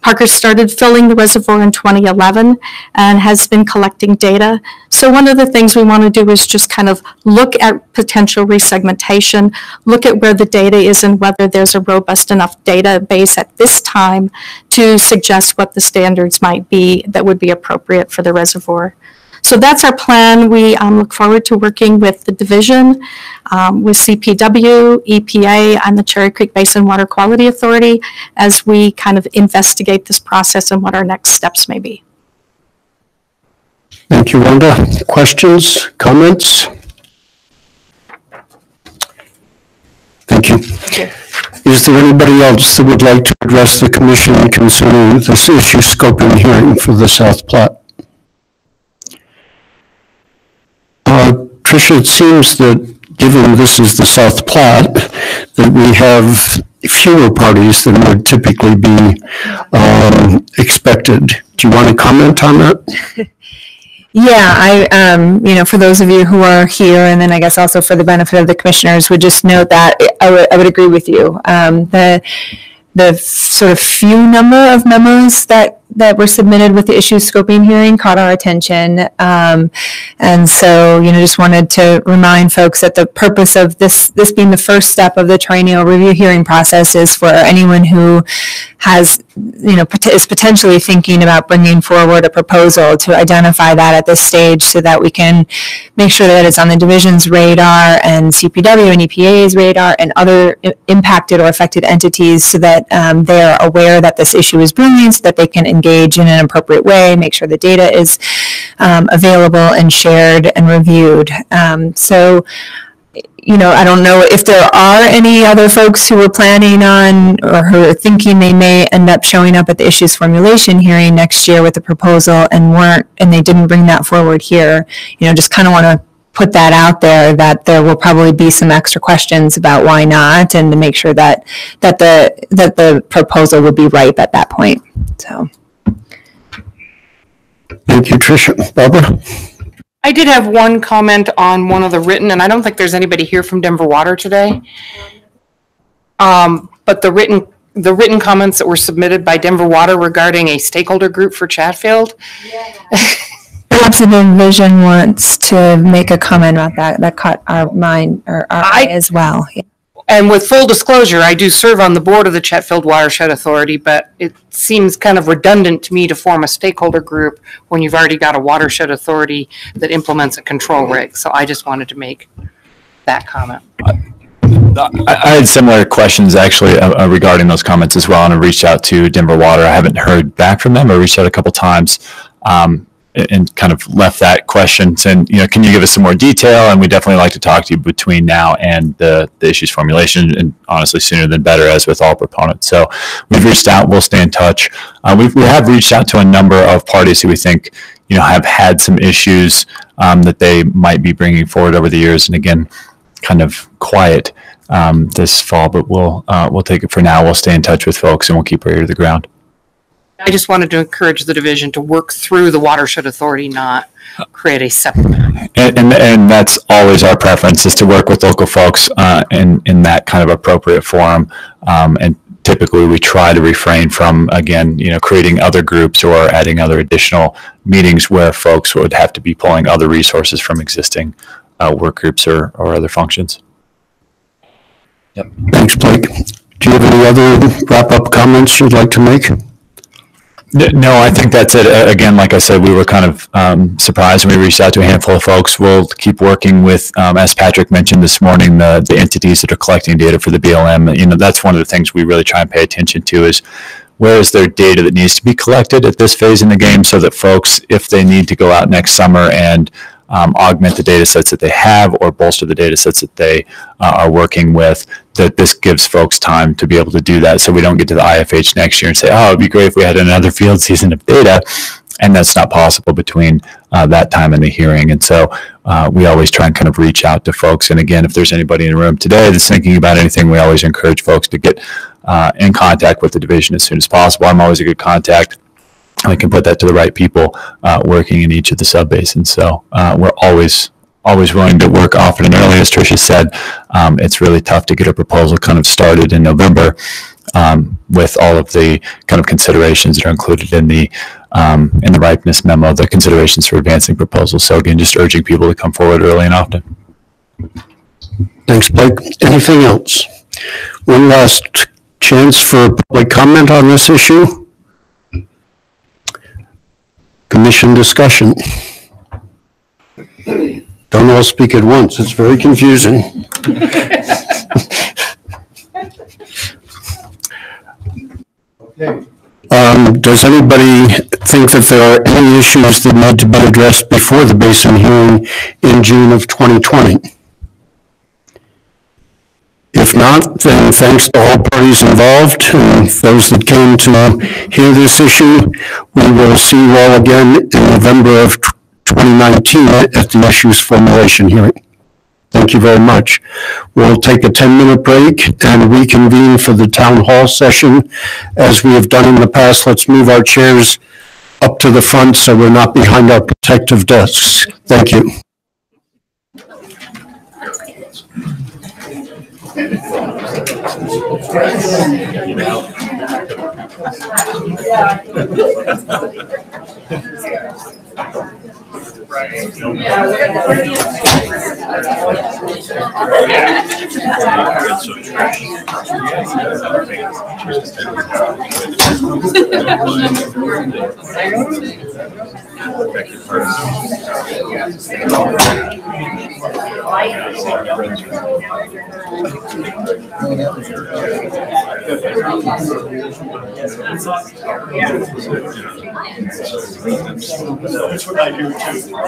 Parker started filling the reservoir in 2011 and has been collecting data. So one of the things we want to do is just kind of look at potential resegmentation, look at where the data is and whether there's a robust enough database at this time to suggest what the standards might be that would be appropriate for the reservoir. So that's our plan. We look forward to working with the division, with CPW, EPA, and the Cherry Creek Basin Water Quality Authority as we kind of investigate this process and what our next steps may be. Thank you, Rhonda. Questions, comments? Thank you. Is there anybody else that would like to address the commission concerning this issue scoping hearing for the South Platte? Tricia, it seems that given this is the South Platte, that we have fewer parties than would typically be expected. Do you want to comment on that? Yeah, for those of you who are here, and then I guess also for the benefit of the commissioners, would just note that I would agree with you. The sort of few number of memos that were submitted with the issue scoping hearing caught our attention. And so, just wanted to remind folks that the purpose of this being the first step of the triennial review hearing process is for anyone who has, is potentially thinking about bringing forward a proposal to identify that at this stage so that we can make sure that it's on the division's radar and CPW and EPA's radar and other impacted or affected entities so that they are aware that this issue is brewing so that they can engage in an appropriate way, make sure the data is available and shared and reviewed. I don't know if there are any other folks who are planning on or who are thinking they may end up showing up at the issues formulation hearing next year with a proposal and they didn't bring that forward here. Just kind of want to put that out there that there will probably be some extra questions about why not, and to make sure that the proposal would be ripe at that point. So. Thank you, Tricia. Barbara? I did have one comment on one of the written, and I don't think there's anybody here from Denver Water today. But the written comments that were submitted by Denver Water regarding a stakeholder group for Chatfield. Yeah. Perhaps the division wants to make a comment about that. That caught our mind or our eye as well. Yeah. And with full disclosure, I do serve on the board of the Chatfield Watershed Authority, but it seems kind of redundant to me to form a stakeholder group when you've already got a watershed authority that implements a control rig. So I just wanted to make that comment. I had similar questions actually regarding those comments as well, and I reached out to Denver Water. I haven't heard back from them. I reached out a couple times. And kind of left that question saying, can you give us some more detail? And we definitely like to talk to you between now and the issues formulation, and honestly sooner than better, as with all proponents. So we've reached out, we'll stay in touch. We have reached out to a number of parties who we think, have had some issues that they might be bringing forward over the years. And again, kind of quiet this fall, but we'll take it for now. We'll stay in touch with folks and we'll keep our ear to the ground. I just wanted to encourage the division to work through the Watershed Authority, not create a separate. And that's always our preference, is to work with local folks in that kind of appropriate forum. And typically we try to refrain from, again, creating other groups or adding other additional meetings where folks would have to be pulling other resources from existing work groups or other functions. Yep. Thanks, Blake. Do you have any other wrap-up comments you'd like to make? No, I think that's it. Again, like I said, we were kind of surprised when we reached out to a handful of folks. We'll keep working with, as Patrick mentioned this morning, the entities that are collecting data for the BLM. That's one of the things we really try and pay attention to is where is there data that needs to be collected at this phase in the game so that folks, if they need to go out next summer and augment the data sets that they have or bolster the data sets that they are working with, that this gives folks time to be able to do that so we don't get to the IFH next year and say, oh, it'd be great if we had another field season of data. And that's not possible between that time and the hearing. And so we always try and kind of reach out to folks. And again, if there's anybody in the room today that's thinking about anything, we always encourage folks to get in contact with the division as soon as possible. I'm always a good contact. I can put that to the right people working in each of the sub-basins. So we're always always willing to work often and early, as Tricia said. It's really tough to get a proposal kind of started in November with all of the kind of considerations that are included in the ripeness memo, the considerations for advancing proposals. So again, just urging people to come forward early and often. Thanks, Blake. Anything else? One last chance for public comment on this issue. Commission discussion. Don't all speak at once. It's very confusing. Does anybody think that there are any issues that need to be addressed before the Basin hearing in June of 2020? If not, then thanks to all parties involved and those that came to hear this issue. We will see you all again in November of 2019 at the issues formulation hearing. Thank you very much. We'll take a 10-minute break and reconvene for the town hall session. As we have done in the past, let's move our chairs up to the front so we're not behind our protective desks. Thank you. That's what I do too.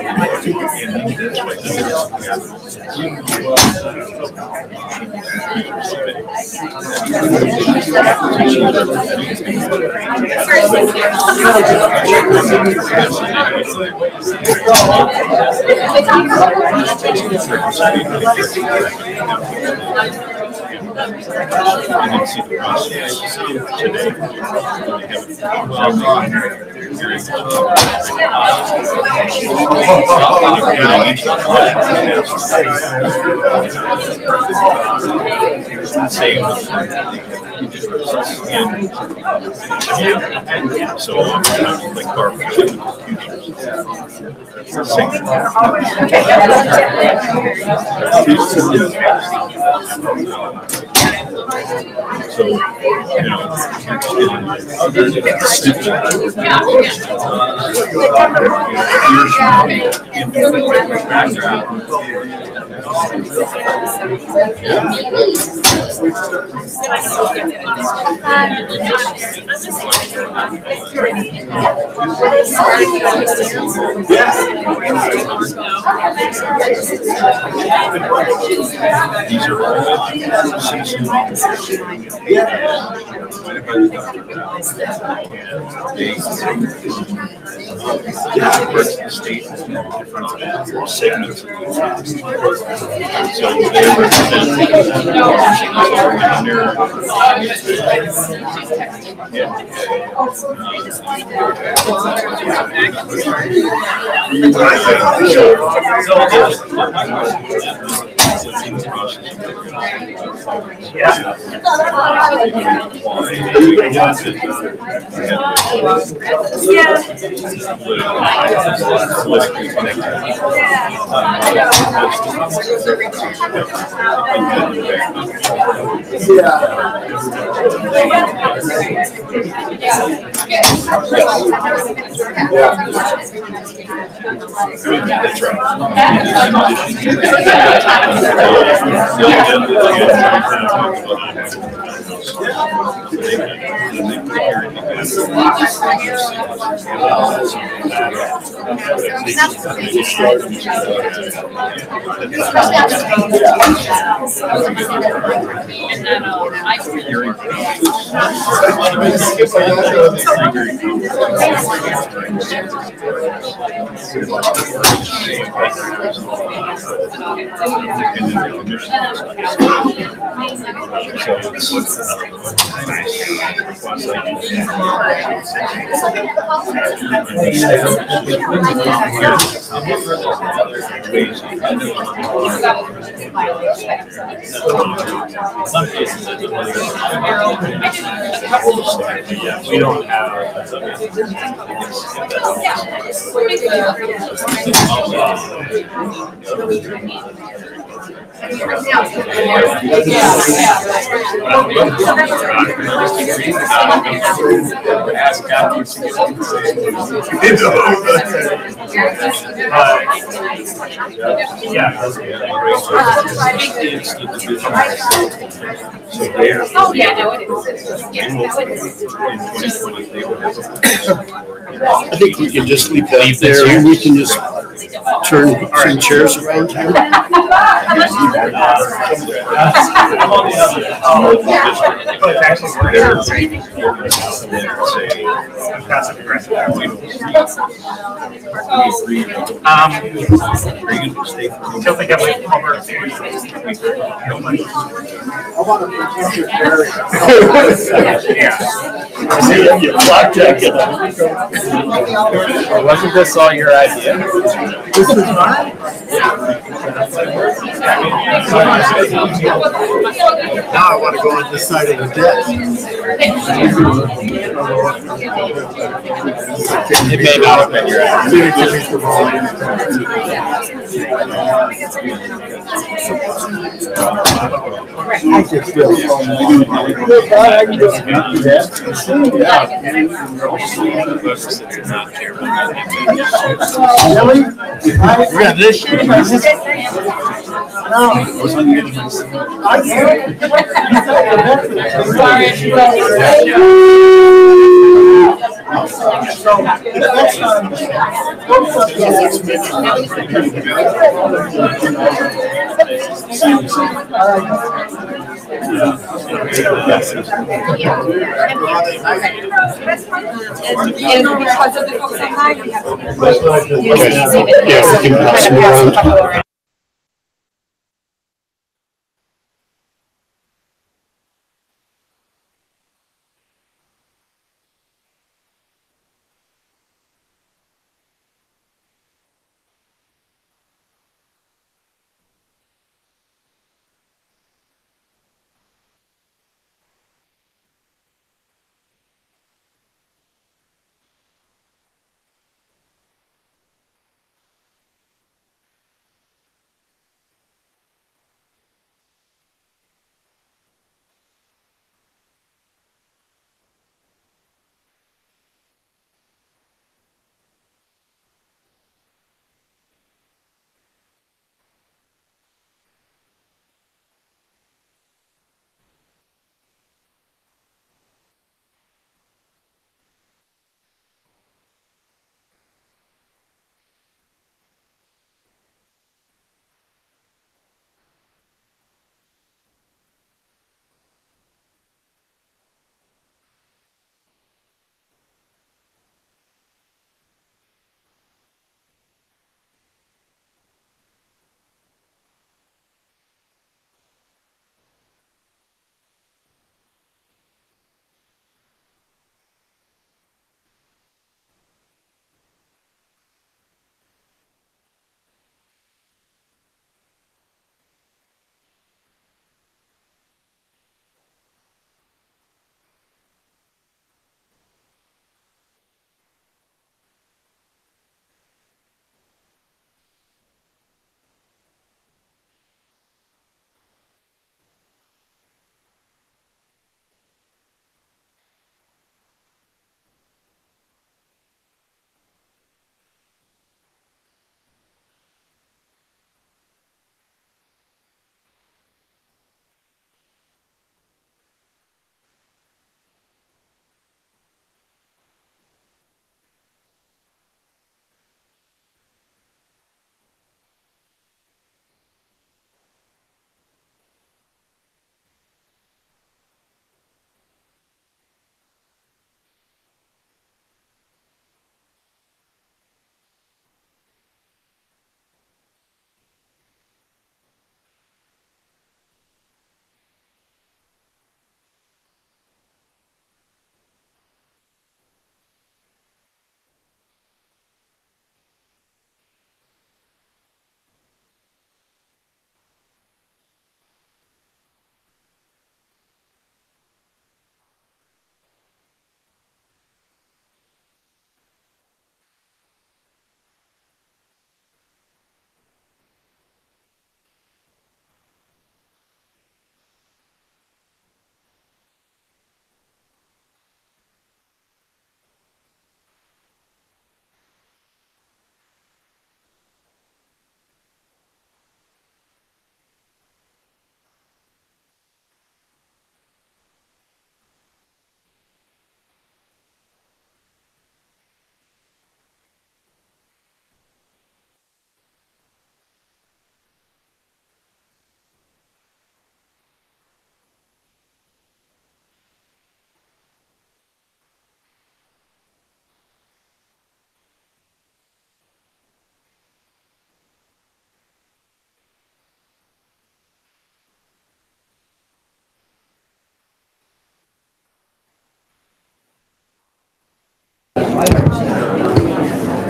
We don't have. Oh, yeah, no, it is. I think we can just leave that there, and we can just turn some chairs around here. Wasn't this all your idea? This is mine. Now I want to go on this side of the desk. It may not have been your idea. Yeah, this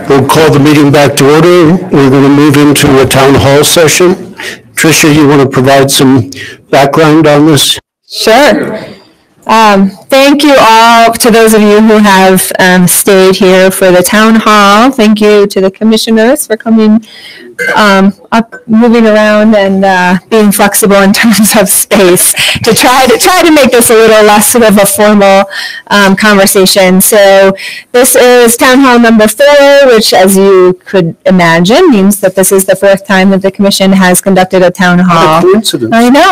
We'll call the meeting back to order. We're going to move into a town hall session. Tricia, you want to provide some background on this? Sure. Thank you all to those of you who have stayed here for the town hall. Thank you to the commissioners for coming up, moving around, and being flexible in terms of space to try to make this a little less of a formal conversation. So this is town hall number 4, which, as you could imagine, means that this is the 4th time that the commission has conducted a town hall. What a coincidence. I know.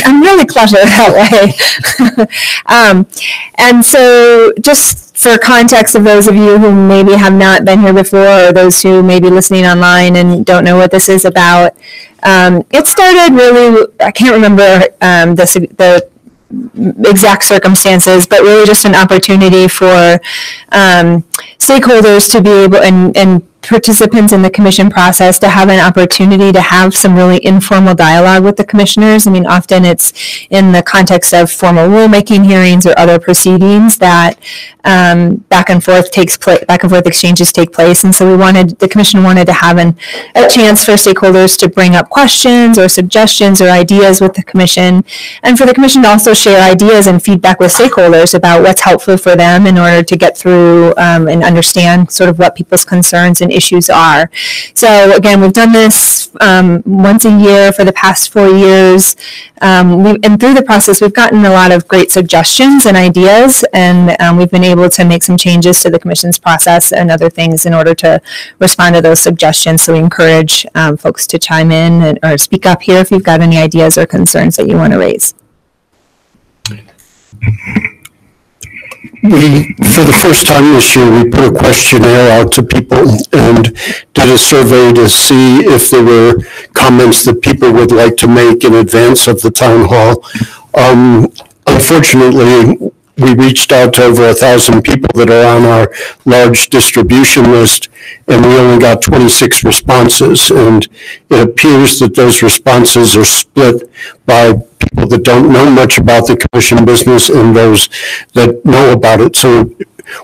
I'm really clever that way. And so just for context of those of you who maybe have not been here before, or those who may be listening online and don't know what this is about, it started really, I can't remember the exact circumstances, but really just an opportunity for stakeholders to be able, and participants in the commission process, to have an opportunity to have some really informal dialogue with the commissioners. I mean, often it's in the context of formal rulemaking hearings or other proceedings that back and forth exchanges take place. And so the commission wanted to have a chance for stakeholders to bring up questions or suggestions or ideas with the commission, and for the commission to also share ideas and feedback with stakeholders about what's helpful for them in order to get through and understand sort of what people's concerns and issues are. So again, we've done this once a year for the past 4 years. And through the process, we've gotten a lot of great suggestions and ideas, and we've been able to make some changes to the commission's process and other things in order to respond to those suggestions. So we encourage folks to chime in or speak up here if you've got any ideas or concerns that you want to raise. For the first time this year, we put a questionnaire out to people and did a survey to see if there were comments that people would like to make in advance of the town hall. Unfortunately, we reached out to over 1,000 people that are on our large distribution list, and we only got 26 responses. And it appears that those responses are split by people that don't know much about the commission business and those that know about it. So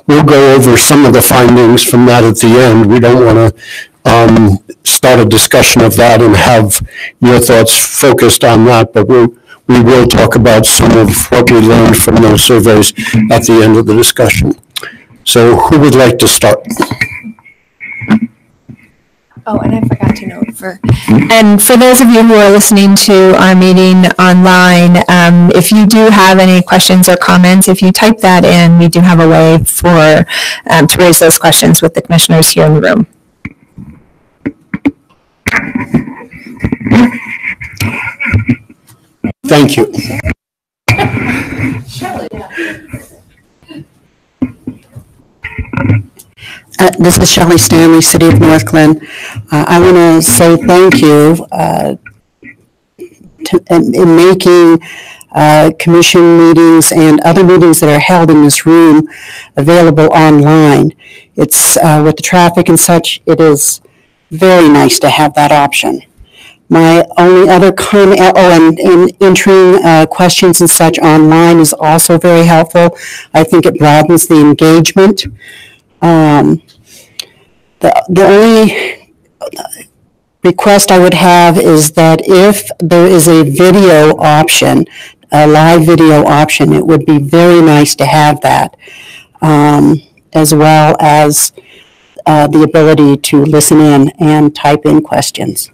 we'll go over some of the findings from that at the end. We don't want to start a discussion of that and have your thoughts focused on that, but we will talk about some of what we learned from those surveys at the end of the discussion. So who would like to start? Oh, and I forgot to note for those of you who are listening to our meeting online, if you do have any questions or comments, if you type that in, we do have a way for to raise those questions with the commissioners here in the room. Thank you. This is Shelley Stanley, City of North Glen. I want to say thank you in making commission meetings and other meetings that are held in this room available online. It's with the traffic and such, it is very nice to have that option. My only other comment, and entering questions and such online is also very helpful. I think it broadens the engagement. The only request I would have is that if there is a video option, a live video option, it would be very nice to have that, as well as the ability to listen in and type in questions.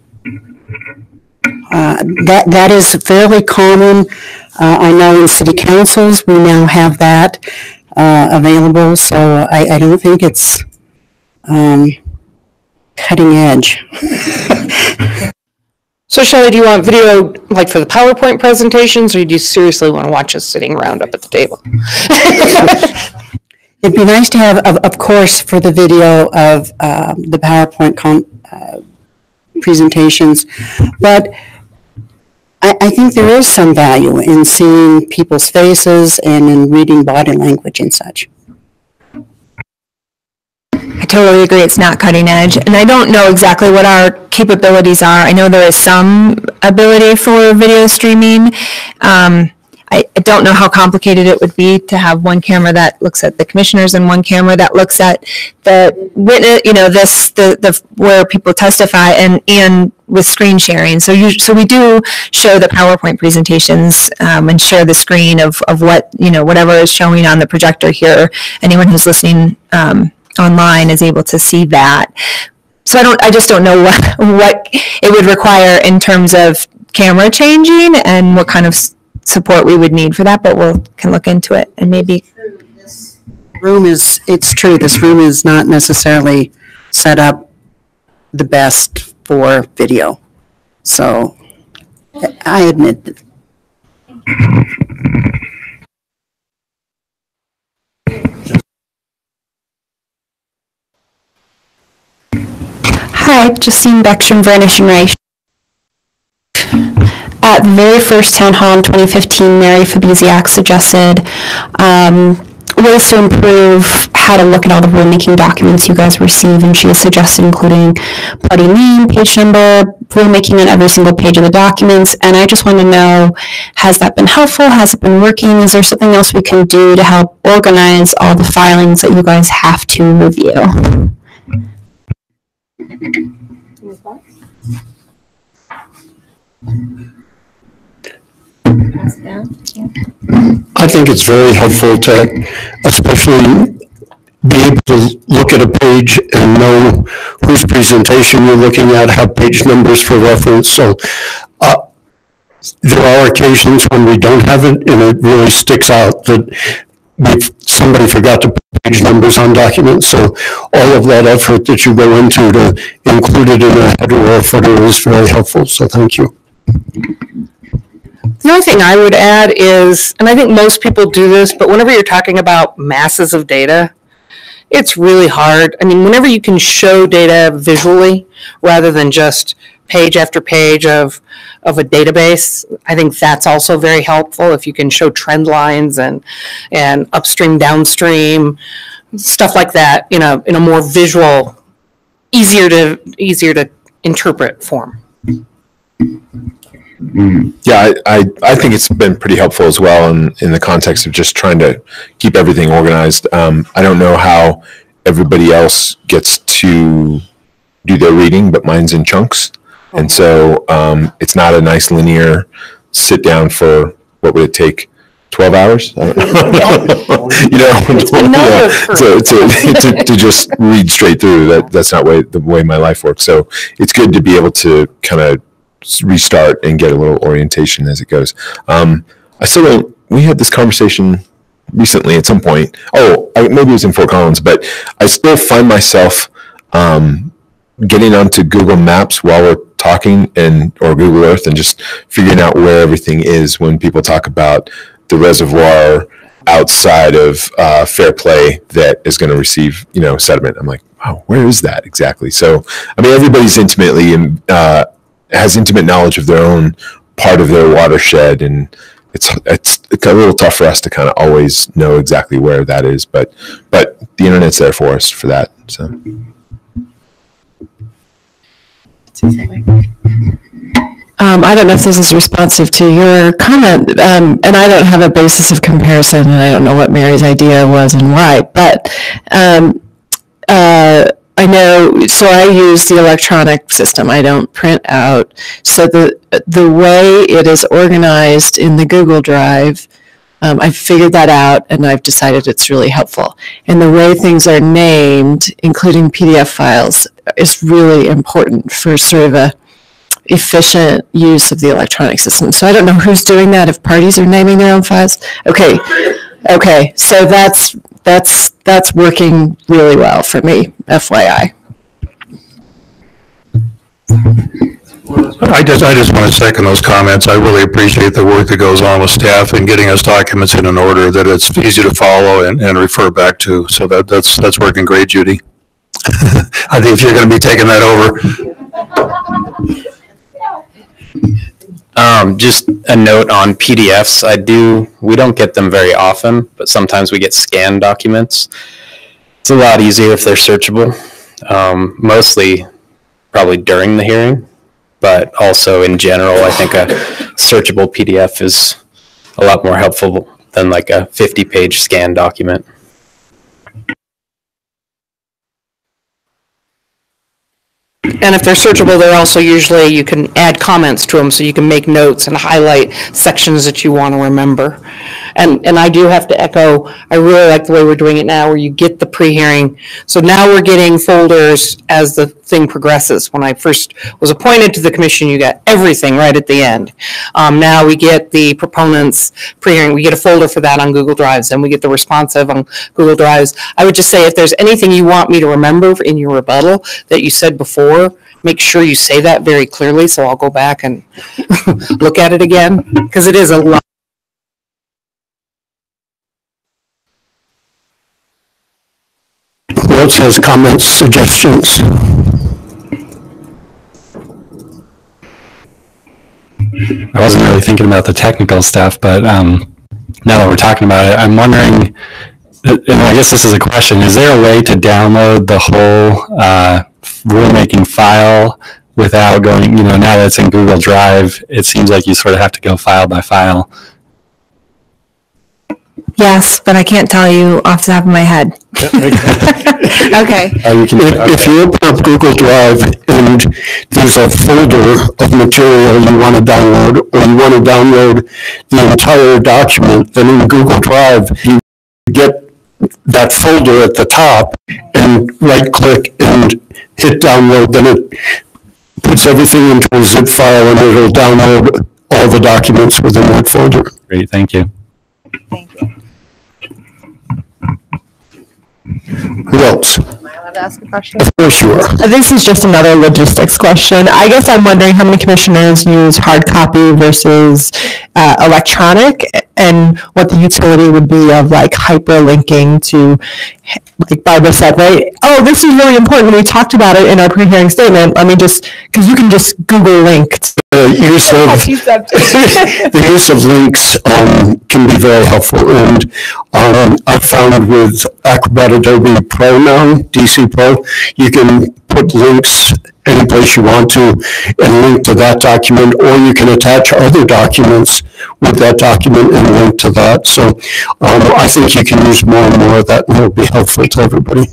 That is fairly common. I know in city councils we now have that available, so I don't think it's cutting edge. So Shelley, do you want video like for the PowerPoint presentations, or do you seriously want to watch us sitting around up at the table? It'd be nice to have, of course, for the video of the PowerPoint presentations, but I think there is some value in seeing people's faces and in reading body language and such. I totally agree. It's not cutting edge. And I don't know exactly what our capabilities are. I know there is some ability for video streaming. I don't know how complicated it would be to have one camera that looks at the commissioners and one camera that looks at the witness, the where people testify and with screen sharing. So we do show the PowerPoint presentations and share the screen of what, whatever is showing on the projector here. Anyone who's listening online is able to see that. So I just don't know what it would require in terms of camera changing and what kind of support we would need for that, but can look into it and maybe. It's true, this room is not necessarily set up the best for video. So I admit that. Hi, Justine Beckstrom, Varnish and Reich. At the very first town hall in 2015, Mary Fabiziak suggested ways to improve how to look at all the rulemaking documents you guys receive, and she has suggested including party name, page number, rulemaking on every single page of the documents. And I just want to know, has that been helpful? Has it been working? Is there something else we can do to help organize all the filings that you guys have to review? I think it's very helpful to especially be able to look at a page and know whose presentation you're looking at, have page numbers for reference. So there are occasions when we don't have it and it really sticks out that somebody forgot to put page numbers on documents. So all of that effort that you go into to include it in a header or a footer is very helpful. So thank you. The only thing I would add is, and I think most people do this, but whenever you're talking about masses of data, it's really hard. I mean, whenever you can show data visually rather than just page after page of a database, I think that's also very helpful. If you can show trend lines and upstream, downstream, stuff like that, in a more visual, easier to interpret form. Yeah, I think it's been pretty helpful as well in the context of just trying to keep everything organized. I don't know how everybody else gets to do their reading, but mine's in chunks. And so it's not a nice linear sit down for, what would it take, 12 hours? I don't know. To just read straight through, that's not the way my life works. So it's good to be able to kind of restart and get a little orientation as it goes. I still don't, we had this conversation recently at some point. Maybe it was in Fort Collins, but I still find myself getting onto Google Maps while we're talking or Google Earth and just figuring out where everything is when people talk about the reservoir outside of Fair Play that is going to receive, sediment. I'm like, wow, where is that exactly? So, I mean, everybody's intimately has intimate knowledge of their own part of their watershed, and it's a little tough for us to kind of always know exactly where that is, but the internet's there for us for that. So. I don't know if this is responsive to your comment, and I don't have a basis of comparison, and I don't know what Mary's idea was and why, but I know, so I use the electronic system. I don't print out. So the way it is organized in the Google Drive, I've figured that out, and I've decided it's really helpful. And the way things are named, including PDF files, is really important for sort of a efficient use of the electronic system. So I don't know who's doing that, if parties are naming their own files. Okay, so that's working really well for me, FYI. I just want to second those comments. I really appreciate the work that goes on with staff and getting us documents in an order that it's easy to follow and refer back to. So that's working great, Judy. I think if you're going to be taking that over. Just a note on PDFs. We don't get them very often, but sometimes we get scanned documents. It's a lot easier if they're searchable, mostly probably during the hearing, but also in general, I think a searchable PDF is a lot more helpful than like a 50-page scan document. And if they're searchable, they're also usually, you can add comments to them, so you can make notes and highlight sections that you want to remember. And I do have to echo, I really like the way we're doing it now, where you get the pre-hearing. So now we're getting folders as the thing progresses. When I first was appointed to the commission, you got everything right at the end. Now we get the proponents pre-hearing, we get a folder for that on Google Drives, and we get the responsive on Google Drives. I would just say, if there's anything you want me to remember in your rebuttal that you said before, make sure you say that very clearly, so I'll go back and look at it again, because it is a lot. Who else has comments, suggestions? I wasn't really thinking about the technical stuff, but now that we're talking about it, I'm wondering, and I guess this is a question, is there a way to download the whole rulemaking file without going, now that it's in Google Drive, it seems like you sort of have to go file by file. Yes, but I can't tell you off the top of my head. Okay. If you open up Google Drive and there's a folder of material you want to download, or you want to download the entire document, then in Google Drive, you get that folder at the top and right-click and hit download, then it puts everything into a zip file and it'll download all the documents within that folder. Great, thank you. Who else? Am I allowed to ask a question? Of course you are. This is just another logistics question. I guess I'm wondering how many commissioners use hard copy versus electronic, and what the utility would be of like hyperlinking to, like Barbara said, right? Oh, this is really important. We talked about it in our pre-hearing statement. Let me just, because you can just Google link. The use of links can be very helpful, and I've found with Acrobat Adobe Pro now, DC Pro, you can put links any place you want to and link to that document, or you can attach other documents with that document and link to that. So I think you can use more and more of that, and it'll be helpful to everybody.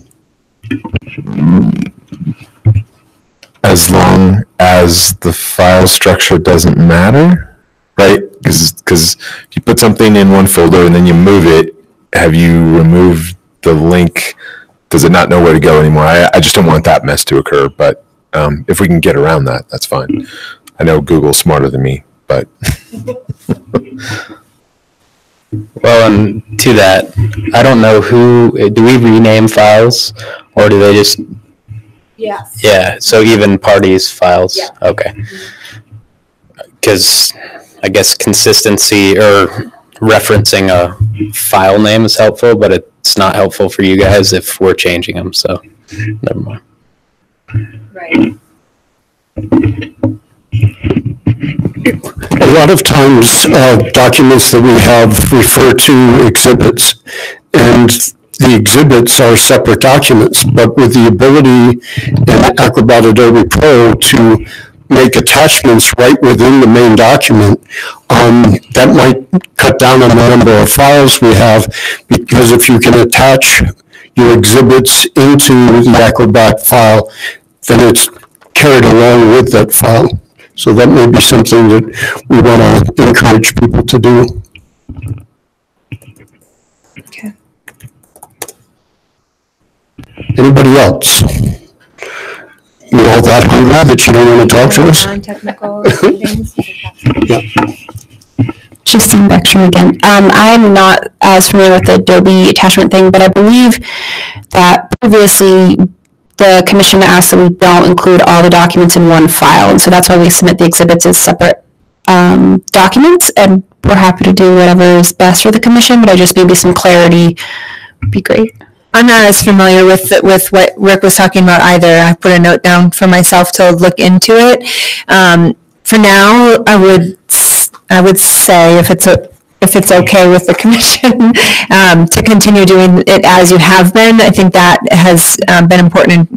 As long as the file structure doesn't matter, right? Because you put something in one folder and then you move it, have you removed the link? Does it not know where to go anymore? I just don't want that mess to occur, but if we can get around that, that's fine. I know Google's smarter than me, but. Well, and to that, I don't know do we rename files, or do they just? Yes. Yeah, so even parties files? Yeah. Okay. Because I guess consistency or referencing a file name is helpful, but it's not helpful for you guys if we're changing them, so never mind. Right. A lot of times, documents that we have refer to exhibits, and the exhibits are separate documents, but with the ability in Acrobat Adobe Pro to make attachments right within the main document, that might cut down on the number of files we have, because if you can attach your exhibits into the Acrobat file, then it's carried along with that file. So that may be something that we want to encourage people to do. Okay. Anybody else? You all that hungry that you don't want to talk to us? Non-technical things. Yeah. Justine Beckshire again. I'm not as familiar with the Adobe attachment thing, but I believe that previously the commission asked that we don't include all the documents in one file, and so that's why we submit the exhibits as separate documents, and we're happy to do whatever is best for the commission, but I just maybe some clarity would be great. I'm not as familiar with what Rick was talking about either. I put a note down for myself to look into it. For now, I would say if it's okay with the commission to continue doing it as you have been. I think that has been important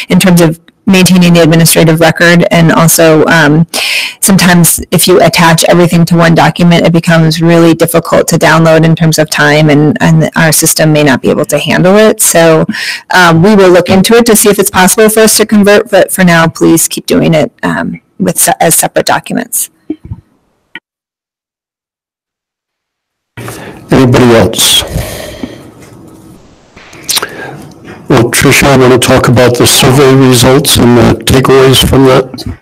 in terms of maintaining the administrative record, and also sometimes if you attach everything to one document, it becomes really difficult to download in terms of time, and our system may not be able to handle it. So we will look into it to see if it's possible for us to convert, but for now, please keep doing it as separate documents. Anybody else? Well, Tricia, I want to talk about the survey results and the takeaways from that.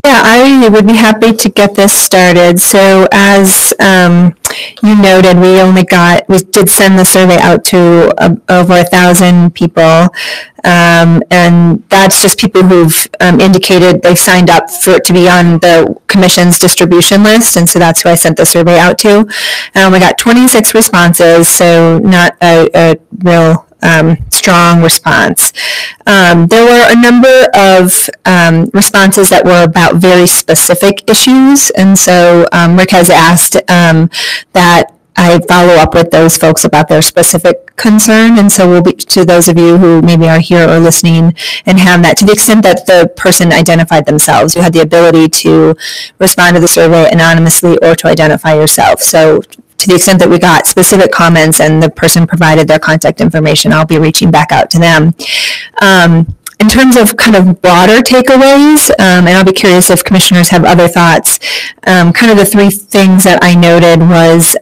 Yeah, I would be happy to get this started. So as you noted, we did send the survey out to over 1,000 people. And that's just people who've indicated they've signed up for it to be on the commission's distribution list. And so that's who I sent the survey out to. We got 26 responses, so not a real strong response. There were a number of responses that were about very specific issues, and so Rick has asked that I follow up with those folks about their specific concern, and so we'll be to those of you who maybe are here or listening and have that, to the extent that the person identified themselves, you had the ability to respond to the survey anonymously or to identify yourself. So to the extent that we got specific comments and the person provided their contact information, I'll be reaching back out to them. In terms of kind of broader takeaways, and I'll be curious if commissioners have other thoughts, kind of the three things that I noted was,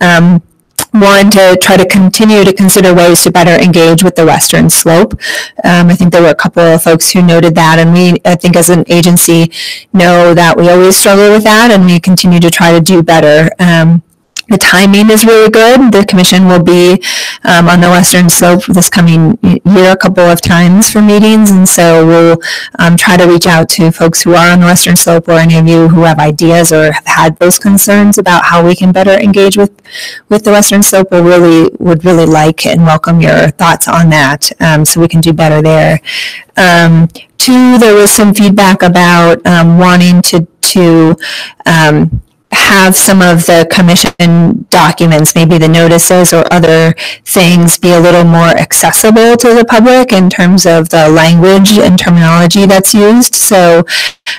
one, to try to continue to consider ways to better engage with the western slope. I think there were a couple of folks who noted that, and we, I think as an agency, know that we always struggle with that, and we continue to try to do better. The timing is really good. The commission will be on the western slope this coming year a couple of times for meetings, and so we'll try to reach out to folks who are on the western slope, or any of you who have ideas or have had those concerns about how we can better engage with the western slope. We would really like and welcome your thoughts on that, so we can do better there. Two, there was some feedback about wanting to have some of the commission documents, maybe the notices or other things, be a little more accessible to the public in terms of the language and terminology that's used. So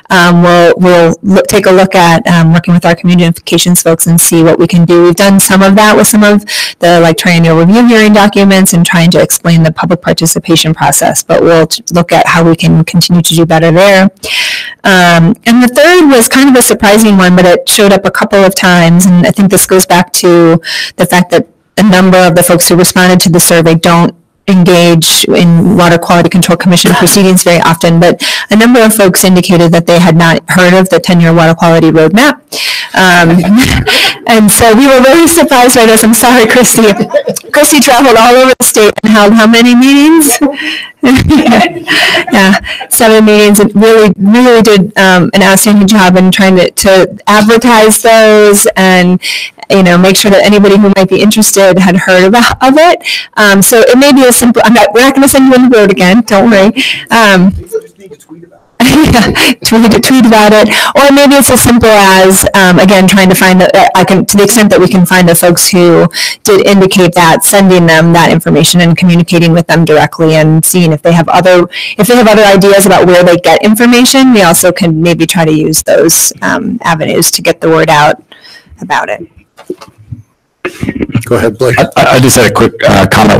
we'll take a look at working with our communications folks and see what we can do. We've done some of that with some of the triennial review hearing documents and trying to explain the public participation process, but we'll look at how we can continue to do better there. And the third was kind of a surprising one, but it showed up a couple of times, and I think this goes back to the fact that a number of the folks who responded to the survey don't engage in Water Quality Control Commission proceedings very often, but a number of folks indicated that they had not heard of the 10-year water quality roadmap. And so we were very surprised by this. I'm sorry, Christy. Christy traveled all over the state and held how many meetings? Yeah, 7 meetings, and really did an outstanding job in trying to advertise those and make sure that anybody who might be interested had heard of it. So it may be as simple. We're not going to send you on the road again. Don't worry. Tweet about it, or maybe it's as simple as again trying to find that to the extent that we can find the folks who did indicate that, sending them that information and communicating with them directly and seeing if they have other ideas about where they get information. We also can maybe try to use those avenues to get the word out about it. Go ahead, Blake. I just had a quick comment,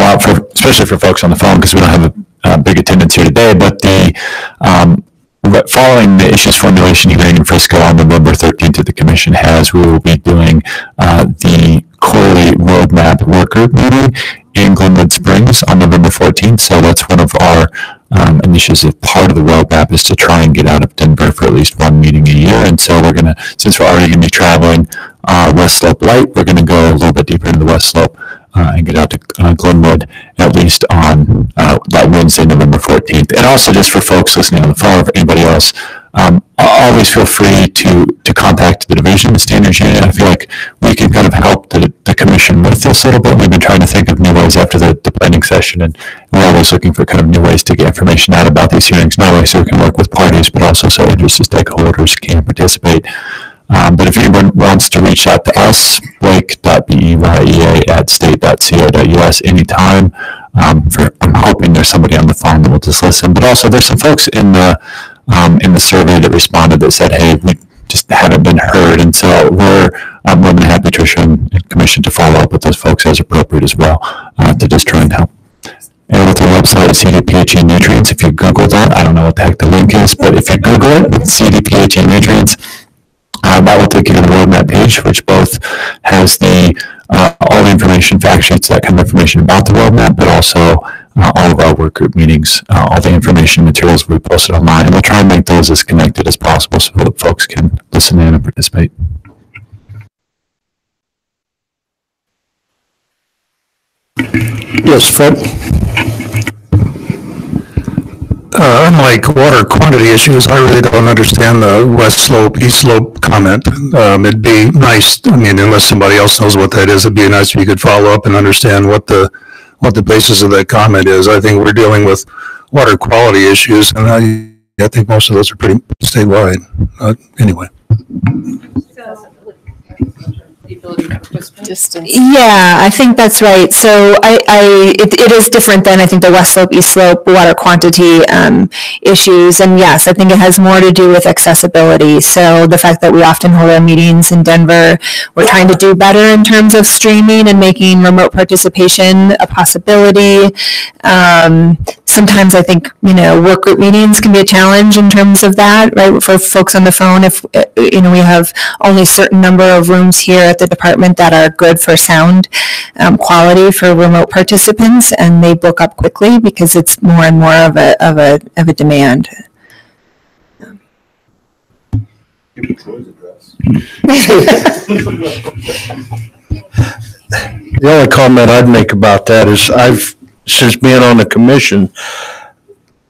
especially for folks on the phone, because we don't have a big attendance here today, but following the issues formulation hearing in Frisco on November 13th that the commission has, we will be doing the quarterly roadmap work group meeting in Glenwood Springs on November 14th. So that's one of our initiatives. Part of the roadmap is to try and get out of Denver for at least one meeting a year. And so since we're already going to be traveling West Slope Light, we're going to go a little bit deeper into the West Slope and get out to Glenwood at least on that Wednesday, November 14th. And also just for folks listening on the phone or for anybody else, always feel free to contact the division, the standards unit. I feel like we can kind of help the commission with this a little bit. We've been trying to think of new ways after the planning session, and we're always looking for kind of new ways to get information out about these hearings, not only so we can work with parties, but also so interested stakeholders can participate. But if anyone wants to reach out to us, blake.beya@state.co.us anytime. I'm hoping there's somebody on the phone that will just listen. But also, there's some folks in the survey that responded that said, "Hey, we just haven't been heard," and so we're more than happy, Tricia and Commission, to follow up with those folks as appropriate as well, to just try and help. And with our website, CDPHE Nutrients, if you Google that, I don't know what the heck the link is, but if you Google it, CDPHE Nutrients, that will take you to the roadmap page, which both has all the information, fact sheets, that kind of information about the roadmap, but also all of our work group meetings, all the information materials we posted online, and we'll try and make those as connected as possible so that folks can listen in and participate. Yes, Fred? Unlike water quantity issues, I really don't understand the west slope, east slope comment. It'd be nice, I mean, unless somebody else knows what that is, it'd be nice if you could follow up and understand what the basis of that comment is. I think we're dealing with water quality issues, and I think most of those are pretty statewide. Anyway. Distance. Yeah, I think that's right. So it is different than I think the west slope, east slope water quantity issues. And yes, I think it has more to do with accessibility. So the fact that we often hold our meetings in Denver, we're trying to do better in terms of streaming and making remote participation a possibility. Sometimes I think, work group meetings can be a challenge in terms of that, right? For folks on the phone, if, we have only a certain number of rooms here at the department that are good for sound quality for remote participants, and they book up quickly because it's more and more of a demand. The only comment I'd make about that is since being on the commission,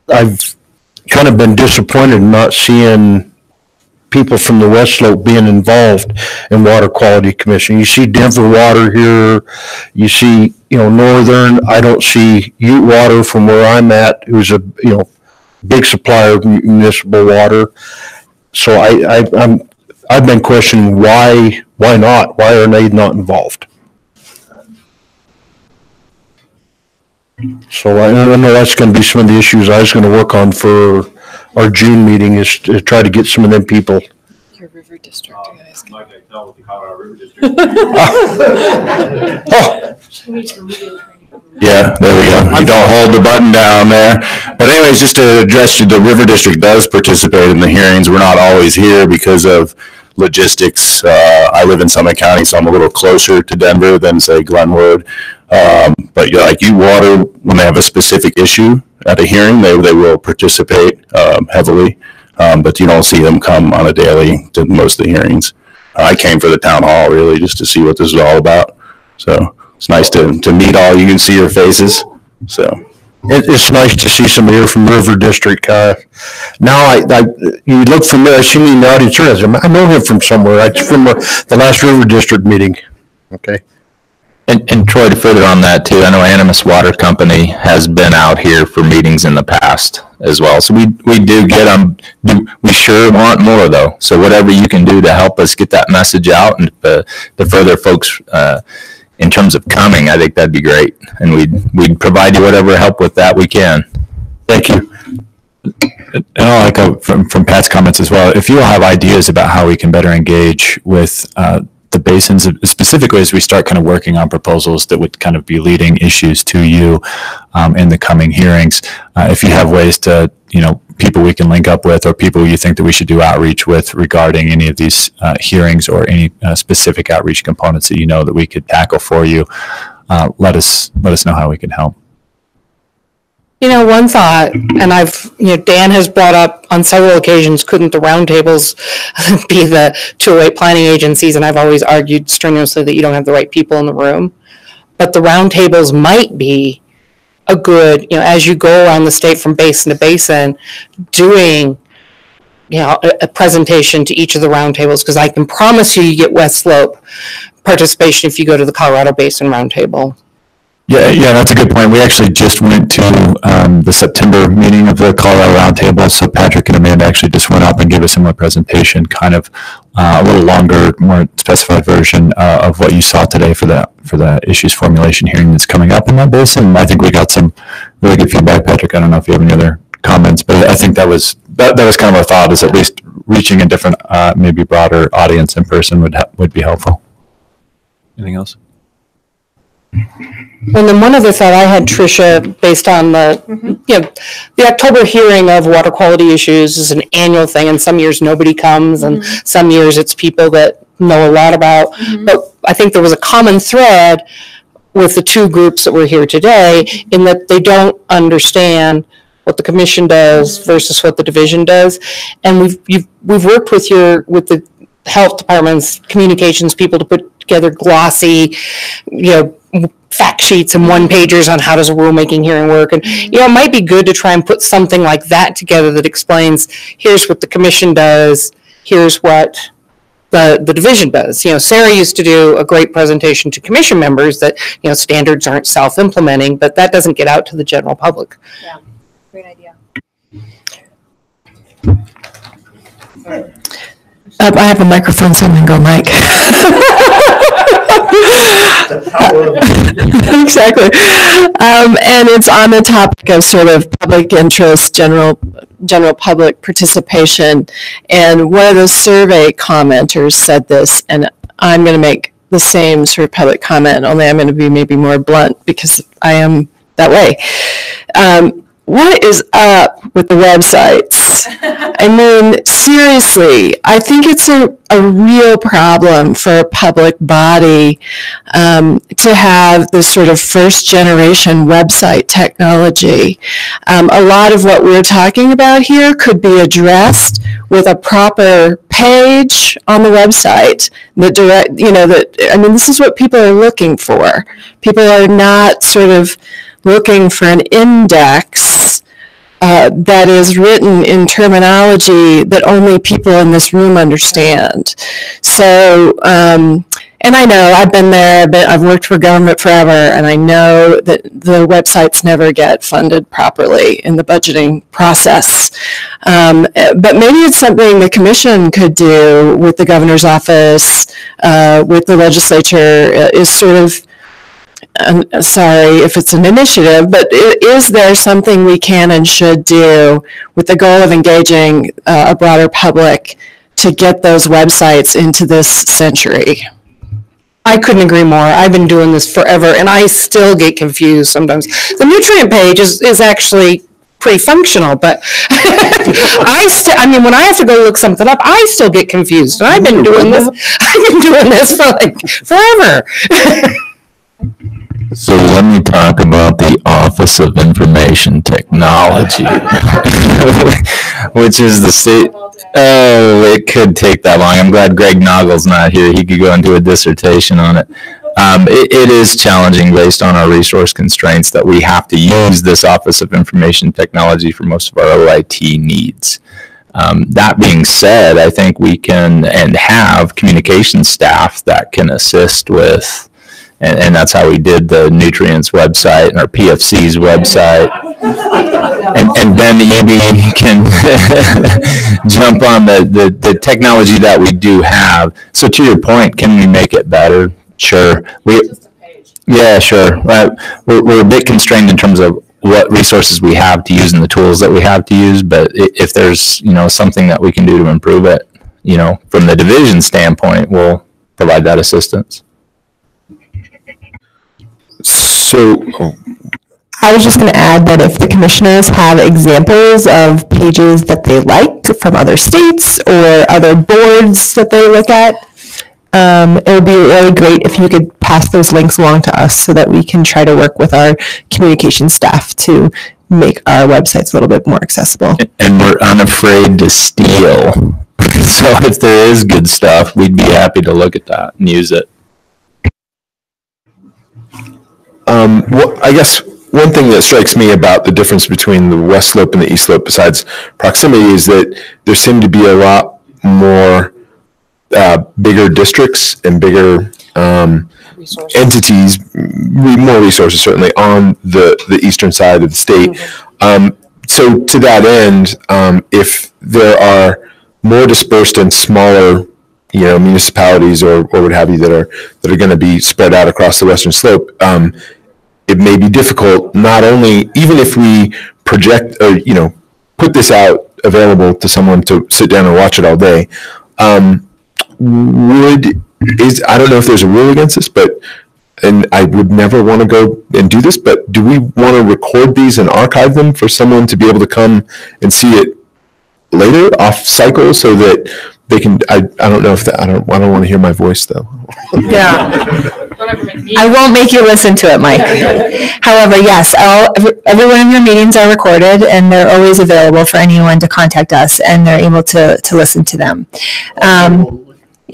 I've kind of been disappointed in not seeing people from the West Slope being involved in Water Quality Commission. You see Denver Water here, you see, Northern. I don't see Ute Water from where I'm at, who's a, big supplier of municipal water. So I've been questioning why not? Why are they not involved? So I know that's going to be some of the issues I was going to work on for our June meeting, is to try to get some of them people. Your river district, you guys. I'm not going to tell what the Colorado River District. Yeah, there we go. You don't hold the button down there. But anyways, just to address you, the River District does participate in the hearings. We're not always here because of logistics. I live in Summit County, so I'm a little closer to Denver than, say, Glenwood. But like Ute Water, when they have a specific issue at a hearing, they will participate heavily. But you don't see them come on a daily to most of the hearings. I came for the town hall really just to see what this is all about. So it's nice to meet all. You can see your faces. So it's nice to see somebody here from River District. Now you look familiar. I see me in the audience. I know him from somewhere. It's from the last River District meeting. Okay. And Troy, to further on that too, I know Animas Water Company has been out here for meetings in the past as well. So we do get them. We sure want more though. So whatever you can do to help us get that message out and the further folks in terms of coming, I think that'd be great. And we'd provide you whatever help with that we can. Thank you. And I'll echo from Pat's comments as well. If you all have ideas about how we can better engage with the basins, specifically as we start kind of working on proposals that would kind of be leading issues to you in the coming hearings. If you have ways to, people we can link up with or people you think that we should do outreach with regarding any of these hearings or any specific outreach components that that we could tackle for you, let us know how we can help. One thought, and Dan has brought up on several occasions, couldn't the roundtables be the 208 planning agencies? And I've always argued strenuously that you don't have the right people in the room. But the roundtables might be a good, as you go around the state from basin to basin, doing, a presentation to each of the roundtables, because I can promise you get West Slope participation if you go to the Colorado Basin Roundtable. Yeah, that's a good point. We actually just went to the September meeting of the Colorado Roundtable. So Patrick and Amanda actually just went up and gave a similar presentation, kind of a little longer, more specified version of what you saw today for the issues formulation hearing that's coming up in that basin. I think we got some really good feedback. Patrick, I don't know if you have any other comments, but I think that was kind of our thought, is at least reaching a different, maybe broader audience in person would be helpful. Anything else? And then one other thought I had, Tricia, based on the October hearing of water quality issues is an annual thing, and some years nobody comes, and some years it's people that know a lot about. But I think there was a common thread with the two groups that were here today, in that they don't understand what the commission does versus what the division does. And we've worked with the health department's communications people to put together glossy, fact sheets and one pagers on how does a rulemaking hearing work. And, it might be good to try and put something like that together that explains, here's what the commission does, here's what the division does. Sarah used to do a great presentation to commission members that, standards aren't self-implementing, but that doesn't get out to the general public. Yeah, great idea. I have a microphone, so I'm going to go, Mike. Exactly. And it's on the topic of sort of public interest, general public participation. And one of the survey commenters said this, and I'm going to make the same sort of public comment, only I'm going to be maybe more blunt because I am that way. What is up with the websites? I mean, seriously, I think it's a real problem for a public body to have this sort of first generation website technology. A lot of what we're talking about here could be addressed with a proper page on the website that this is what people are looking for. People are not sort of looking for an index that is written in terminology that only people in this room understand. So, and I know I've been there, I've worked for government forever, and I know that the websites never get funded properly in the budgeting process. But maybe it's something the commission could do with the governor's office, with the legislature, is sort of, I'm sorry if it's an initiative, but is there something we can and should do with the goal of engaging a broader public to get those websites into this century? I couldn't agree more. I've been doing this forever, and I still get confused sometimes. The nutrient page is actually pretty functional, but when I have to go look something up, I still get confused. And I've been doing this for like forever. So let me talk about the Office of Information Technology, which is the state. Oh, it could take that long. I'm glad Greg Noggle's not here. He could go into a dissertation on it. It is challenging based on our resource constraints that we have to use this Office of Information Technology for most of our OIT needs. That being said, I think we can and have communication staff that can assist with. And that's how we did the nutrients website and our Pfcs website. And then EB can jump on the technology that we do have. So to your point, can we make it better? Sure. Yeah, sure. We're a bit constrained in terms of what resources we have to use and the tools that we have to use. But if there's, something that we can do to improve it, from the division standpoint, we'll provide that assistance. So, I was just going to add that if the commissioners have examples of pages that they like from other states or other boards that they look at, it would be really great if you could pass those links along to us so that we can try to work with our communication staff to make our websites a little bit more accessible. And we're unafraid to steal. So if there is good stuff, we'd be happy to look at that and use it. I guess one thing that strikes me about the difference between the West Slope and the East Slope, besides proximity, is that there seem to be a lot more bigger districts and bigger entities, more resources certainly on the eastern side of the state. So to that end, if there are more dispersed and smaller, municipalities or what have you that are going to be spread out across the western slope, it may be difficult. Not only even if we project or put this out available to someone to sit down and watch it all day, I don't know if there's a rule against this, and I would never want to go and do this, but do we want to record these and archive them for someone to be able to come and see it later off cycle so that they can, I don't know if that, I don't want to hear my voice though. Yeah. I won't make you listen to it, Mike. However, yes, every one of your meetings are recorded and they're always available for anyone to contact us and they're able to listen to them.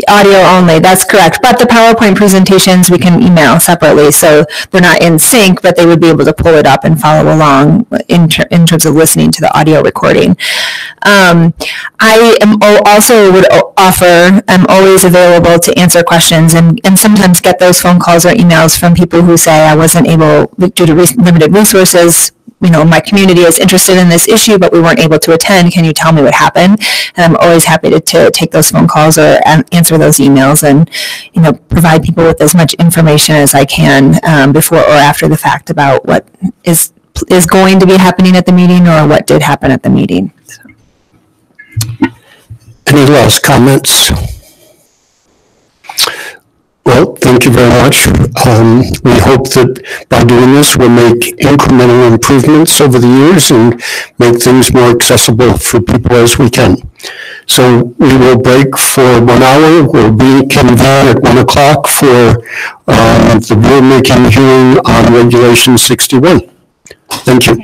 Audio only, that's correct. But the PowerPoint presentations we can email separately, so they're not in sync, but they would be able to pull it up and follow along in terms of listening to the audio recording. I am also would offer, I'm always available to answer questions and sometimes get those phone calls or emails from people who say I wasn't able, due to limited resources, my community is interested in this issue, but we weren't able to attend. Can you tell me what happened? And I'm always happy to take those phone calls or answer those emails and, provide people with as much information as I can before or after the fact about what is going to be happening at the meeting or what did happen at the meeting. So. Any last comments? Well, thank you very much. We hope that by doing this, we'll make incremental improvements over the years and make things more accessible for people as we can. So we will break for 1 hour. We'll be convened at 1 o'clock for the rulemaking hearing on Regulation 61. Thank you.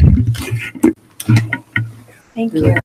Thank you.